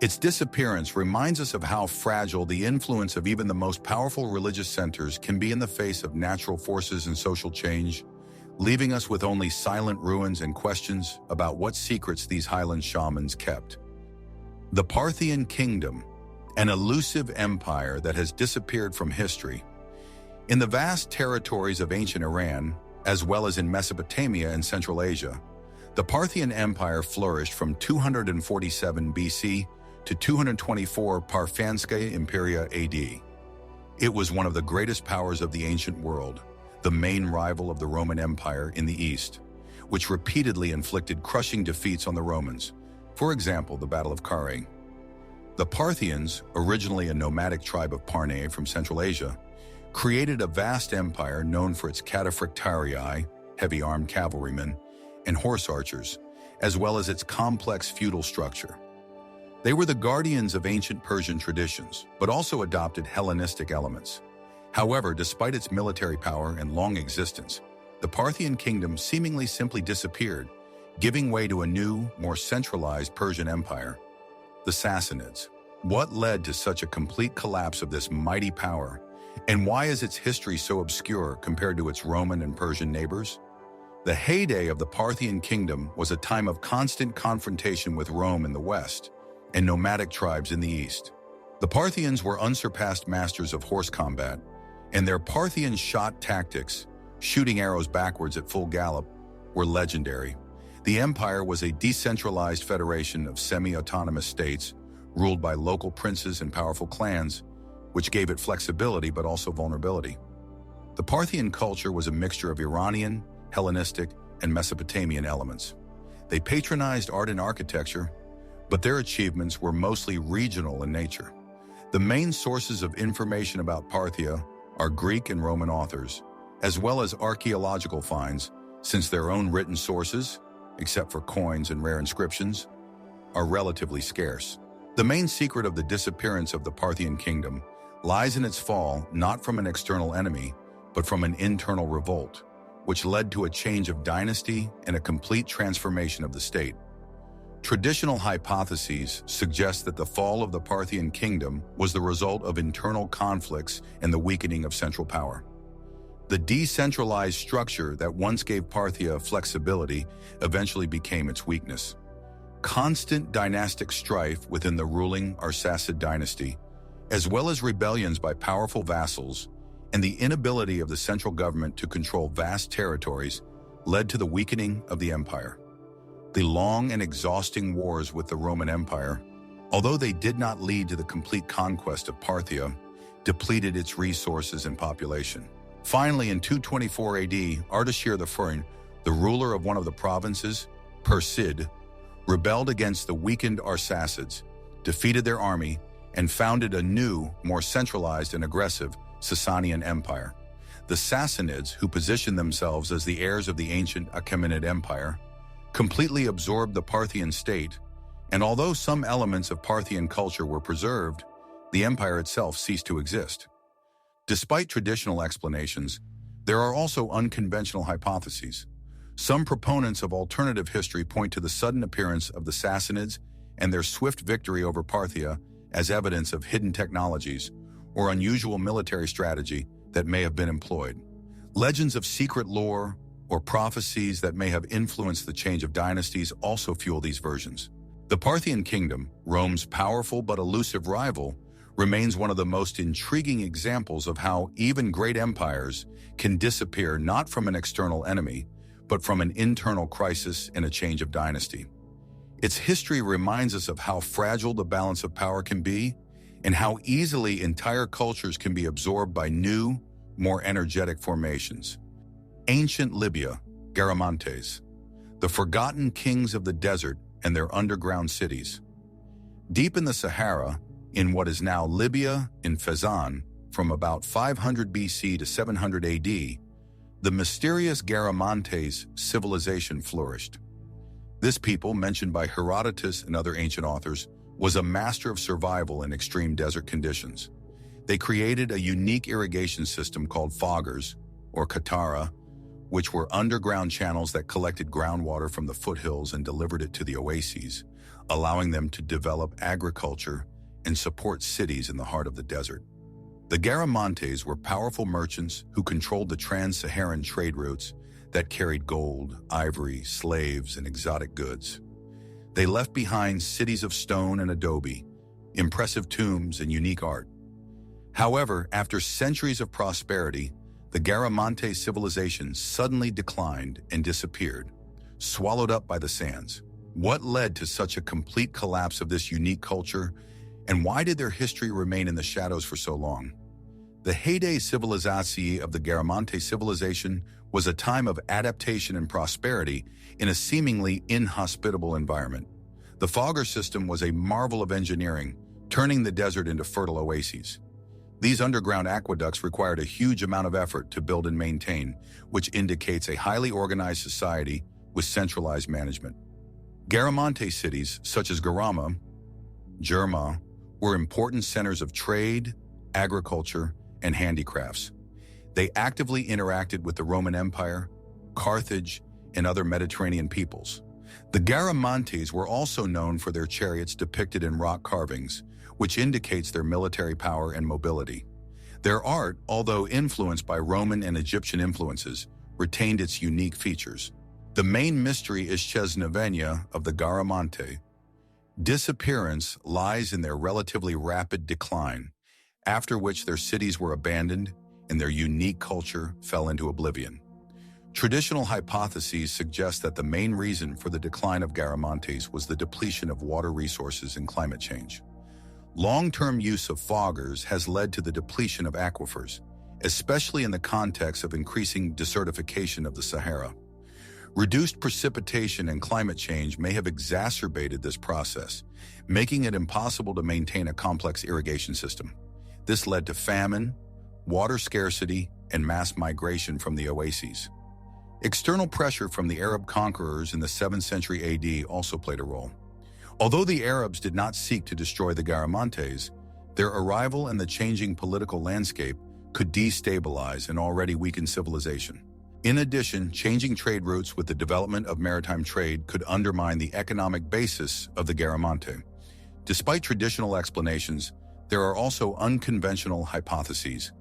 Its disappearance reminds us of how fragile the influence of even the most powerful religious centers can be in the face of natural forces and social change, leaving us with only silent ruins and questions about what secrets these highland shamans kept. The Parthian kingdom, an elusive empire that has disappeared from history. In the vast territories of ancient Iran, as well as in Mesopotamia and Central Asia, The Parthian Empire flourished from 247 BC to 224 Parfanskaya Imperia AD. It was one of the greatest powers of the ancient world, the main rival of the Roman Empire in the East, which repeatedly inflicted crushing defeats on the Romans, for example, the Battle of Carrhae. The Parthians, originally a nomadic tribe of Parnae from Central Asia, created a vast empire known for its cataphractarii, heavy-armed cavalrymen, and horse archers, as well as its complex feudal structure. They were the guardians of ancient Persian traditions, but also adopted Hellenistic elements. However, despite its military power and long existence, the Parthian kingdom seemingly simply disappeared, giving way to a new, more centralized Persian empire, the Sassanids. What led to such a complete collapse of this mighty power, and why is its history so obscure compared to its Roman and Persian neighbors? The heyday of the Parthian kingdom was a time of constant confrontation with Rome in the west and nomadic tribes in the east. The Parthians were unsurpassed masters of horse combat, and their Parthian shot tactics, shooting arrows backwards at full gallop, were legendary. The empire was a decentralized federation of semi-autonomous states ruled by local princes and powerful clans, which gave it flexibility but also vulnerability. The Parthian culture was a mixture of Iranian, Hellenistic, and Mesopotamian elements. They patronized art and architecture, but their achievements were mostly regional in nature. The main sources of information about Parthia are Greek and Roman authors, as well as archaeological finds, since their own written sources, except for coins and rare inscriptions, are relatively scarce. The main secret of the disappearance of the Parthian kingdom lies in its fall not from an external enemy, but from an internal revolt, which led to a change of dynasty and a complete transformation of the state. Traditional hypotheses suggest that the fall of the Parthian kingdom was the result of internal conflicts and the weakening of central power. The decentralized structure that once gave Parthia flexibility eventually became its weakness. Constant dynastic strife within the ruling Arsacid dynasty, as well as rebellions by powerful vassals, and the inability of the central government to control vast territories led to the weakening of the empire. The long and exhausting wars with the Roman Empire, although they did not lead to the complete conquest of Parthia, depleted its resources and population. Finally, in 224 AD, Ardashir IV, the ruler of one of the provinces, Persid, rebelled against the weakened Arsacids, defeated their army, and founded a new, more centralized and aggressive Sasanian Empire. The Sassanids, who positioned themselves as the heirs of the ancient Achaemenid Empire, completely absorbed the Parthian state, and although some elements of Parthian culture were preserved, the empire itself ceased to exist. Despite traditional explanations, there are also unconventional hypotheses. Some proponents of alternative history point to the sudden appearance of the Sassanids and their swift victory over Parthia as evidence of hidden technologies or unusual military strategy that may have been employed. Legends of secret lore or prophecies that may have influenced the change of dynasties also fuel these versions. The Parthian kingdom, Rome's powerful but elusive rival, remains one of the most intriguing examples of how even great empires can disappear not from an external enemy, but from an internal crisis and a change of dynasty. Its history reminds us of how fragile the balance of power can be and how easily entire cultures can be absorbed by new, more energetic formations. Ancient Libya, Garamantes, the forgotten kings of the desert and their underground cities. Deep in the Sahara, in what is now Libya in Fezzan, from about 500 BC to 700 AD, the mysterious Garamantes civilization flourished. This people, mentioned by Herodotus and other ancient authors, was a master of survival in extreme desert conditions. They created a unique irrigation system called foggers, or katara, which were underground channels that collected groundwater from the foothills and delivered it to the oases, allowing them to develop agriculture and support cities in the heart of the desert. The Garamantes were powerful merchants who controlled the trans-Saharan trade routes that carried gold, ivory, slaves, and exotic goods. They left behind cities of stone and adobe, impressive tombs, and unique art. However, after centuries of prosperity, the Garamantes civilization suddenly declined and disappeared, swallowed up by the sands. What led to such a complete collapse of this unique culture, and why did their history remain in the shadows for so long? The heyday civilization of the Garamonte civilization was a time of adaptation and prosperity in a seemingly inhospitable environment. The fogger system was a marvel of engineering, turning the desert into fertile oases. These underground aqueducts required a huge amount of effort to build and maintain, which indicates a highly organized society with centralized management. Garamonte cities, such as Garama, Jerma, were important centers of trade, agriculture, and handicrafts. They actively interacted with the Roman Empire, Carthage, and other Mediterranean peoples. The Garamontes were also known for their chariots depicted in rock carvings, which indicates their military power and mobility. Their art, although influenced by Roman and Egyptian influences, retained its unique features. The main mystery is Chesnevenia of the Garamonte. Disappearance lies in their relatively rapid decline, after which their cities were abandoned and their unique culture fell into oblivion. Traditional hypotheses suggest that the main reason for the decline of Garamontes was the depletion of water resources and climate change. Long-term use of foggers has led to the depletion of aquifers, especially in the context of increasing desertification of the Sahara. Reduced precipitation and climate change may have exacerbated this process, making it impossible to maintain a complex irrigation system. This led to famine, water scarcity, and mass migration from the oases. External pressure from the Arab conquerors in the 7th century AD also played a role. Although the Arabs did not seek to destroy the Garamontes, their arrival and the changing political landscape could destabilize an already weakened civilization. In addition, changing trade routes with the development of maritime trade could undermine the economic basis of the Garamonte. Despite traditional explanations, there are also unconventional hypotheses.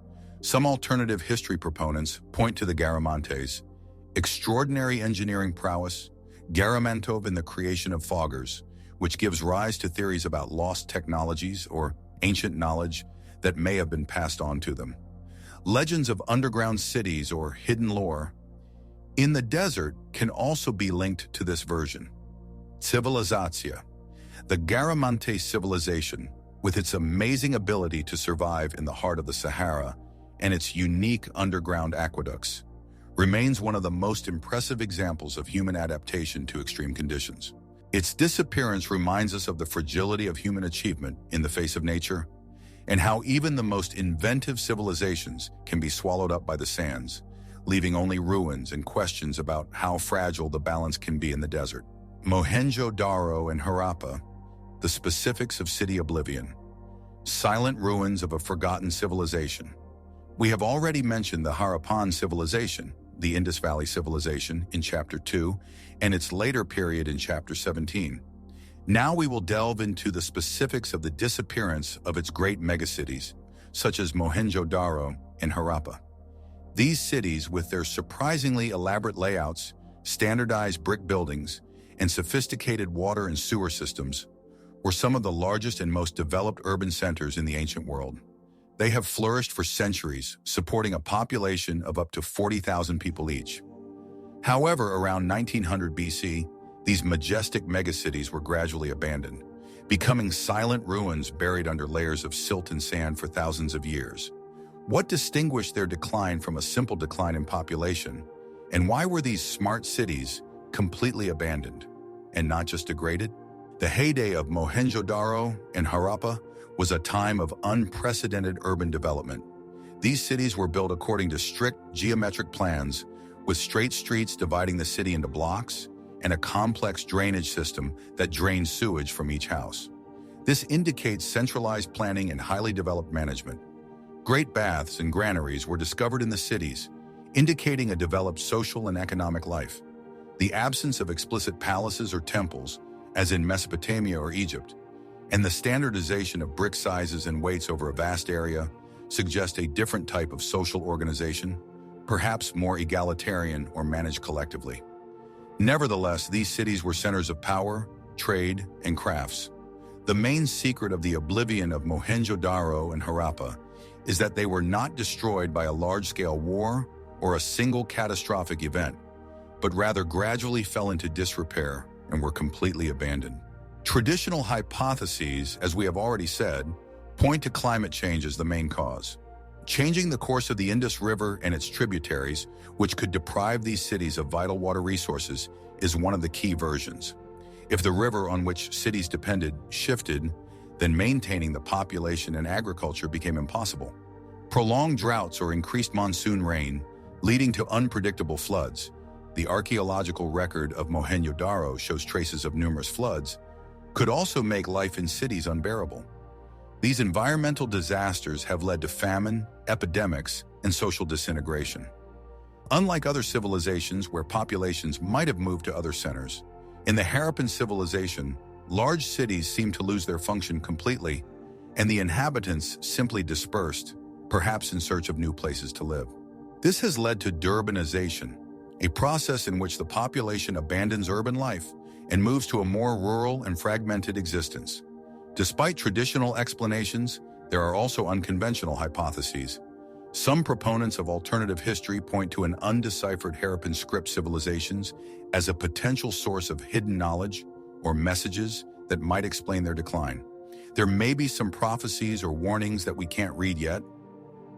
Some alternative history proponents point to the Garamontes' extraordinary engineering prowess, Garamantov in the creation of foggers, which gives rise to theories about lost technologies or ancient knowledge that may have been passed on to them. Legends of underground cities or hidden lore in the desert can also be linked to this version. Civilizatia. The Garamonte civilization, with its amazing ability to survive in the heart of the Sahara and its unique underground aqueducts, remains one of the most impressive examples of human adaptation to extreme conditions. Its disappearance reminds us of the fragility of human achievement in the face of nature, and how even the most inventive civilizations can be swallowed up by the sands, leaving only ruins and questions about how fragile the balance can be in the desert. Mohenjo-Daro and Harappa, the specifics of city oblivion. Silent ruins of a forgotten civilization. We have already mentioned the Harappan civilization, the Indus Valley civilization, in Chapter 2, and its later period in Chapter 17. Now we will delve into the specifics of the disappearance of its great megacities, such as Mohenjo-Daro and Harappa. These cities, with their surprisingly elaborate layouts, standardized brick buildings, and sophisticated water and sewer systems, were some of the largest and most developed urban centers in the ancient world. They have flourished for centuries, supporting a population of up to 40,000 people each. However, around 1900 BC, these majestic megacities were gradually abandoned, becoming silent ruins buried under layers of silt and sand for thousands of years. What distinguished their decline from a simple decline in population, and why were these smart cities completely abandoned and not just degraded? The heyday of Mohenjo-Daro and Harappa was a time of unprecedented urban development. These cities were built according to strict geometric plans, with straight streets dividing the city into blocks and a complex drainage system that drained sewage from each house. This indicates centralized planning and highly developed management. Great baths and granaries were discovered in the cities, indicating a developed social and economic life. The absence of explicit palaces or temples, as in Mesopotamia or Egypt, and the standardization of brick sizes and weights over a vast area suggest a different type of social organization, perhaps more egalitarian or managed collectively. Nevertheless, these cities were centers of power, trade, and crafts. The main secret of the oblivion of Mohenjo-Daro and Harappa is that they were not destroyed by a large-scale war or a single catastrophic event, but rather gradually fell into disrepair and were completely abandoned. Traditional hypotheses, as we have already said, point to climate change as the main cause. Changing the course of the Indus River and its tributaries, which could deprive these cities of vital water resources, is one of the key versions. If the river on which cities depended shifted, then maintaining the population and agriculture became impossible. Prolonged droughts or increased monsoon rain, leading to unpredictable floods. The archaeological record of Mohenjo-Daro shows traces of numerous floods, could also make life in cities unbearable. These environmental disasters have led to famine, epidemics, and social disintegration. Unlike other civilizations where populations might have moved to other centers, in the Harappan civilization, large cities seemed to lose their function completely, and the inhabitants simply dispersed, perhaps in search of new places to live. This has led to deurbanization, a process in which the population abandons urban life and moves to a more rural and fragmented existence. Despite traditional explanations, there are also unconventional hypotheses. Some proponents of alternative history point to an undeciphered Harappan script civilizations as a potential source of hidden knowledge or messages that might explain their decline. There may be some prophecies or warnings that we can't read yet.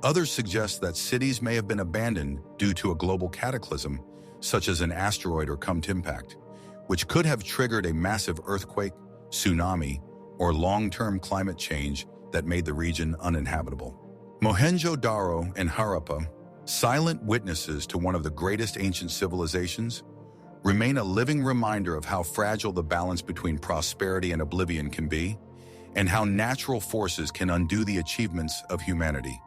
Others suggest that cities may have been abandoned due to a global cataclysm, such as an asteroid or comet impact, which could have triggered a massive earthquake, tsunami, or long-term climate change that made the region uninhabitable. Mohenjo-Daro and Harappa, silent witnesses to one of the greatest ancient civilizations, remain a living reminder of how fragile the balance between prosperity and oblivion can be, and how natural forces can undo the achievements of humanity,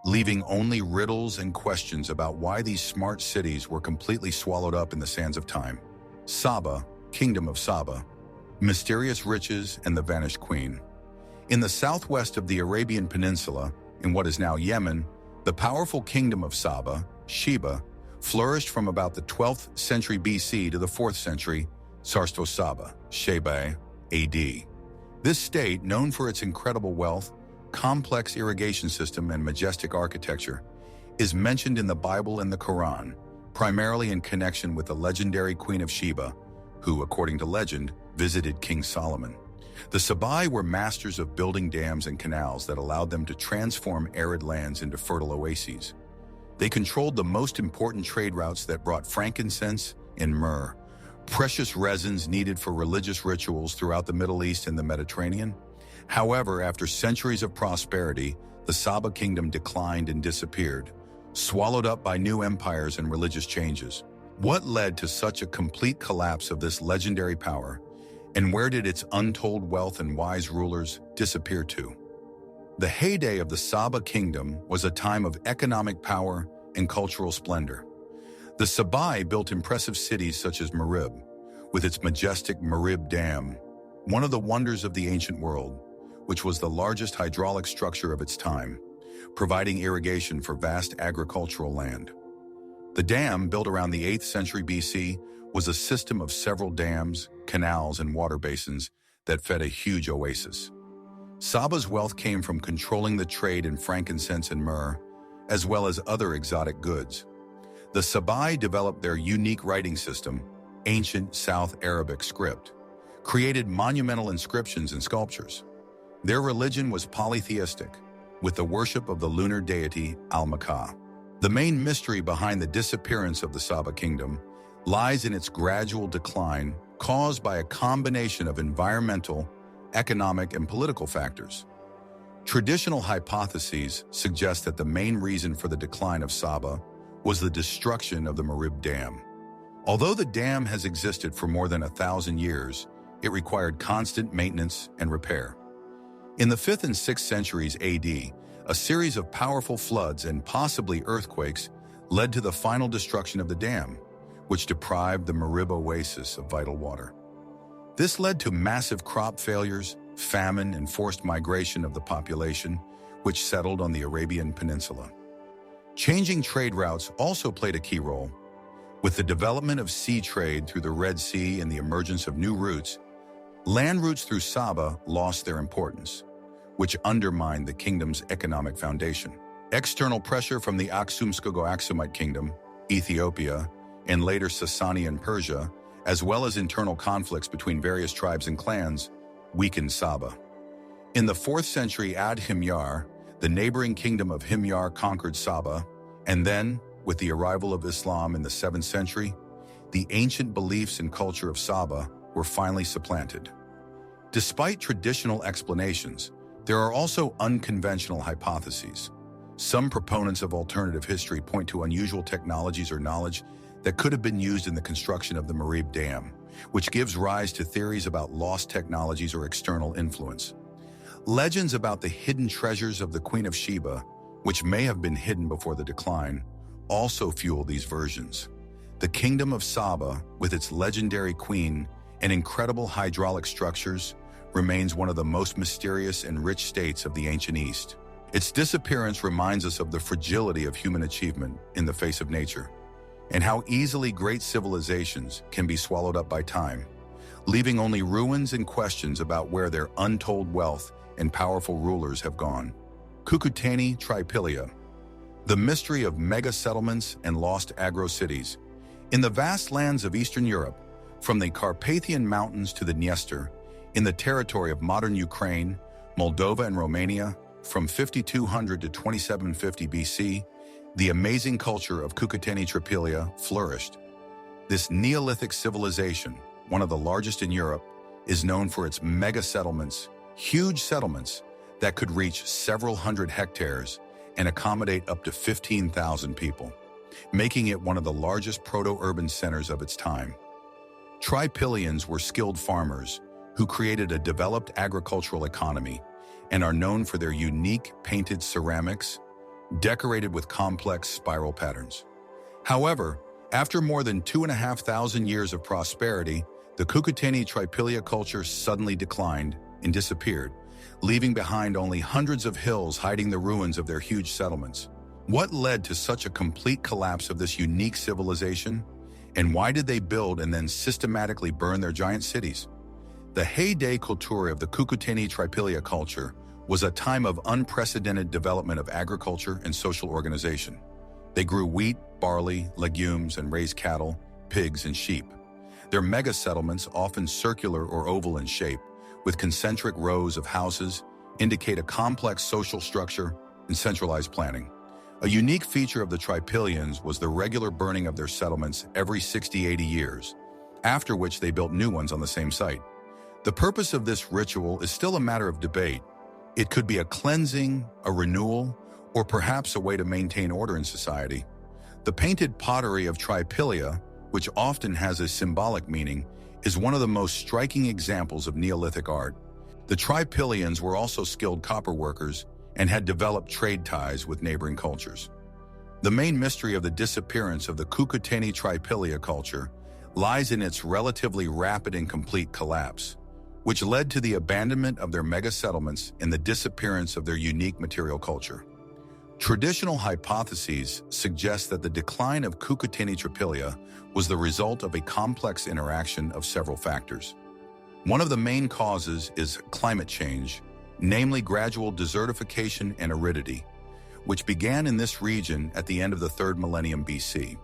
leaving only riddles and questions about why these smart cities were completely swallowed up in the sands of time. Saba, Kingdom of Saba, mysterious riches and the vanished queen. In the southwest of the Arabian Peninsula, in what is now Yemen, the powerful kingdom of Saba, Sheba, flourished from about the 12th century BC to the 4th century, Sarsto Saba, Sheba, AD. This state, known for its incredible wealth, complex irrigation system, and majestic architecture, is mentioned in the Bible and the Quran, primarily in connection with the legendary Queen of Sheba, who, according to legend, visited King Solomon. The Sabai were masters of building dams and canals that allowed them to transform arid lands into fertile oases. They controlled the most important trade routes that brought frankincense and myrrh, precious resins needed for religious rituals throughout the Middle East and the Mediterranean. However, after centuries of prosperity, the Saba kingdom declined and disappeared, swallowed up by new empires and religious changes. What led to such a complete collapse of this legendary power, and where did its untold wealth and wise rulers disappear to? The heyday of the Saba kingdom was a time of economic power and cultural splendor. The Sabai built impressive cities such as Marib, with its majestic Marib Dam, one of the wonders of the ancient world, which was the largest hydraulic structure of its time, providing irrigation for vast agricultural land. The dam, built around the 8th century BC, was a system of several dams, canals, and water basins that fed a huge oasis. Saba's wealth came from controlling the trade in frankincense and myrrh, as well as other exotic goods. The Sabai developed their unique writing system, ancient South Arabic script, created monumental inscriptions and sculptures. Their religion was polytheistic, with the worship of the lunar deity Al-Makah. The main mystery behind the disappearance of the Saba kingdom lies in its gradual decline caused by a combination of environmental, economic, and political factors. Traditional hypotheses suggest that the main reason for the decline of Saba was the destruction of the Marib Dam. Although the dam has existed for more than 1,000 years, it required constant maintenance and repair. In the 5th and 6th centuries AD, a series of powerful floods and possibly earthquakes led to the final destruction of the dam, which deprived the Marib oasis of vital water. This led to massive crop failures, famine, and forced migration of the population, which settled on the Arabian Peninsula. Changing trade routes also played a key role. With the development of sea trade through the Red Sea and the emergence of new routes, land routes through Saba lost their importance, which undermined the kingdom's economic foundation. External pressure from the Aksumsko-Aksumite kingdom, Ethiopia, and later Sasanian Persia, as well as internal conflicts between various tribes and clans, weakened Saba. In the 4th century Ad-Himyar, the neighboring kingdom of Himyar conquered Saba, and then, with the arrival of Islam in the 7th century, the ancient beliefs and culture of Saba were finally supplanted. Despite traditional explanations, there are also unconventional hypotheses. Some proponents of alternative history point to unusual technologies or knowledge that could have been used in the construction of the Marib Dam, which gives rise to theories about lost technologies or external influence. Legends about the hidden treasures of the Queen of Sheba, which may have been hidden before the decline, also fuel these versions. The Kingdom of Saba, with its legendary queen and incredible hydraulic structures, remains one of the most mysterious and rich states of the ancient East. Its disappearance reminds us of the fragility of human achievement in the face of nature, and how easily great civilizations can be swallowed up by time, leaving only ruins and questions about where their untold wealth and powerful rulers have gone. Cucuteni-Trypillia, the mystery of mega-settlements and lost agro-cities. In the vast lands of Eastern Europe, from the Carpathian Mountains to the Dniester, in the territory of modern Ukraine, Moldova and Romania, from 5200 to 2750 BC, the amazing culture of Cucuteni-Trypillia flourished. This Neolithic civilization, one of the largest in Europe, is known for its mega-settlements, huge settlements that could reach several hundred hectares and accommodate up to 15,000 people, making it one of the largest proto-urban centers of its time. Trypillians were skilled farmers who created a developed agricultural economy and are known for their unique painted ceramics, decorated with complex spiral patterns. However, after more than 2,500 years of prosperity, the Cucuteni-Trypillia culture suddenly declined and disappeared, leaving behind only hundreds of hills hiding the ruins of their huge settlements. What led to such a complete collapse of this unique civilization? And why did they build and then systematically burn their giant cities? The heyday culture of the Cucuteni-Trypillia culture was a time of unprecedented development of agriculture and social organization. They grew wheat, barley, legumes, and raised cattle, pigs, and sheep. Their mega-settlements, often circular or oval in shape, with concentric rows of houses, indicate a complex social structure and centralized planning. A unique feature of the Trypillians was the regular burning of their settlements every 60-80 years, after which they built new ones on the same site. The purpose of this ritual is still a matter of debate. It could be a cleansing, a renewal, or perhaps a way to maintain order in society. The painted pottery of Trypillia, which often has a symbolic meaning, is one of the most striking examples of Neolithic art. The Trypillians were also skilled copper workers and had developed trade ties with neighboring cultures. The main mystery of the disappearance of the Cucuteni-Trypillia culture lies in its relatively rapid and complete collapse, which led to the abandonment of their mega-settlements and the disappearance of their unique material culture. Traditional hypotheses suggest that the decline of Cucuteni-Trypillia was the result of a complex interaction of several factors. One of the main causes is climate change, namely gradual desertification and aridity, which began in this region at the end of the 3rd millennium BC.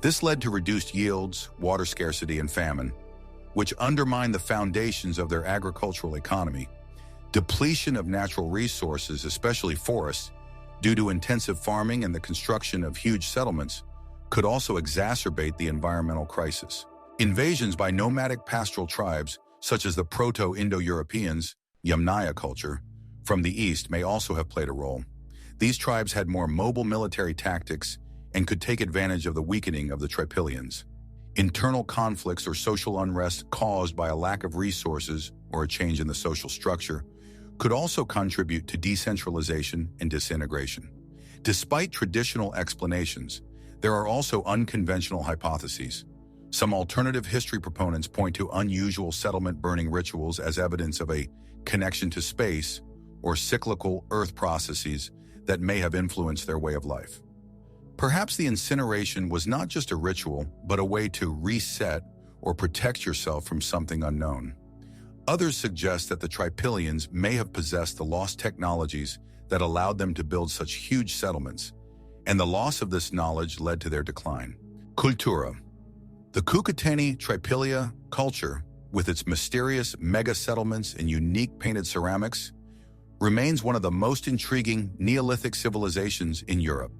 This led to reduced yields, water scarcity, and famine, which undermined the foundations of their agricultural economy. Depletion of natural resources, especially forests, due to intensive farming and the construction of huge settlements, could also exacerbate the environmental crisis. Invasions by nomadic pastoral tribes, such as the Proto-Indo-Europeans, Yamnaya culture, from the east may also have played a role. These tribes had more mobile military tactics and could take advantage of the weakening of the Trypillians. Internal conflicts or social unrest caused by a lack of resources or a change in the social structure could also contribute to decentralization and disintegration. Despite traditional explanations, there are also unconventional hypotheses. Some alternative history proponents point to unusual settlement burning rituals as evidence of a connection to space or cyclical earth processes that may have influenced their way of life. Perhaps the incineration was not just a ritual, but a way to reset or protect yourself from something unknown. Others suggest that the Trypillians may have possessed the lost technologies that allowed them to build such huge settlements, and the loss of this knowledge led to their decline. Cultura, The Cucuteni-Trypillia culture, with its mysterious mega-settlements and unique painted ceramics, remains one of the most intriguing Neolithic civilizations in Europe.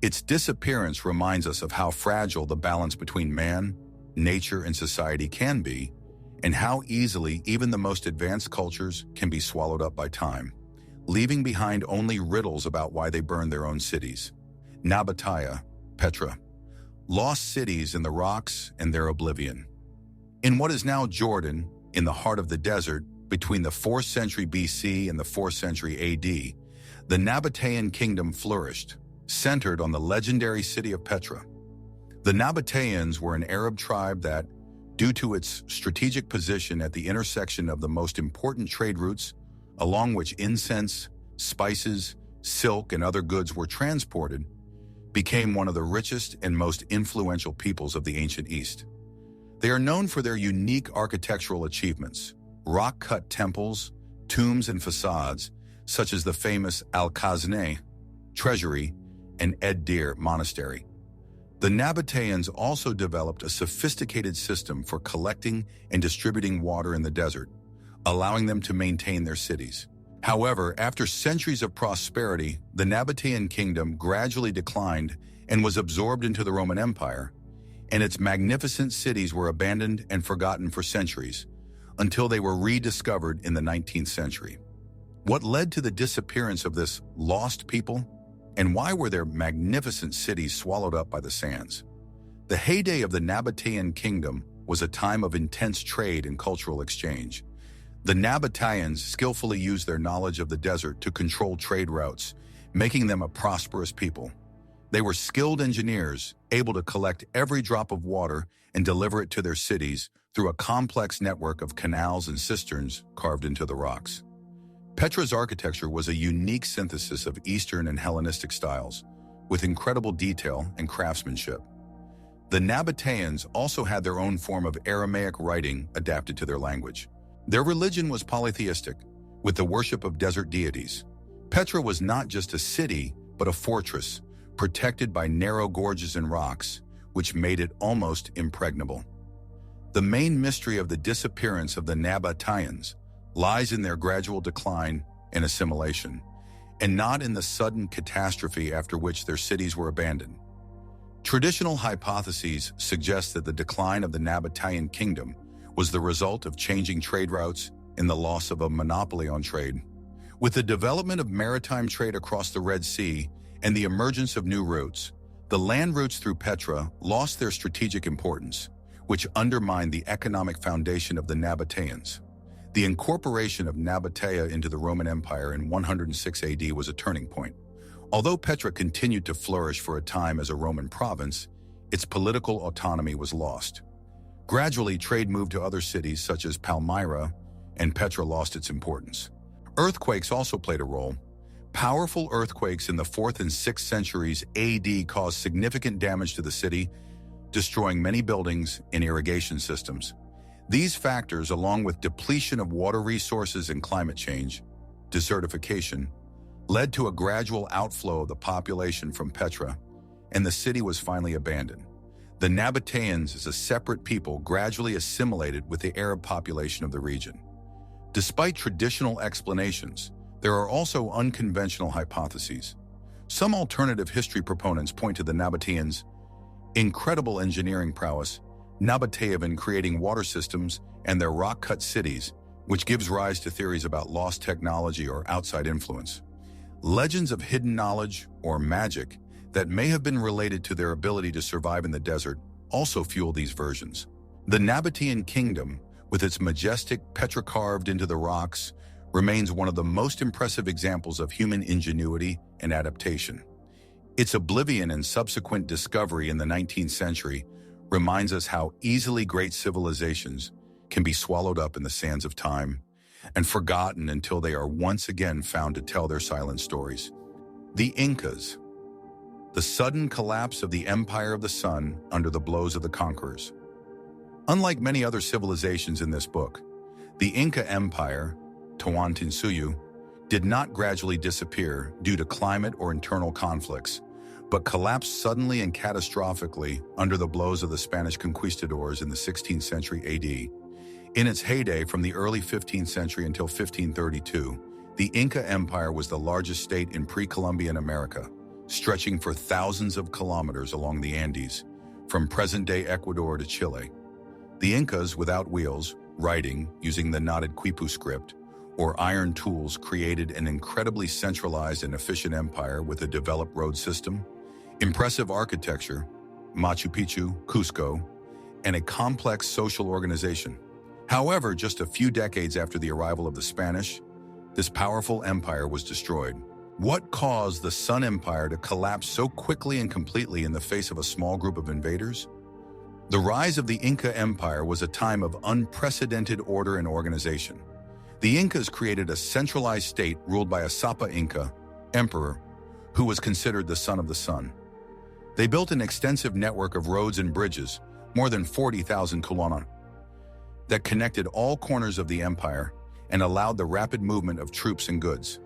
Its disappearance reminds us of how fragile the balance between man, nature, and society can be, and how easily even the most advanced cultures can be swallowed up by time, leaving behind only riddles about why they burned their own cities. Nabataean Petra, lost cities in the rocks and their oblivion. In what is now Jordan, in the heart of the desert, between the 4th century BC and the 4th century AD, the Nabataean kingdom flourished, centered on the legendary city of Petra. The Nabataeans were an Arab tribe that, due to its strategic position at the intersection of the most important trade routes, along which incense, spices, silk, and other goods were transported, became one of the richest and most influential peoples of the ancient East. They are known for their unique architectural achievements, rock-cut temples, tombs, and facades, such as the famous Al-Khazneh treasury and Ed-Dir monastery. The Nabataeans also developed a sophisticated system for collecting and distributing water in the desert, allowing them to maintain their cities. However, after centuries of prosperity, the Nabataean kingdom gradually declined and was absorbed into the Roman Empire, and its magnificent cities were abandoned and forgotten for centuries, until they were rediscovered in the 19th century. What led to the disappearance of this lost people? And why were their magnificent cities swallowed up by the sands? The heyday of the Nabataean kingdom was a time of intense trade and cultural exchange. The Nabataeans skillfully used their knowledge of the desert to control trade routes, making them a prosperous people. They were skilled engineers, able to collect every drop of water and deliver it to their cities through a complex network of canals and cisterns carved into the rocks. Petra's architecture was a unique synthesis of Eastern and Hellenistic styles, with incredible detail and craftsmanship. The Nabataeans also had their own form of Aramaic writing adapted to their language. Their religion was polytheistic, with the worship of desert deities. Petra was not just a city, but a fortress, protected by narrow gorges and rocks, which made it almost impregnable. The main mystery of the disappearance of the Nabataeans lies in their gradual decline and assimilation, and not in the sudden catastrophe after which their cities were abandoned. Traditional hypotheses suggest that the decline of the Nabataean kingdom was the result of changing trade routes and the loss of a monopoly on trade. With the development of maritime trade across the Red Sea and the emergence of new routes, the land routes through Petra lost their strategic importance, which undermined the economic foundation of the Nabataeans. The incorporation of Nabataea into the Roman Empire in 106 AD was a turning point. Although Petra continued to flourish for a time as a Roman province, its political autonomy was lost. Gradually, trade moved to other cities such as Palmyra, and Petra lost its importance. Earthquakes also played a role. Powerful earthquakes in the 4th and 6th centuries AD caused significant damage to the city, destroying many buildings and irrigation systems. These factors, along with depletion of water resources and climate change, desertification, led to a gradual outflow of the population from Petra, and the city was finally abandoned. The Nabataeans, as a separate people, gradually assimilated with the Arab population of the region. Despite traditional explanations, there are also unconventional hypotheses. Some alternative history proponents point to the Nabataeans' incredible engineering prowess, Nabataean creating water systems, and their rock-cut cities, which gives rise to theories about lost technology or outside influence. Legends of hidden knowledge or magic that may have been related to their ability to survive in the desert also fuel these versions. The Nabataean kingdom, with its majestic Petra carved into the rocks, remains one of the most impressive examples of human ingenuity and adaptation. Its oblivion and subsequent discovery in the 19th century reminds us how easily great civilizations can be swallowed up in the sands of time and forgotten until they are once again found to tell their silent stories. The Incas, the sudden collapse of the Empire of the Sun under the blows of the conquerors. Unlike many other civilizations in this book, the Inca Empire, Tiwanaku, did not gradually disappear due to climate or internal conflicts, but collapsed suddenly and catastrophically under the blows of the Spanish conquistadors in the 16th century AD. In its heyday from the early 15th century until 1532, the Inca Empire was the largest state in pre-Columbian America, stretching for thousands of kilometers along the Andes, from present-day Ecuador to Chile. The Incas, without wheels, writing using the knotted quipu script, or iron tools, created an incredibly centralized and efficient empire with a developed road system, impressive architecture, Machu Picchu, Cusco, and a complex social organization. However, just a few decades after the arrival of the Spanish, this powerful empire was destroyed. What caused the Sun Empire to collapse so quickly and completely in the face of a small group of invaders? The rise of the Inca Empire was a time of unprecedented order and organization. The Incas created a centralized state ruled by a Sapa Inca, emperor, who was considered the son of the sun. They built an extensive network of roads and bridges, more than 40,000 kilometers, that connected all corners of the empire and allowed the rapid movement of troops and goods.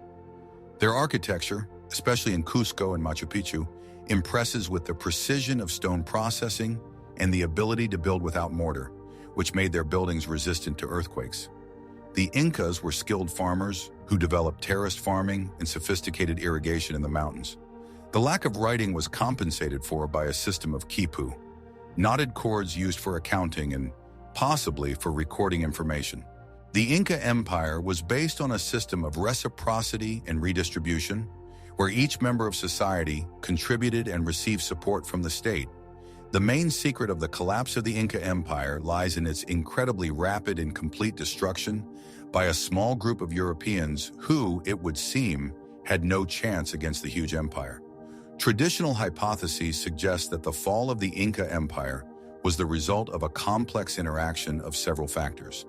Their architecture, especially in Cusco and Machu Picchu, impresses with the precision of stone processing and the ability to build without mortar, which made their buildings resistant to earthquakes. The Incas were skilled farmers who developed terraced farming and sophisticated irrigation in the mountains. The lack of writing was compensated for by a system of quipu, knotted cords used for accounting and possibly for recording information. The Inca Empire was based on a system of reciprocity and redistribution, where each member of society contributed and received support from the state. The main secret of the collapse of the Inca Empire lies in its incredibly rapid and complete destruction by a small group of Europeans who, it would seem, had no chance against the huge empire. Traditional hypotheses suggest that the fall of the Inca Empire was the result of a complex interaction of several factors.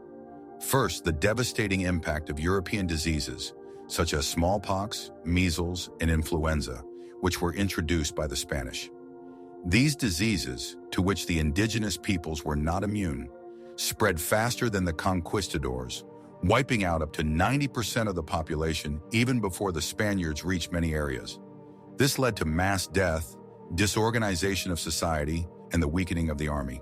First, the devastating impact of European diseases, such as smallpox, measles, and influenza, which were introduced by the Spanish. These diseases, to which the indigenous peoples were not immune, spread faster than the conquistadors, wiping out up to 90% of the population even before the Spaniards reached many areas. This led to mass death, disorganization of society, and the weakening of the army.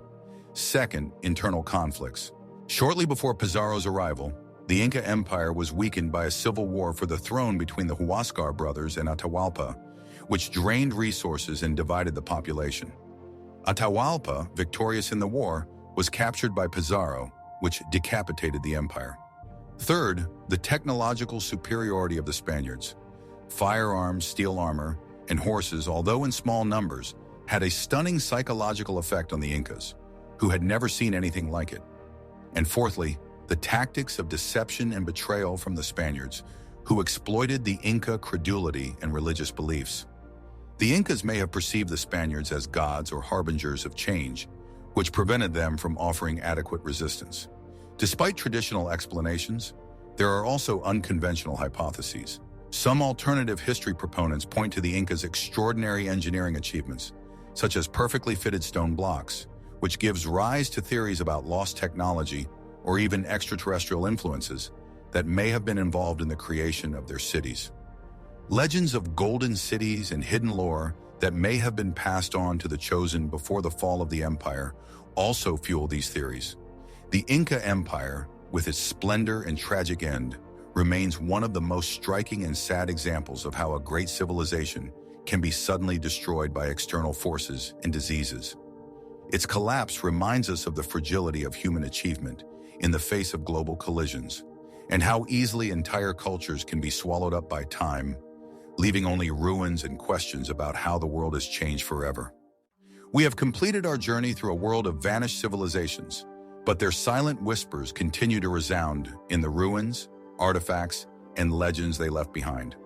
Second, internal conflicts. Shortly before Pizarro's arrival, the Inca Empire was weakened by a civil war for the throne between the Huáscar brothers and Atahualpa, which drained resources and divided the population. Atahualpa, victorious in the war, was captured by Pizarro, which decapitated the empire. Third, the technological superiority of the Spaniards. Firearms, steel armor, and horses, although in small numbers, had a stunning psychological effect on the Incas, who had never seen anything like it. And fourthly, the tactics of deception and betrayal from the Spaniards, who exploited the Inca credulity and religious beliefs. The Incas may have perceived the Spaniards as gods or harbingers of change, which prevented them from offering adequate resistance. Despite traditional explanations, there are also unconventional hypotheses. Some alternative history proponents point to the Incas' extraordinary engineering achievements, such as perfectly fitted stone blocks, which gives rise to theories about lost technology or even extraterrestrial influences that may have been involved in the creation of their cities. Legends of golden cities and hidden lore that may have been passed on to the chosen before the fall of the empire also fuel these theories. The Inca Empire, with its splendor and tragic end, remains one of the most striking and sad examples of how a great civilization can be suddenly destroyed by external forces and diseases. Its collapse reminds us of the fragility of human achievement in the face of global collisions, and how easily entire cultures can be swallowed up by time, leaving only ruins and questions about how the world has changed forever. We have completed our journey through a world of vanished civilizations, but their silent whispers continue to resound in the ruins, artifacts, and legends they left behind.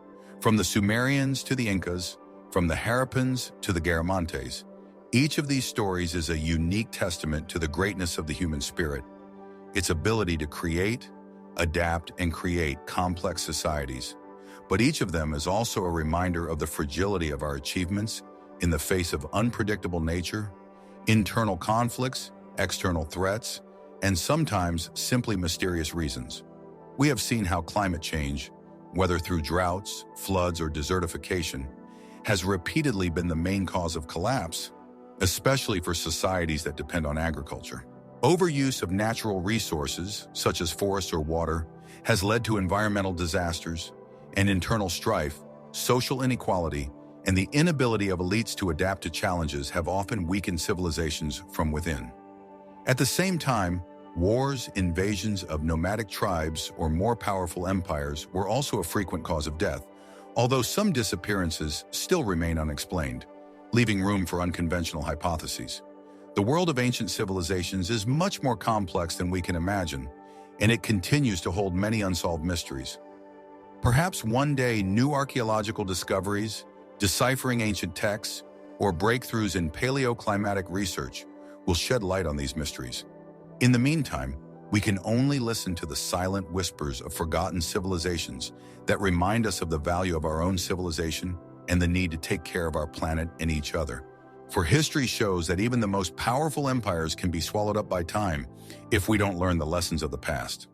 From the Sumerians to the Incas, from the Harappans to the Garamantes, each of these stories is a unique testament to the greatness of the human spirit, its ability to create, adapt, and create complex societies. But each of them is also a reminder of the fragility of our achievements in the face of unpredictable nature, internal conflicts, external threats, and sometimes simply mysterious reasons. We have seen how climate change, whether through droughts, floods, or desertification, has repeatedly been the main cause of collapse, especially for societies that depend on agriculture. Overuse of natural resources, such as forests or water, has led to environmental disasters and internal strife. Social inequality and the inability of elites to adapt to challenges have often weakened civilizations from within. At the same time, wars, invasions of nomadic tribes, or more powerful empires were also a frequent cause of death, although some disappearances still remain unexplained, leaving room for unconventional hypotheses. The world of ancient civilizations is much more complex than we can imagine, and it continues to hold many unsolved mysteries. Perhaps one day new archaeological discoveries, deciphering ancient texts, or breakthroughs in paleoclimatic research will shed light on these mysteries. In the meantime, we can only listen to the silent whispers of forgotten civilizations that remind us of the value of our own civilization and the need to take care of our planet and each other. For history shows that even the most powerful empires can be swallowed up by time if we don't learn the lessons of the past.